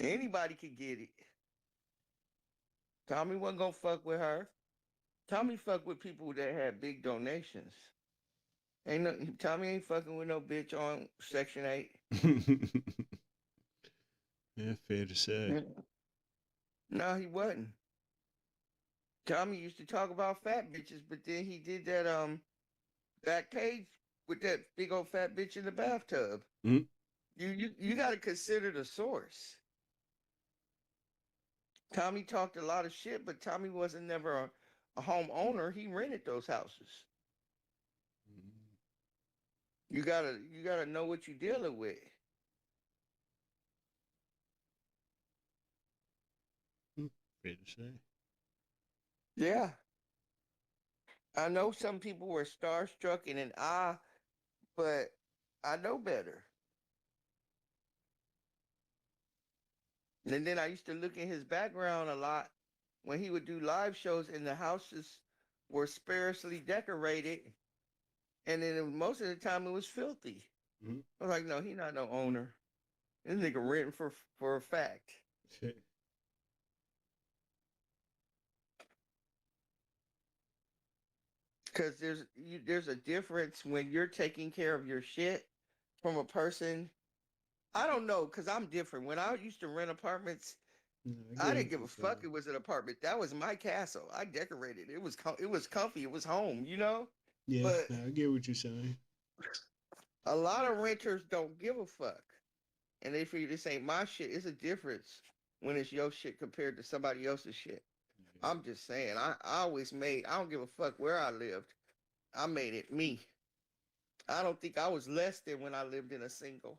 Anybody could get it. Tommy wasn't gonna fuck with her. Tommy fucked with people that had big donations. Tommy ain't fucking with no bitch on Section 8. Yeah, fair to say. No, he wasn't. Tommy used to talk about fat bitches, but then he did that back page with that big old fat bitch in the bathtub. You got to consider the source. Tommy talked a lot of shit, but Tommy wasn't never a homeowner. He rented those houses. You gotta know what you're dealing with. Fair to say. Yeah. I know some people were starstruck and in awe, but I know better. And then I used to look in his background a lot when he would do live shows and the houses were sparsely decorated. And then most of the time it was filthy. I was like, no, he not no owner. This nigga renting for a fact. Because there's a difference when you're taking care of your shit from a person. I don't know, because I'm different. When I used to rent apartments, I didn't give a fuck it was an apartment. That was my castle. I decorated. It was comfy. It was home, you know? Yeah, but I get what you're saying. A lot of renters don't give a fuck. And they figure this ain't my shit. It's a difference when it's your shit compared to somebody else's shit. Yeah. I'm just saying, I don't give a fuck where I lived. I made it me. I don't think I was less than when I lived in a single.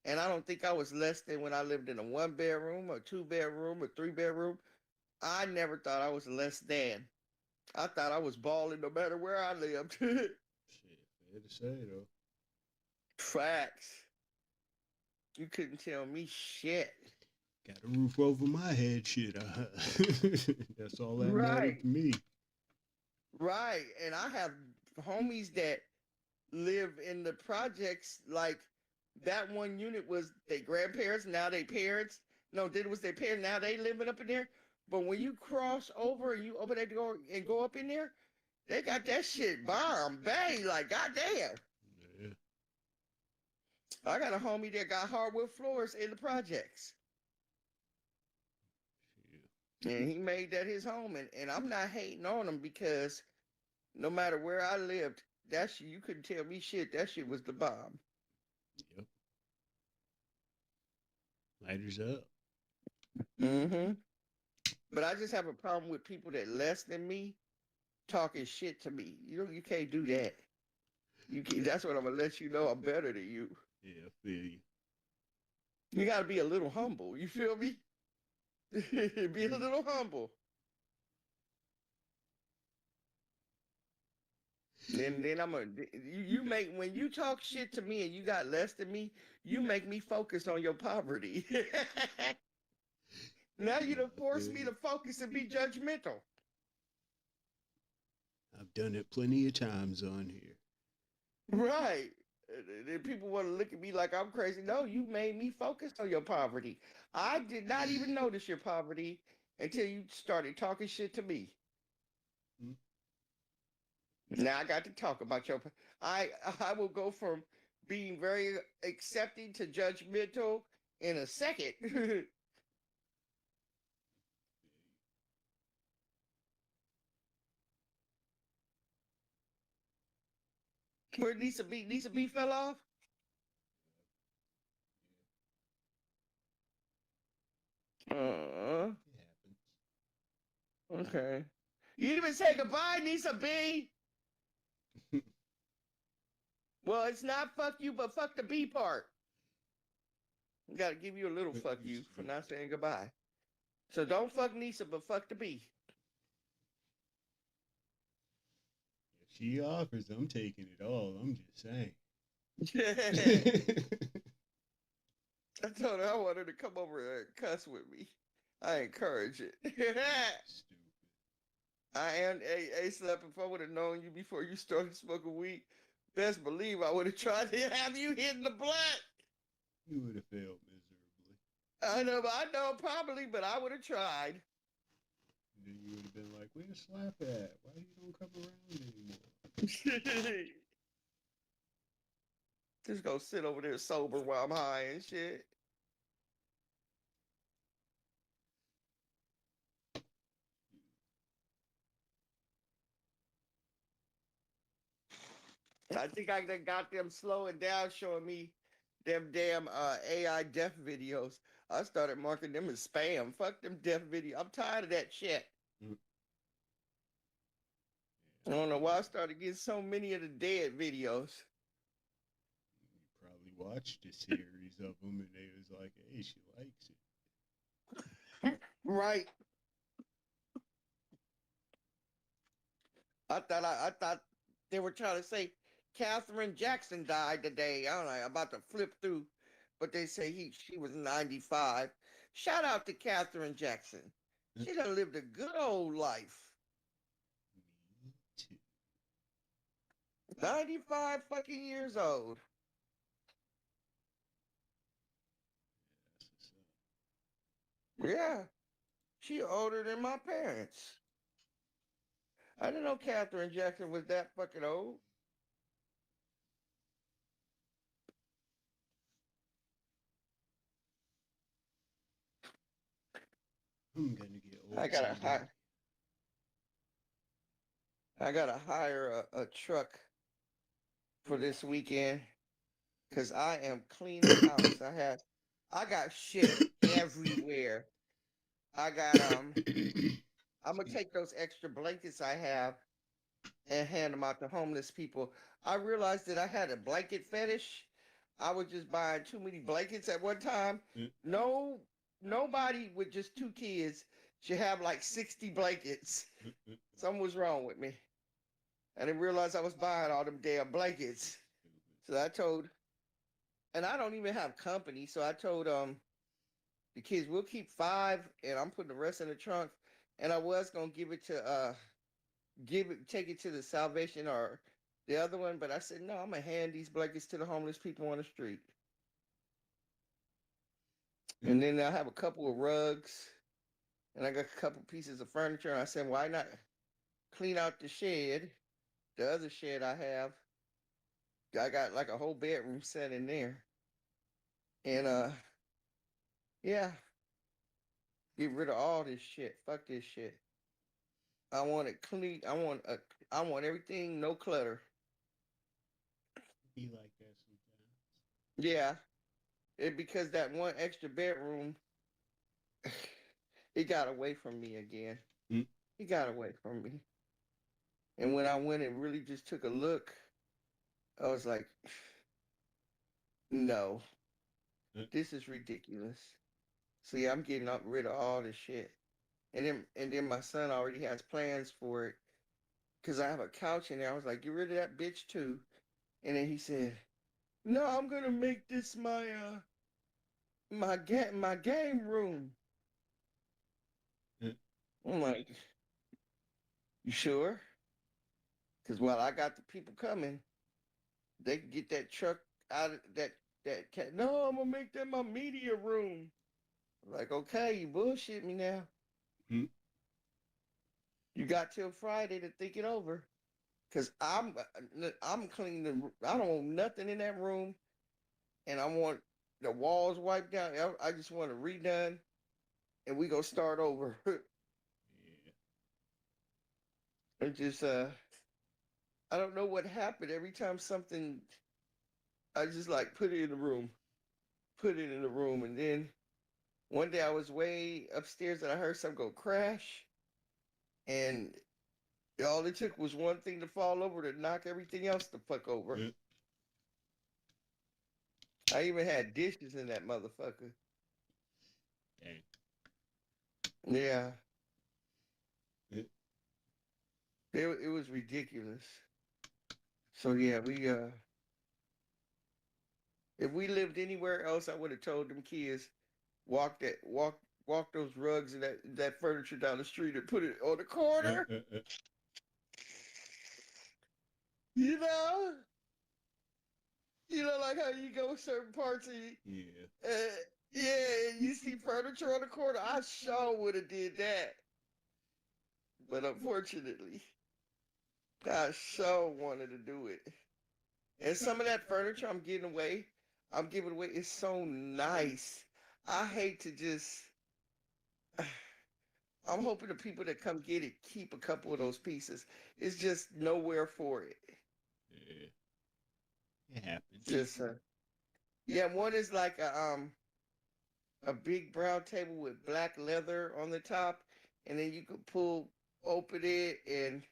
And I don't think I was less than when I lived in a 1-bedroom or 2-bedroom or 3-bedroom. I never thought I was less than. I thought I was balling no matter where I lived. Shit, fair to say though. Facts. You couldn't tell me shit. Got a roof over my head, shit. That's all that mattered to me. Right. And I have homies that live in the projects. Like that one unit was their grandparents, now they parents. No, then it was their parents, now they living up in there. But when you cross over and you open that door and go up in there, they got that shit bomb, bang, like goddamn. Yeah. I got a homie that got hardwood floors in the projects. Yeah. And he made that his home. And I'm not hating on him because no matter where I lived, you couldn't tell me shit. That shit was the bomb. Yep. Lighters up. Mm-hmm. But I just have a problem with people that less than me talking shit to me. You can't do that. That's what I'm gonna let you know. I'm better than you. Yeah, I feel you. You gotta be a little humble. You feel me? Be a little humble. Then I'm gonna you make when you talk shit to me and you got less than me, you make me focus on your poverty. Now you done force me to focus and be judgmental. I've done it plenty of times on here. Right. And then people want to look at me like I'm crazy. No, you made me focus on your poverty. I did not even notice your poverty until you started talking shit to me. Hmm. Now I got to talk about your. I I will go from being very accepting to judgmental in a second. Where Lisa B fell off? It happens. Okay. You didn't even say goodbye, Lisa B. Well, it's not fuck you, but fuck the B part. I gotta give you a little fuck you for not saying goodbye. So don't fuck Nisa, but fuck the B. If she offers, I'm taking it all. I'm just saying. I told her I wanted her to come over and cuss with me. I encourage it. Stupid. I am a Slap. If I would have known you before you started smoking weed, best believe I would have tried to have you hit in the blunt. You would have failed miserably. I know probably, but I would have tried. And then you would have been like, "Where's Slap at? Why you don't come around anymore?" Just go sit over there sober while I'm high and shit. I think I done got them slowing down, showing me them damn AI death videos. I started marking them as spam. Fuck them death videos. I'm tired of that shit. Mm. I don't know why I started getting so many of the dead videos. You probably watched a series of them, and they was like, "Hey, she likes it." Right. I thought they were trying to say Catherine Jackson died today. I don't know, about to flip through, but they say she was 95. Shout out to Catherine Jackson. She done lived a good old life. Me too. 95 fucking years old. That's what's up. Yeah. She older than my parents. I didn't know Catherine Jackson was that fucking old. I'm gonna get old I gotta someday. hire. I gotta hire a truck for this weekend because I am cleaning house. I got shit everywhere. I got I'm gonna take those extra blankets I have and hand them out to homeless people. I realized that I had a blanket fetish. I was just buying too many blankets at one time. Nobody with just 2 kids should have like 60 blankets. Something was wrong with me. I didn't realize I was buying all them damn blankets. So I told, and I don't even have company. So I told the kids, we'll keep 5 and I'm putting the rest in the trunk. And I was gonna give it to take it to the Salvation or the other one, but I said no, I'm gonna hand these blankets to the homeless people on the street. And then I have a couple of rugs and I got a couple pieces of furniture. And I said, why not clean out the shed? The other shed I have, I got like a whole bedroom set in there. And yeah, get rid of all this shit. Fuck this shit. I want it clean. I want everything, no clutter. Be like that sometimes. Yeah. Because that one extra bedroom, it got away from me again. Mm. It got away from me. And when I went and really just took a look, I was like, no, this is ridiculous. So yeah, I'm getting rid of all this shit. And then my son already has plans for it because I have a couch in there. I was like, get rid of that bitch too. And then he said, no, I'm gonna make this my game room. I'm like, you sure? Because while I got the people coming, they can get that truck out of that cat. No, I'm gonna make that my media room. I'm like, okay, you bullshit me now. Hmm. You got till Friday to think it over. Cause I'm cleaning I don't want nothing in that room, and I want the walls wiped out. I just want it redone, and we gonna start over. It just I don't know what happened. Every time something, I just like put it in the room, put it in the room, and then one day I was way upstairs and I heard something go crash, and all it took was one thing to fall over to knock everything else the fuck over. Yeah. I even had dishes in that motherfucker. Dang. Yeah. Yeah. It was ridiculous. So yeah, we if we lived anywhere else, I would have told them kids walk those rugs and that furniture down the street and put it on the corner. You know? You know, like how you go certain parts of Yeah. yeah, and you see furniture on the corner. I sure would have did that. But unfortunately, I sure wanted to do it. And some of that furniture I'm giving away, it's so nice. I hate to just I'm hoping the people that come get it keep a couple of those pieces. It's just nowhere for it. Yeah. It happens. Just yeah, one is like a big brown table with black leather on the top, and then you could open it, and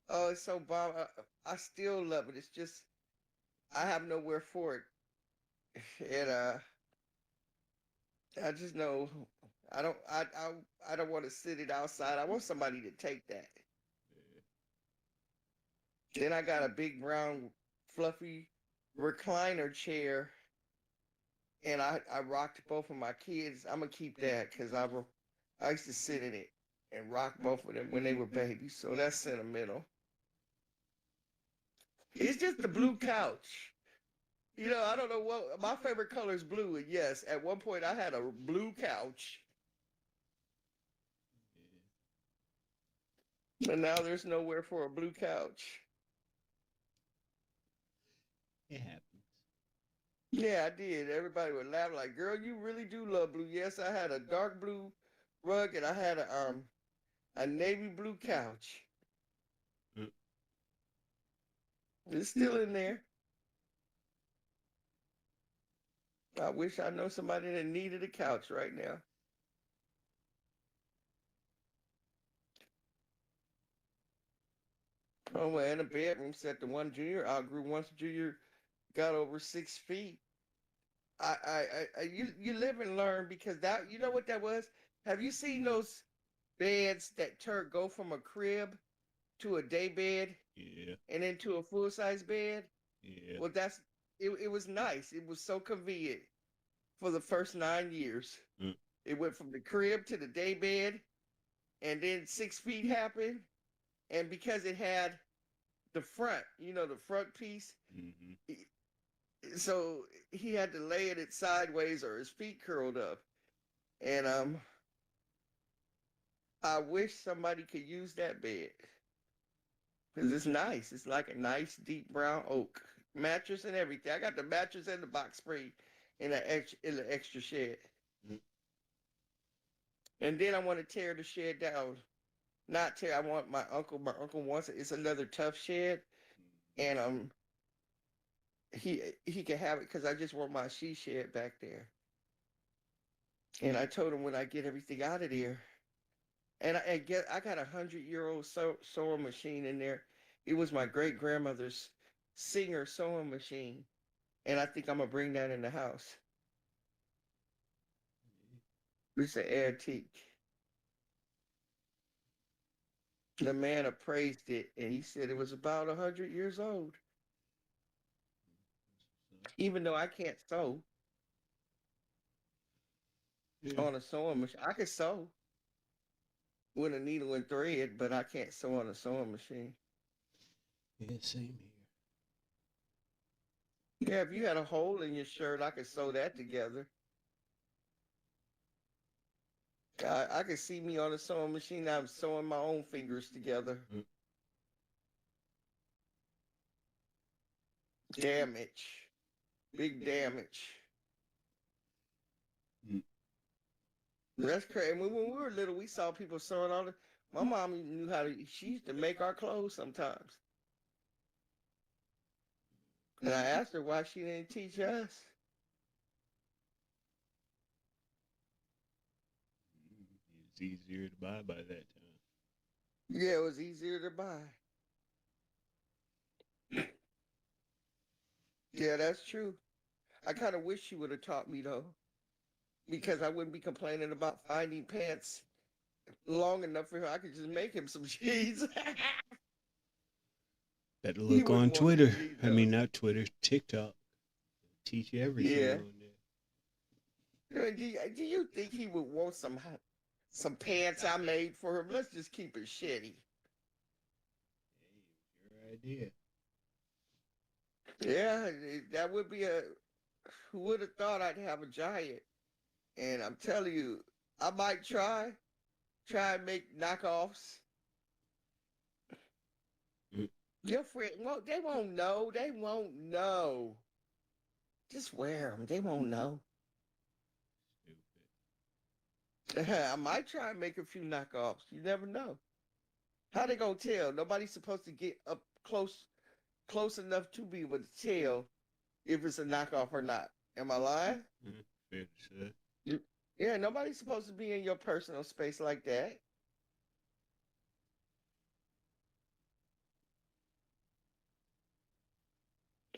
oh, it's so bomb. I still love it. It's just I have nowhere for it, and I just know I don't want to sit it outside. I want somebody to take that. Then I got a big brown fluffy recliner chair, and I rocked both of my kids. I'm gonna keep that because I used to sit in it and rock both of them when they were babies. So that's sentimental. It's just the blue couch. You know, I don't know what my favorite color is blue. And yes, at one point I had a blue couch. But now there's nowhere for a blue couch. It happens. Yeah, I did. Everybody would laugh like, "Girl, you really do love blue." Yes, I had a dark blue rug and I had a navy blue couch. It's still in there. I wish I know somebody that needed a couch right now. Oh man, the bedroom set the one Junior outgrew once Junior got over 6 feet. You live and learn because that you know what that was? Have you seen those beds that go from a crib to a day bed Yeah. and into a full size bed? Yeah. Well, it was nice. It was so convenient for the first 9 years. It went from the crib to the day bed, and then 6 feet happened, and because it had the front, the front piece, so he had to lay it sideways or his feet curled up, and I wish somebody could use that bed because it's nice. It's like a nice deep brown oak mattress and everything. I got the mattress and the box spring in the extra shed. And then I want to tear the shed down. Not tear. I want my uncle. My uncle wants it. It's another tough shed, and he can have it because I just want my she shed back there. And I told him when I get everything out of there, and I got 100-year-old sewing machine in there. It was my great grandmother's Singer sewing machine, and I think I'm gonna bring that in the house. It's an antique. The man appraised it and he said it was about 100 years old. Even though I can't sew Yeah, on a sewing machine, I can sew with a needle and thread, but I can't sew on a sewing machine. yeah, same Yeah, if you had a hole in your shirt, I could sew that together. I could see me on a sewing machine. I'm sewing my own fingers together. here. Damage, big damage. Mm. That's crazy. When we were little, we saw people sewing on it. My mom knew how to. She used to make our clothes sometimes. And I asked her why she didn't teach us. It's easier to buy by that time. Yeah, it was easier to buy. Yeah, that's true. I kind of wish she would have taught me though, because I wouldn't be complaining about finding pants long enough for her. I could just make him some jeans. Better He look wouldn't on want Twitter. them jeans I mean, though. not Twitter, TikTok. Teach you everything Yeah. on there. Do you think he would want some pants I made for him? Let's just keep it shitty. Hey, it's your idea. Yeah, that would be a. Who would have thought I'd have a giant? And I'm telling you, I might try and make knockoffs. Mm. Your friend, well, they won't know. They won't know. Just wear them. They won't know. Stupid. I might try and make a few knockoffs. You never know. How they gonna tell? Nobody's supposed to get up close enough to be able to tell if it's a knockoff or not. Am I lying? Fair to say. Yeah, nobody's supposed to be in your personal space like that.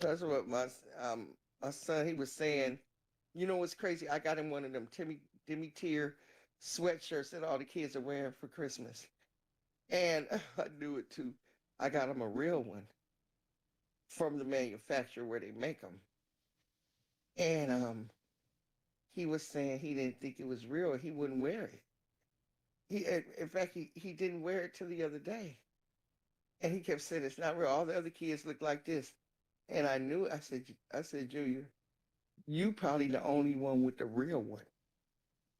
That's what my son he was saying. You know what's crazy? I got him one of them Timmy Tier sweatshirts that all the kids are wearing for Christmas, and I knew it too. I got him a real one from the manufacturer where they make them, and he was saying he didn't think it was real. He wouldn't wear it. In fact, he didn't wear it till the other day, and he kept saying it's not real. All the other kids look like this, and I knew. I said, Junior, you probably the only one with the real one.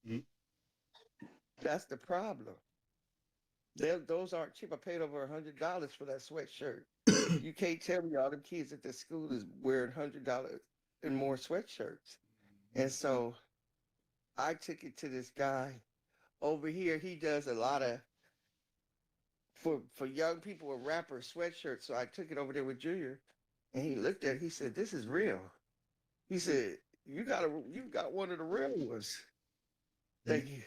Mm. That's the problem. Those aren't cheap. I paid over $100 for that sweatshirt. You can't tell me all them kids at the school is wearing $100 and more sweatshirts. And so I took it to this guy over here. He does a lot of for young people with rapper sweatshirts. So I took it over there with Junior, and he looked at it. He said, "This is real." He said, you got one of the real ones." Thank you.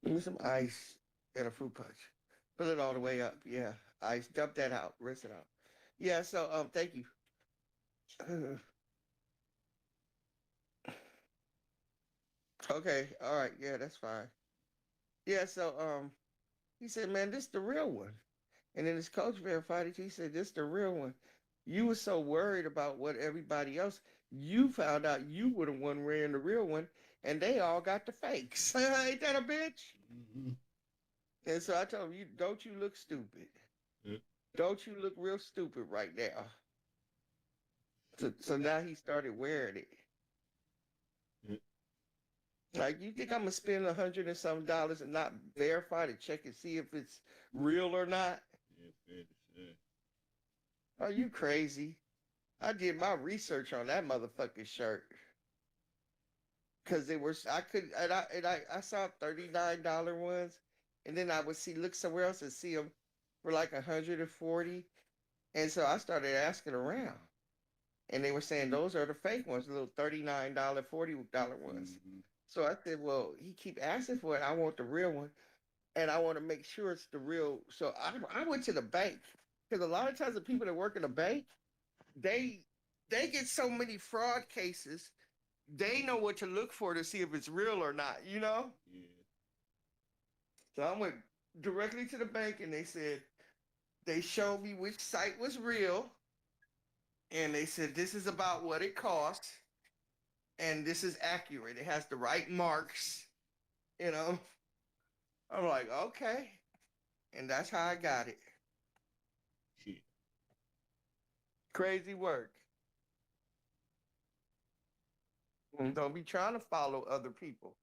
Give me some ice and a fruit punch. Fill it all the way up. Yeah. Ice. Dump that out. Rinse it out. Yeah, so thank you. Okay, all right, yeah, that's fine. Yeah, so he said, "Man, this the real one." And then his coach verified it. He said, "This the real one. You were so worried about what everybody else, you found out you were the one wearing the real one, and they all got the fakes." Ain't that a bitch? Mm-hmm. And so I told him, don't you look stupid. Yeah. Don't you look real stupid right now. So now he started wearing it. Yeah. Like, you think I'm gonna spend $100 and some dollars and not verify to check and see if it's real or not? Yeah, fair to say. Are you crazy? I did my research on that motherfucking shirt. Cause I saw $39 ones, and then I would look somewhere else and see them for like 140. And so I started asking around. And they were saying those are the fake ones, the little $39, $40 ones. Mm-hmm. So I said, well, he keep asking for it. I want the real one, and I want to make sure it's the real. So I went to the bank, because a lot of times the people that work in the bank, they they get so many fraud cases, they know what to look for to see if it's real or not, you know? Yeah. So I went directly to the bank and they said, they showed me which site was real. And they said, this is about what it costs. And this is accurate. It has the right marks, you know? I'm like, okay. And that's how I got it. Shit. Crazy work. And don't be trying to follow other people.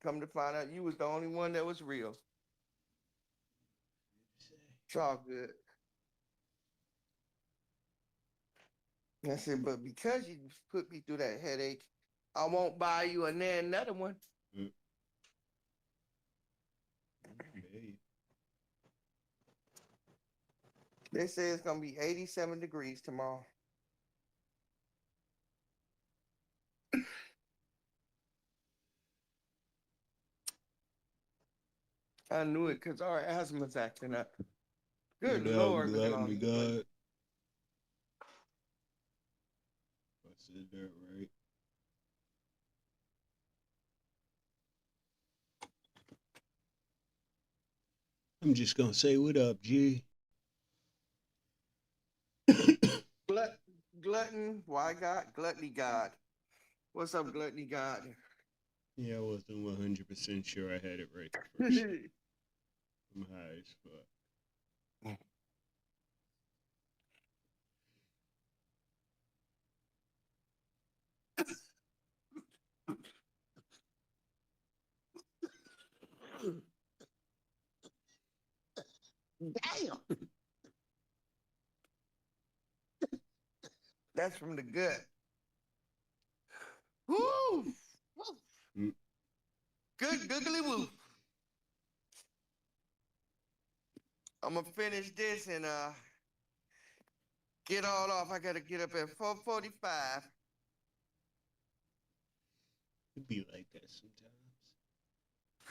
Come to find out you was the only one that was real. It's all good. I said, but because you put me through that headache, I won't buy you another one. Mm. Okay. They say it's gonna be 87 degrees tomorrow. I knew it because our asthma's acting up. Good Without Lord, look at all gluttony, these places. God. I said that right. I'm just gonna say what up, G. Glutton, why God? Gluttony God. What's up, Gluttony God? Yeah, I wasn't 100% sure I had it right the first time. I'm high as fuck. Damn. That's from the gut. Woo! Mm. Good googly woo. I'm gonna finish this and get all off. I gotta get up at 4:45. It'd be like that sometimes.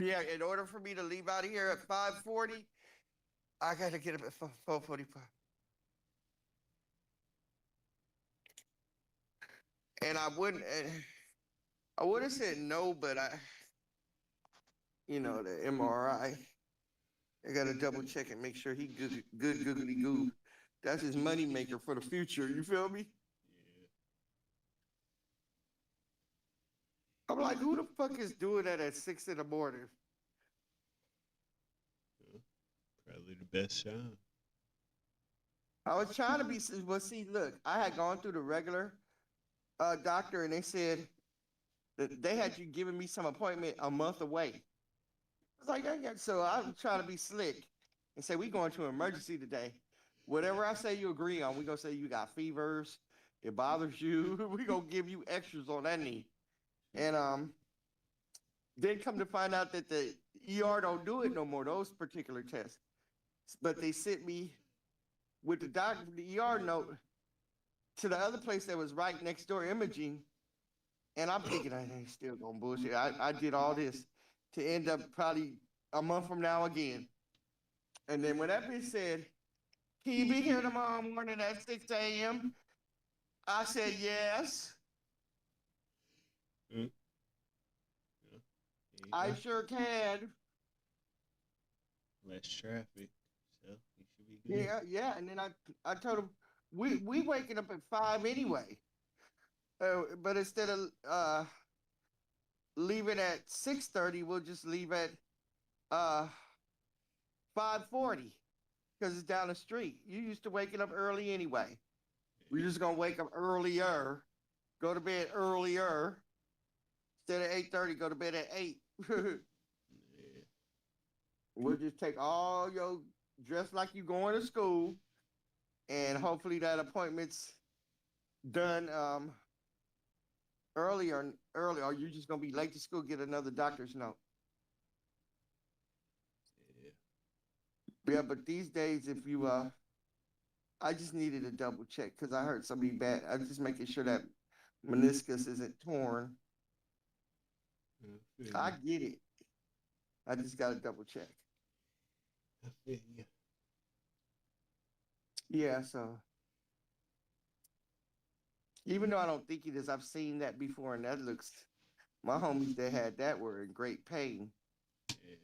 Yeah, in order for me to leave out of here at 5:40, I gotta get up at 4:45. And I would have said no, but the MRI, I gotta double check and make sure he good googly goo. That's his money maker for the future. You feel me? Yeah. I'm like, who the fuck is doing that at 6 in the morning? Probably the best time. I was trying to be, well, see, look, I had gone through the regular doctor and they said that they had you giving me some appointment a month away. I was like, so I'm trying to be slick and say, we going to emergency today. Whatever I say you agree on, we gonna say you got fevers, it bothers you, we gonna give you extras on that knee. And then come to find out that the ER don't do it no more, those particular tests. But they sent me with the doctor, the ER note to the other place that was right next door, imaging. And I'm thinking, I ain't still gonna bullshit. I did all this to end up probably a month from now again. And then when that bitch said, can you be here tomorrow morning at 6 a.m.? I said, yes. Mm. Yeah. I sure can. Less traffic, so you should be good. Yeah. And then I told him, we waking up at 5 anyway. But instead of leaving at 6:30, we'll just leave at 5:40 because it's down the street. You used to waking up early anyway. We're just gonna wake up earlier, go to bed earlier. Instead of 8:30, go to bed at 8. Yeah. We'll just take all your dress like you going to school, and hopefully that appointment's done early, or you're just gonna be late to school, get another doctor's note. Yeah, but these days, if you I just needed a double check because I heard somebody bad. I'm just making sure that meniscus isn't torn. Yeah, I get it. I just got to double check. I feel you. Yeah, so Even though I don't think it is, I've seen that before, and that looks. My homies that had that were in great pain. Yeah.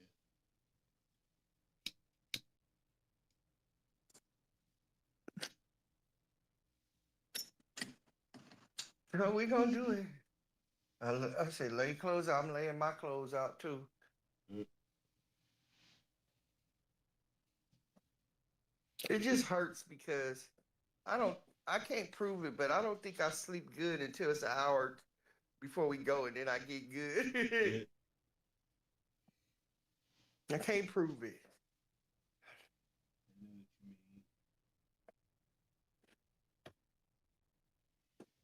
So we gonna do it. I say lay clothes out. I'm laying my clothes out too. Mm. It just hurts because I can't prove it, but I don't think I sleep good until it's an hour before we go, and then I get good. I can't prove it. I know what you mean.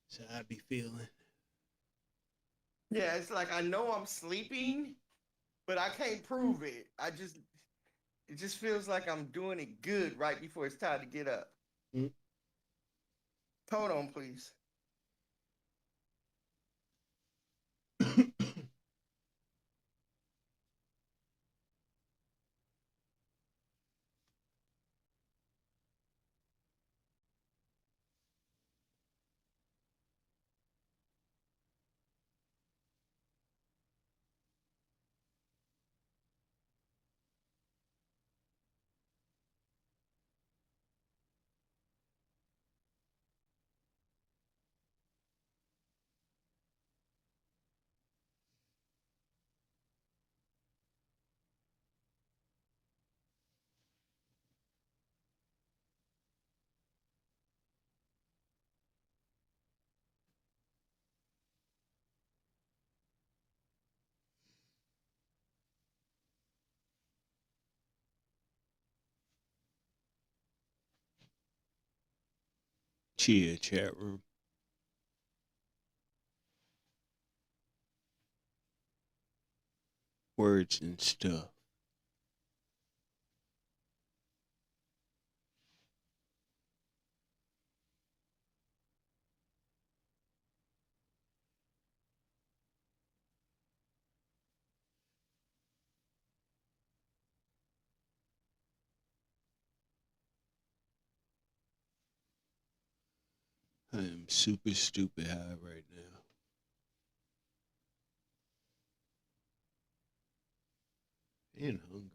So I be feeling. Yeah, it's like I know I'm sleeping, but I can't prove it. It just feels like I'm doing it good right before it's time to get up. Mm. Hold on, please. Cheer, chat room. Words and stuff. I am super stupid high right now. And hungry.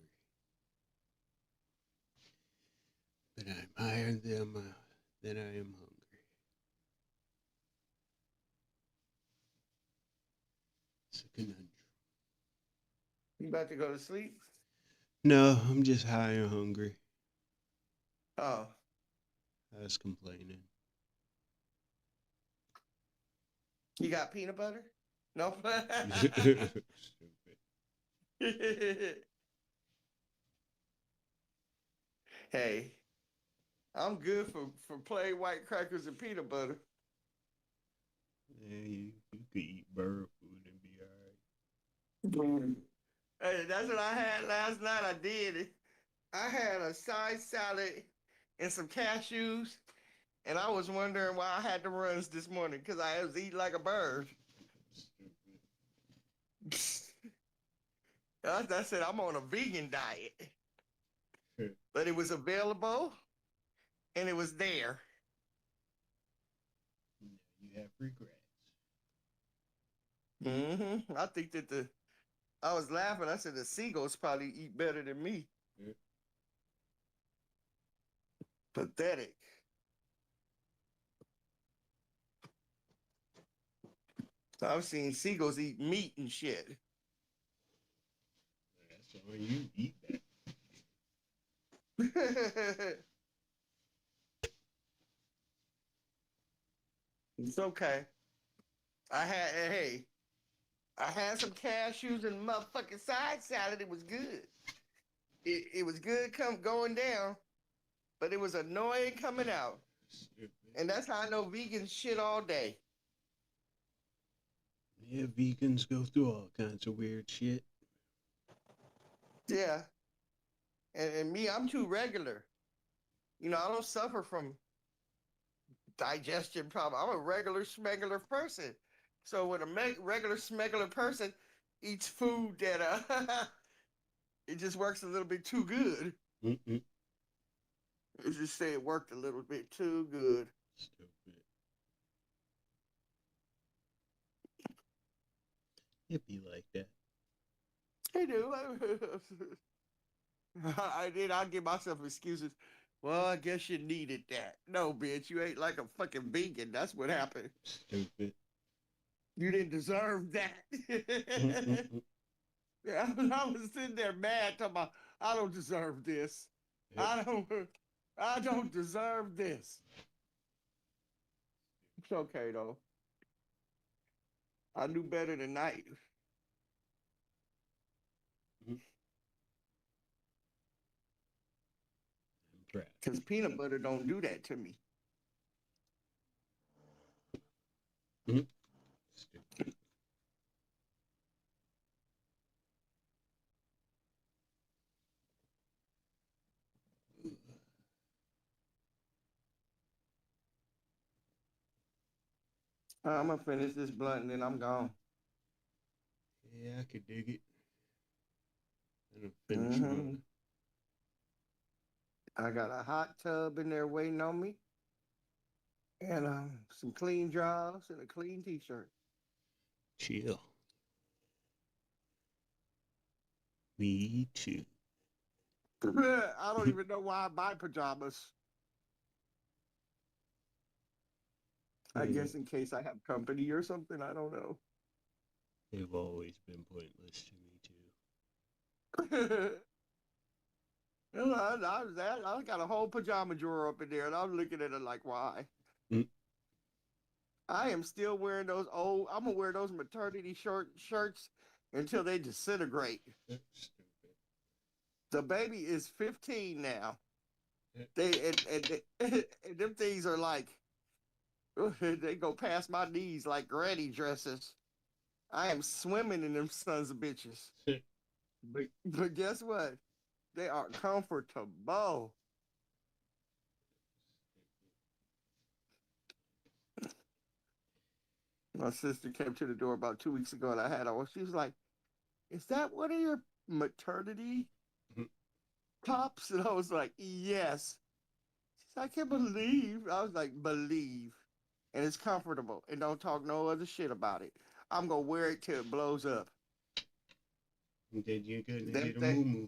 But I'm higher than I am hungry. It's a conundrum. You about to go to sleep? No, I'm just high and hungry. Oh, I was complaining. you got peanut butter? No. Stupid. Hey, I'm good for plain white crackers and peanut butter. Yeah, you could eat bird food and be alright. Hey, that's what I had last night. I did it. I had a side salad and some cashews, and I was wondering why I had the runs this morning because I was eating like a bird. I said I'm on a vegan diet, but it was available and it was there. You have regrets. I think that I was laughing. I said the seagulls probably eat better than me. Yeah. Pathetic. I've seen seagulls eat meat and shit. That's all you eat that. It's okay. I had some cashews and motherfucking side salad. It was good. It was good going down, but it was annoying coming out. Stupid. And that's how I know vegans shit all day. Yeah, vegans go through all kinds of weird shit. Yeah. And me, I'm too regular. You know, I don't suffer from digestion problem. I'm a regular smegular person. So when a regular smegular person eats food that it just works a little bit too good. Mm-mm. Let's just say it worked a little bit too good. Stupid. It be like that. They do. I'll give myself excuses. Well, I guess you needed that. No, bitch, you ain't like a fucking vegan. That's what happened. Stupid. You didn't deserve that. Yeah, I was sitting there mad, talking about, I don't deserve this. I don't deserve this. It's okay though. I knew better tonight. Because peanut butter don't do that to me. Stupid. I'm gonna finish this blunt and then I'm gone. Yeah, I could dig it. I done finished mine. I got a hot tub in there waiting on me. And some clean drawers and a clean t-shirt. Chill. Me too. I don't even know why I buy pajamas. I guess in case I have company or something. I don't know. They've always been pointless to me too. I got a whole pajama drawer up in there, and I'm looking at it like, why? I am still wearing those old. I'm gonna wear those maternity shirts until they disintegrate. The baby is 15 now. And them things are like, they go past my knees like granny dresses. I am swimming in them sons of bitches. But guess what? They are comfortable. My sister came to the door about 2 weeks ago and I had on. She was like, is that one of your maternity tops? And I was like, yes. She said, I can't believe. I was like, believe. And it's comfortable. And don't talk no other shit about it. I'm going to wear it till it blows up. Then you're going to get a moo-moo.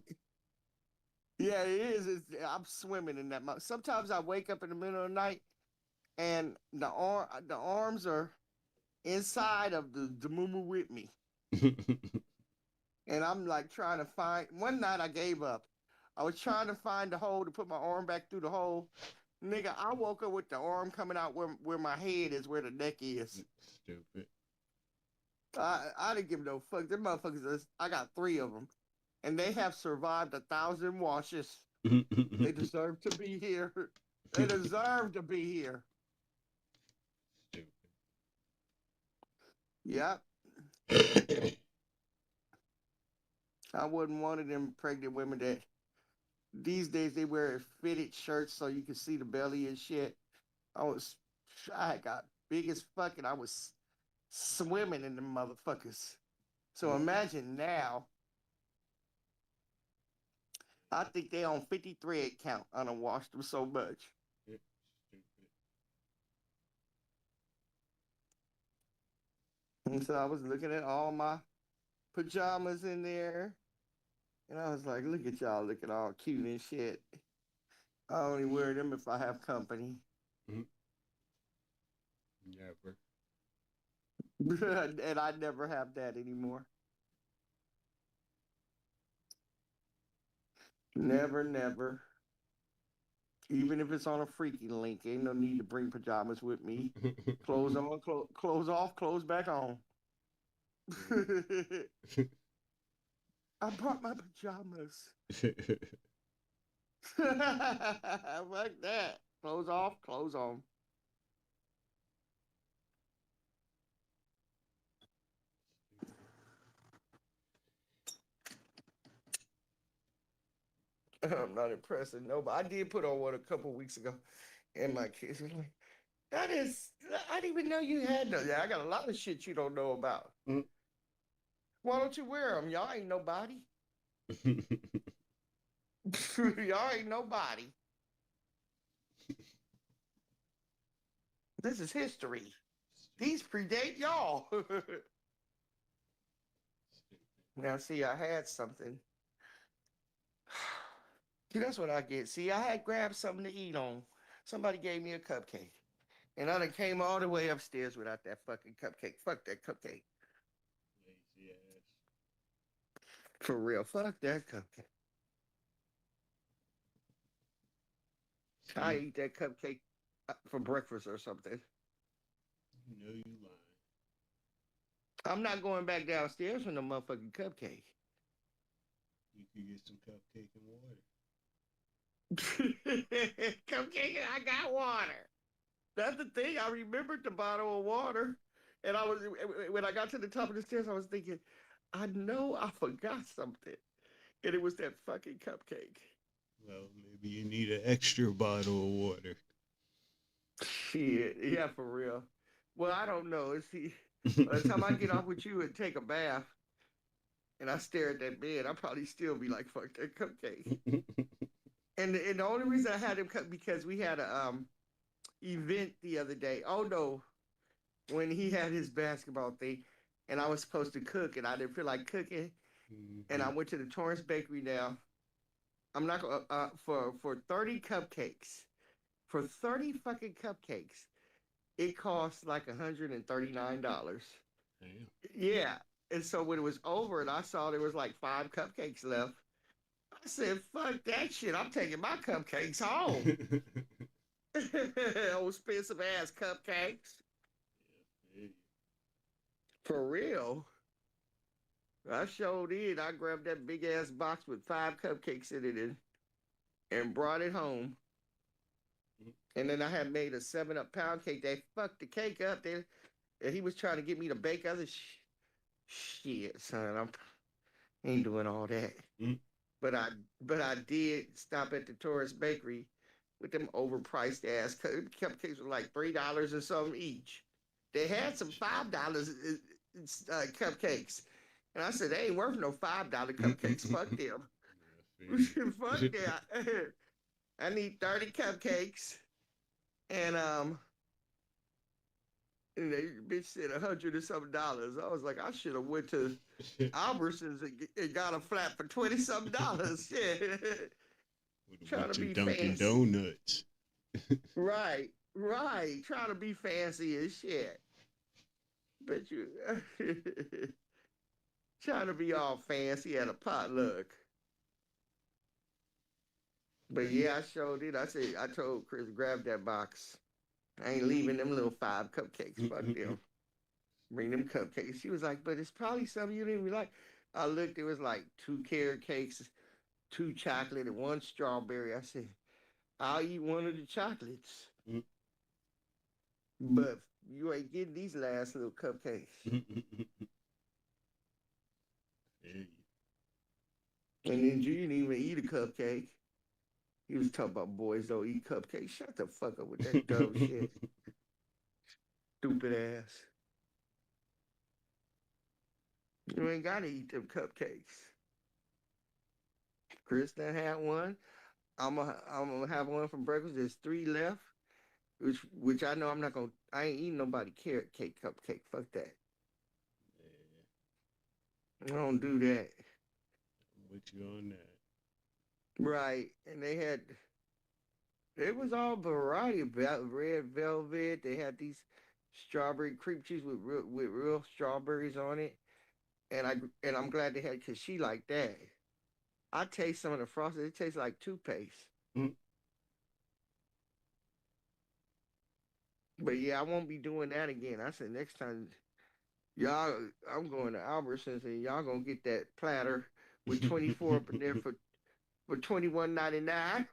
Yeah, it is. I'm swimming in that. Sometimes I wake up in the middle of the night and the arms are inside of the moo-moo with me. And I'm like trying to find. One night I gave up. I was trying to find the hole to put my arm back through the hole. Nigga, I woke up with the arm coming out where my head is, where the neck is. Stupid. I didn't give no fuck. Them motherfuckers, I got 3 of them. And they have survived 1,000 washes. They deserve to be here. They deserve to be here. Stupid. Yep. I wasn't one of them pregnant women that these days they wear fitted shirts so you can see the belly and shit. I got big as fucking. I was swimming in them motherfuckers. So imagine now. I think they on 50 thread count. I done washed them so much. And so I was looking at all my pajamas in there. And I was like, look at y'all looking all cute and shit. I only wear them if I have company. Never. And I never have that anymore. Never, never. Even if it's on a freaky link, ain't no need to bring pajamas with me. Clothes on, clothes off, clothes back on. I brought my pajamas. Like that. Clothes off, clothes on. I'm not impressed with nobody. I did put on one a couple weeks ago, and my kids were like, I didn't even know you had those. Yeah, I got a lot of shit you don't know about. Why don't you wear them? Y'all ain't nobody. Y'all ain't nobody. This is history. These predate y'all. Now, see, I had something. See, that's what I get. See, I had grabbed something to eat on. Somebody gave me a cupcake. And I done came all the way upstairs without that fucking cupcake. Fuck that cupcake. Lazy ass. For real. Fuck that cupcake. I See, eat that cupcake for breakfast or something. you know you lying. I'm not going back downstairs for no motherfucking cupcake. You could get some cupcake and water. Cupcake, I got water. That's the thing. I remembered the bottle of water. And I was when I got to the top of the stairs, I was thinking, I know I forgot something. And it was that fucking cupcake. Well, maybe you need an extra bottle of water. Shit. Yeah, for real. Well, I don't know. See, by the time I get off with you and take a bath and I stare at that bed, I'll probably still be like, fuck that cupcake. And the only reason I had him cut because we had a event the other day. Oh no, when he had his basketball thing, and I was supposed to cook, and I didn't feel like cooking, and I went to the Torrance Bakery. Now, I'm not gonna for 30 cupcakes, for 30 fucking cupcakes, it cost like $139. Damn. Yeah, and so when it was over, and I saw there was like 5 cupcakes left, I said, "Fuck that shit! I'm taking my cupcakes home." Old expensive ass cupcakes. Yeah, For real. I sure did. I grabbed that big ass box with 5 cupcakes in it and brought it home. And then I had made a 7-Up pound cake. They fucked the cake up there. And he was trying to get me to bake other shit, son. I ain't doing all that. Mm. But I did stop at the Torrance Bakery with them overpriced ass cupcakes were like $3 or something each. They had some $5 cupcakes. And I said, they ain't worth no $5 cupcakes. Fuck them. Yeah, Fuck that. I need 30 cupcakes. And they bitch said $100 or something dollars. I was like, I should have went to Albertsons and got a flat for $20 something dollars. Yeah. Trying to be Dunkin' fancy. Donuts. Right. Trying to be fancy as shit. Bet you trying to be all fancy at a potluck. But yeah, I showed it. I told Chris, grab that box. I ain't leaving them little 5 cupcakes. Fuck them. Bring them cupcakes. She was like, but it's probably something you didn't even like. I looked, there was like 2 carrot cakes, 2 chocolate, and 1 strawberry. I said, I'll eat one of the chocolates. Mm. But you ain't getting these last little cupcakes. Hey. And then you didn't even eat a cupcake. He was talking about boys don't eat cupcakes. Shut the fuck up with that dumb shit. Stupid ass. You ain't gotta eat them cupcakes. Chris done had one. I'm gonna have one for breakfast. There's 3 left. Which I know I'm not gonna. I ain't eating nobody carrot cake cupcake. Fuck that. Yeah. I don't do that. I'm with you on that. Right, and it was all variety of red velvet. They had these strawberry cream cheese with real strawberries on it, and I'm glad they had because she liked that. I taste some of the frosting. It tastes like toothpaste. Mm. But yeah, I won't be doing that again. I said next time, y'all, I'm going to Albertsons and y'all gonna get that platter with 24 up in there for $21.99.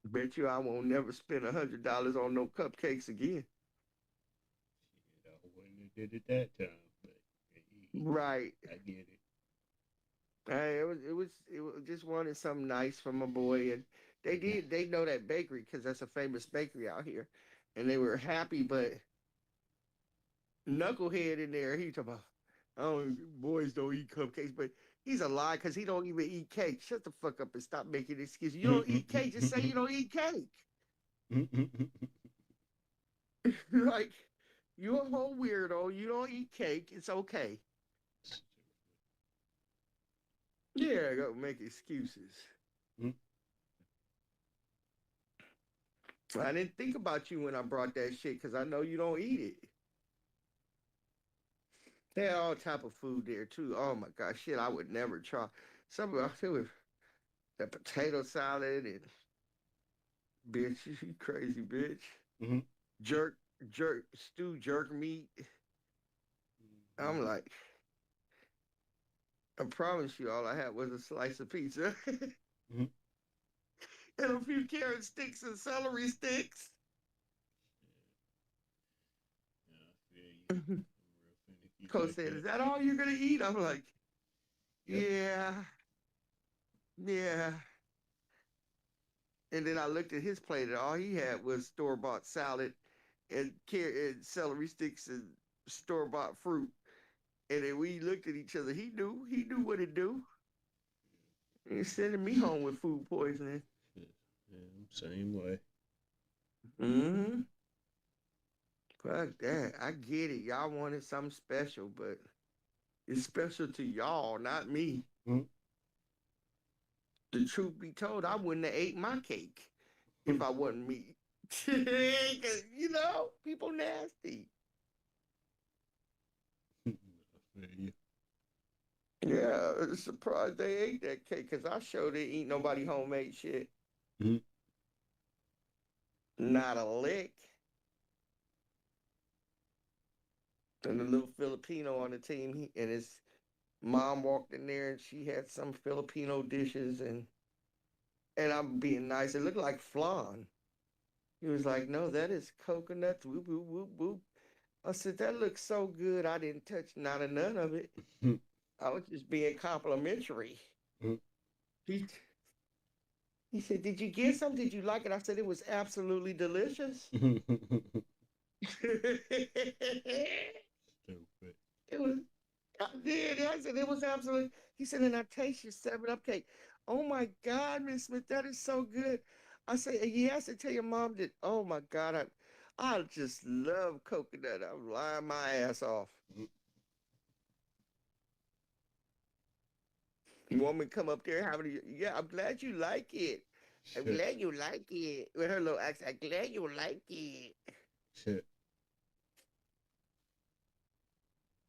Bet you I won't never spend $100 on no cupcakes again. I wouldn't have did it that time, but Right. I get it. It was just wanted something nice for my boy, and they know that bakery because that's a famous bakery out here, and they were happy. But Knucklehead in there, he talking about, oh, boys don't eat cupcakes, but he's a lie because he don't even eat cake. Shut the fuck up and stop making excuses. You don't eat cake, just say you don't eat cake. Like, You a whole weirdo. You don't eat cake. It's okay. Yeah, go make excuses. Mhm. I didn't think about you when I brought that shit because I know you don't eat it. They had all type of food there too. Oh my god, shit! I would never try. Some of it was the potato salad and bitch, you crazy bitch. Mhm. Jerk, stew jerk meat. I'm like, I promise you, all I had was a slice of pizza Mhm. and a few carrot sticks and celery sticks. Yeah, I feel you. I'm real finicky Coach like said, that. "Is that all you're gonna eat?" I'm like, Yep. yeah. And then I looked at his plate, and all he had was store bought salad and carrot and celery sticks and store bought fruit. And then we looked at each other. He knew what it do. He's sending me home with food poisoning. Yeah, I'm same way. Mm-hmm. Fuck that. I get it. Y'all wanted something special, but it's special to y'all, not me. Mhm. The truth be told, I wouldn't have ate my cake if I wasn't me. 'Cause, you know, people nasty. I feel you. Yeah, I'm surprised they ate that cake because I sure didn't eat nobody homemade shit. Mhm. Not a lick. And the little Filipino on the team, and his mom walked in there and she had some Filipino dishes and I'm being nice. It looked like flan. He was like, "No, that is coconuts." Whoop whoop whoop whoop. I said, "That looks so good. I didn't touch not a none of it. Mhm. I was just being complimentary." Mhm. He he said, "Did you get some? Did you like it?" I said, "It was absolutely delicious." Stupid. It was. I did. I said it was absolutely. He said, "And I taste your 7 Up cake." Oh my God, Miss Smith, that is so good. I said, "Yeah." I said, "Tell your mom that." Oh my God, I just love coconut. I'm lying my ass off. Mhm. You want me to come up there having a, yeah, I'm glad you like it. I'm Shit. glad you like it. With her little accent, I'm glad you like it. Shit.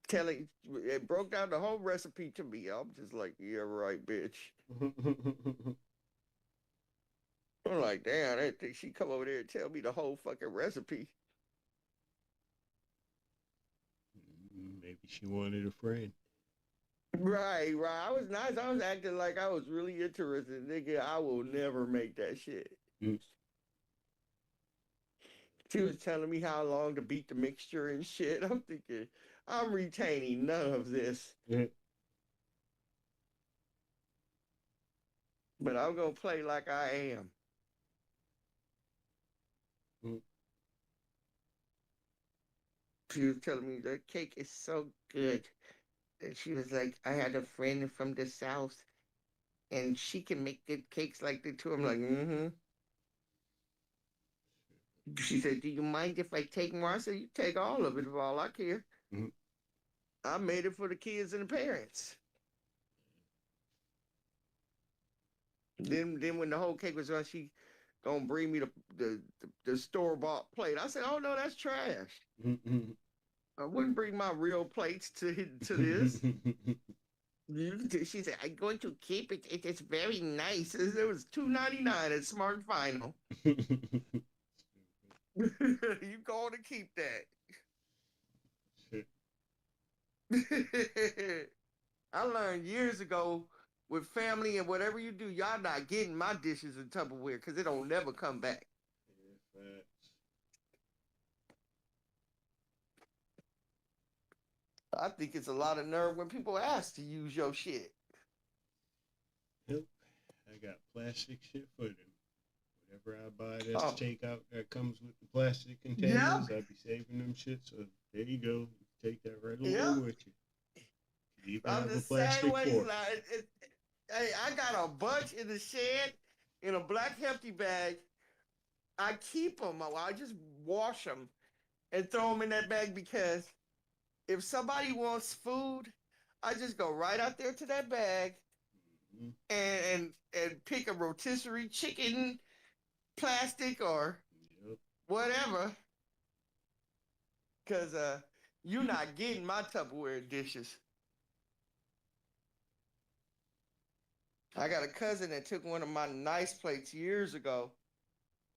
Telling it broke down the whole recipe to me. I'm just like, yeah, right, bitch. I'm like, damn, I think she come over there and tell me the whole fucking recipe. Maybe she wanted a friend. Right, right. I was nice. I was acting like I was really interested. Nigga, I will never make that shit. Mhm. She was telling me how long to beat the mixture and shit. I'm thinking, I'm retaining none of this. Mhm. But I'm gonna play like I am. Mhm. She was telling me the cake is so good. And she was like, I had a friend from the South and she can make good cakes like that too. I'm like, mm-hmm. She said, do you mind if I take more? I said, you take all of it for all I care. Mhm. I made it for the kids and the parents. Then when the whole cake was done, she gonna bring me the store bought plate. I said, oh no, that's trash. Mhm. I wouldn't bring my real plates to this. She said, I'm going to keep it. It is very nice. It was $2.99 at Smart Final. You going to keep Shit. that. I learned years ago with family and whatever you do, y'all not getting my dishes in Tupperware because it don't never come back. Yeah, facts. I think it's a lot of nerve when people ask to use your shit. Yep. I got plastic shit for them. Whatever I buy that's Oh, takeout that comes with the plastic yeah, containers, I be saving them shit. So there you go. You take that right yeah. along with you. You even I'm have the a same plastic way. fork. Like, hey, I got a bunch in the shed in a black hefty bag. I keep them. I just wash them and throw them in that bag, because if somebody wants food, I just go right out there to that bag and pick a rotisserie chicken, plastic or whatever, because you're not getting my Tupperware dishes. I got a cousin that took one of my nice plates years ago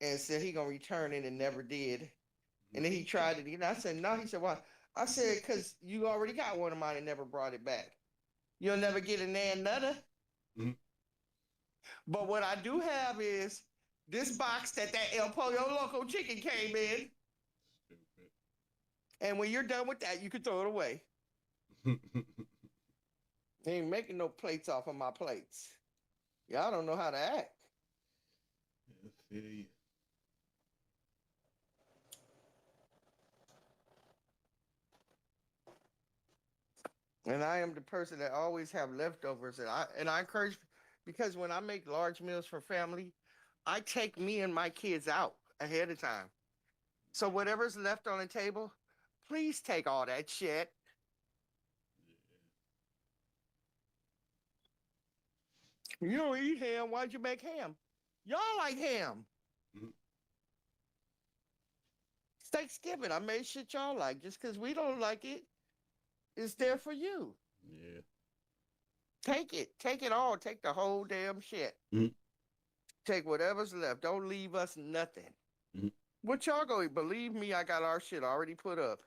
and said he gonna return it and never did. And then he tried it again. I said, no. He said, why? I said, because you already got one of mine and never brought it back. You'll never get a nan nutter. But what I do have is this box that El Pollo Loco chicken came in. And when you're done with that, you can throw it away. They ain't making no plates off of my plates. Y'all don't know how to act. I feel you. And I am the person that always have leftovers. And I encourage, because when I make large meals for family, I take me and my kids out ahead of time. So whatever's left on the table, please take all that shit. You don't eat ham. Why'd you make ham? Y'all like ham. It's Thanksgiving. I made shit y'all like. Just because we don't like it, it's there for you. Yeah. Take it. Take it all. Take the whole damn shit. Take whatever's left. Don't leave us nothing. What y'all go eat? Believe me, I got our shit already put up.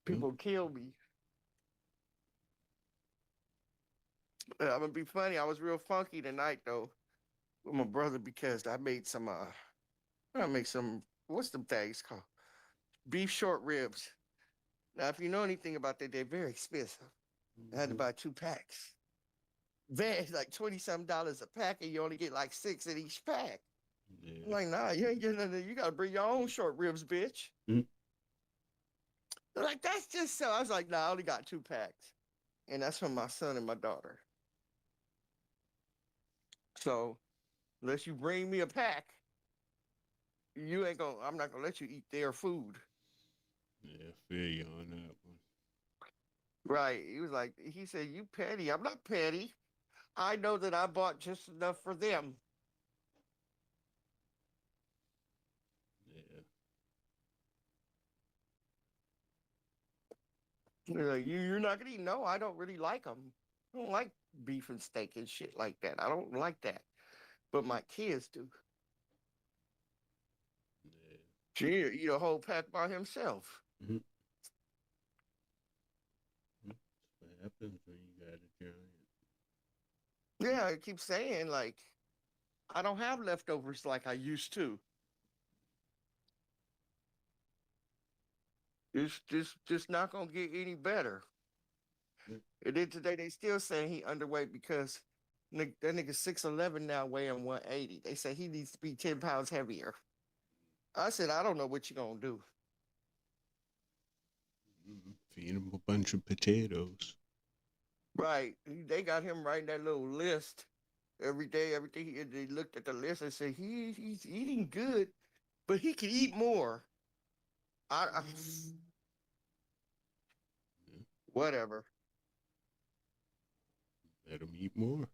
People kill me. I'm gonna be funny. I was real funky tonight though with my brother, because I made some what's them things called? Beef short ribs. Now, if you know anything about that, they're very expensive. I had to buy 2 packs. It's like $20-something a pack, and you only get like 6 in each pack. Yeah. I'm like, nah, you ain't getting nothing. You gotta bring your own short ribs, bitch. They're like, that's just so. I was like, nah, I only got 2 packs. And that's for my son and my daughter. So unless you bring me a pack, I'm not gonna let you eat their food. Yeah, I feel you on that one. Right. He said, you petty. I'm not petty. I know that I bought just enough for them. Yeah. They're like, you're not gonna eat? No, I don't really like them. I don't like beef and steak and shit like that. I don't like that. But my kids do. Yeah. Junior eat a whole pack by himself. That's what happens when you got a giant. Yeah, I keep saying, like, I don't have leftovers like I used to. It's just not gonna get any better. And then today they still saying he underweight because that nigga 6'11" now weighing 180. They say he needs to be 10 pounds heavier. I said, I don't know what you're gonna do. Feed him a bunch of potatoes. Right. They got him writing that little list every day, everything. They looked at the list and said, he's eating good, but he can eat more. Whatever. Let him eat more.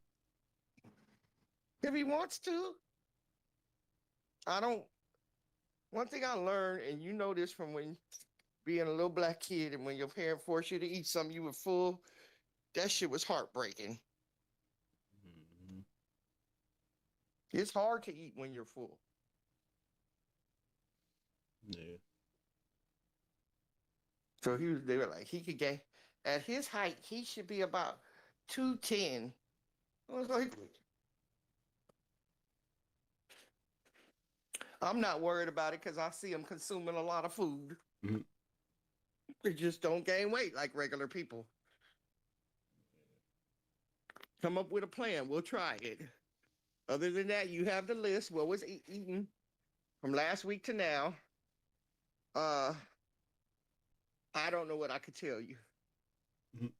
If he wants to. One thing I learned, and you know this from when being a little black kid, and when your parent forced you to eat something you were full, that shit was heartbreaking. It's hard to eat when you're full. Yeah. So they were like, he could get, at his height, he should be about 210. I was like, I'm not worried about it because I see him consuming a lot of food. They just don't gain weight like regular people. Come up with a plan. We'll try it. Other than that, you have the list. What was eaten from last week to now? I don't know what I could tell you.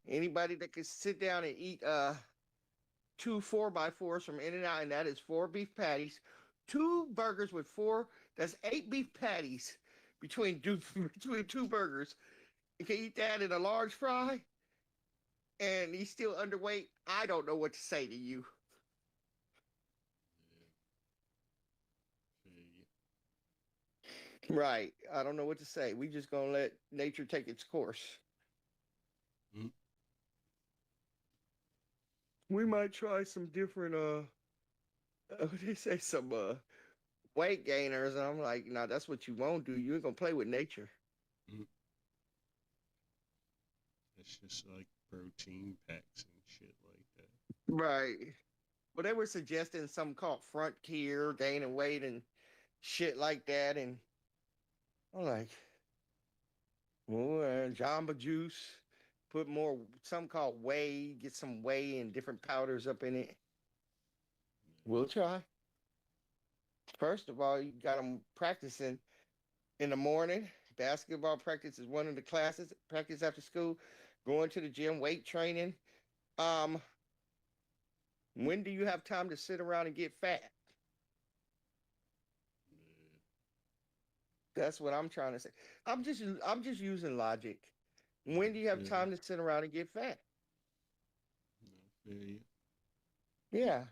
Anybody that could sit down and eat 2 4x4s from In-N-Out, and that is 4 beef patties, two burgers with four. That's 8 beef patties between between two burgers. You can eat that in a large fry, and he's still underweight. I don't know what to say to you. Right. I don't know what to say. We just gonna let nature take its course. Mm. We might try some different they say some weight gainers, and I'm like, no, that's what you won't do. You ain't gonna play with nature. Mm. It's just like protein packs and shit like that. Right. But they were suggesting something called frontier gaining weight and shit like that, and I'm like, well, Jamba Juice, put more, something called whey, get some whey and different powders up in it. We'll try. First of all, you got them practicing in the morning. Basketball practice is one of the classes. Practice after school, going to the gym, weight training. Um, when do you have time to sit around and get fat? That's what I'm trying to say. I'm just using logic. When do you have time to sit around and get fat? I feel you. Yeah.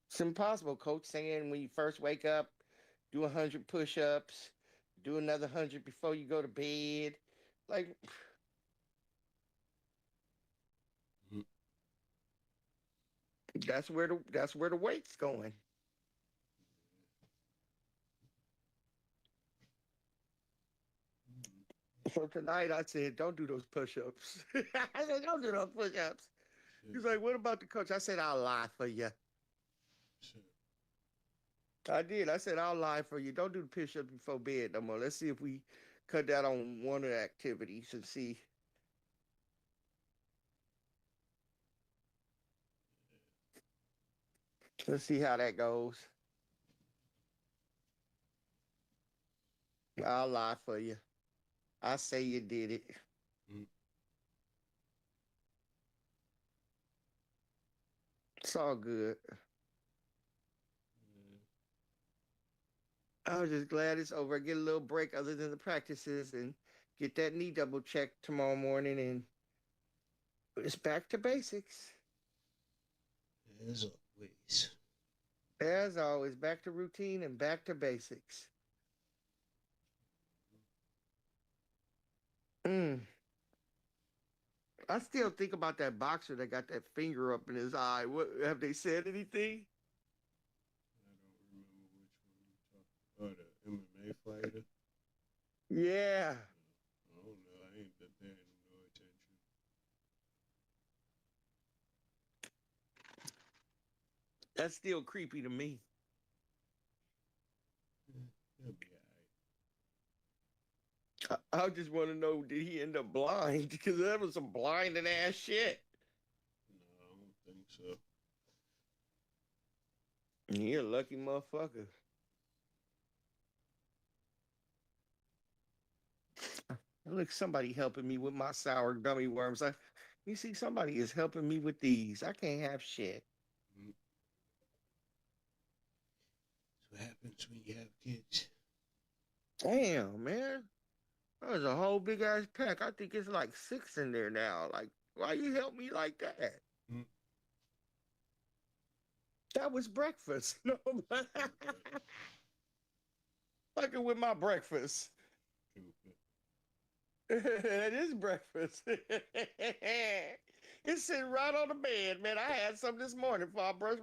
It's impossible. Coach saying when you first wake up, do 100 push-ups, do another 100 before you go to bed. Like, Mm. that's where the weight's going. So tonight I said, don't do those push-ups. I said, don't do those push-ups. He's like, what about the coach? I said, I'll lie for you. Shit. I did. I said, I'll lie for you. Don't do the push-ups before bed no more. Let's see if we cut that on one of the activities and see. Let's see how that goes. I'll lie for you. I say you did it. Mm. It's all good. I was just glad it's over. Get a little break other than the practices and get that knee double checked tomorrow morning, and it's back to basics. As always. As always, back to routine and back to basics. I still think about that boxer that got that finger up in his eye. What have they said anything? I don't remember which one you talking. Oh, the MMA fighter. Yeah. I don't know. I ain't been paying no attention. That's still creepy to me. He'll be alright. I just want to know, did he end up blind? Because that was some blinding ass shit. No, I don't think so. You're a lucky motherfucker. Look, somebody helping me with my sour gummy worms. You see, somebody is helping me with these. I can't have shit. Mm. That's what happens when you have kids. Damn, man. That was a whole big ass pack. I think it's like 6 in there now. Like, why you help me like that? Mm. That was breakfast. No, fucking with my breakfast. It is breakfast. It's sitting right on the bed, man. I had some this morning before I brushed my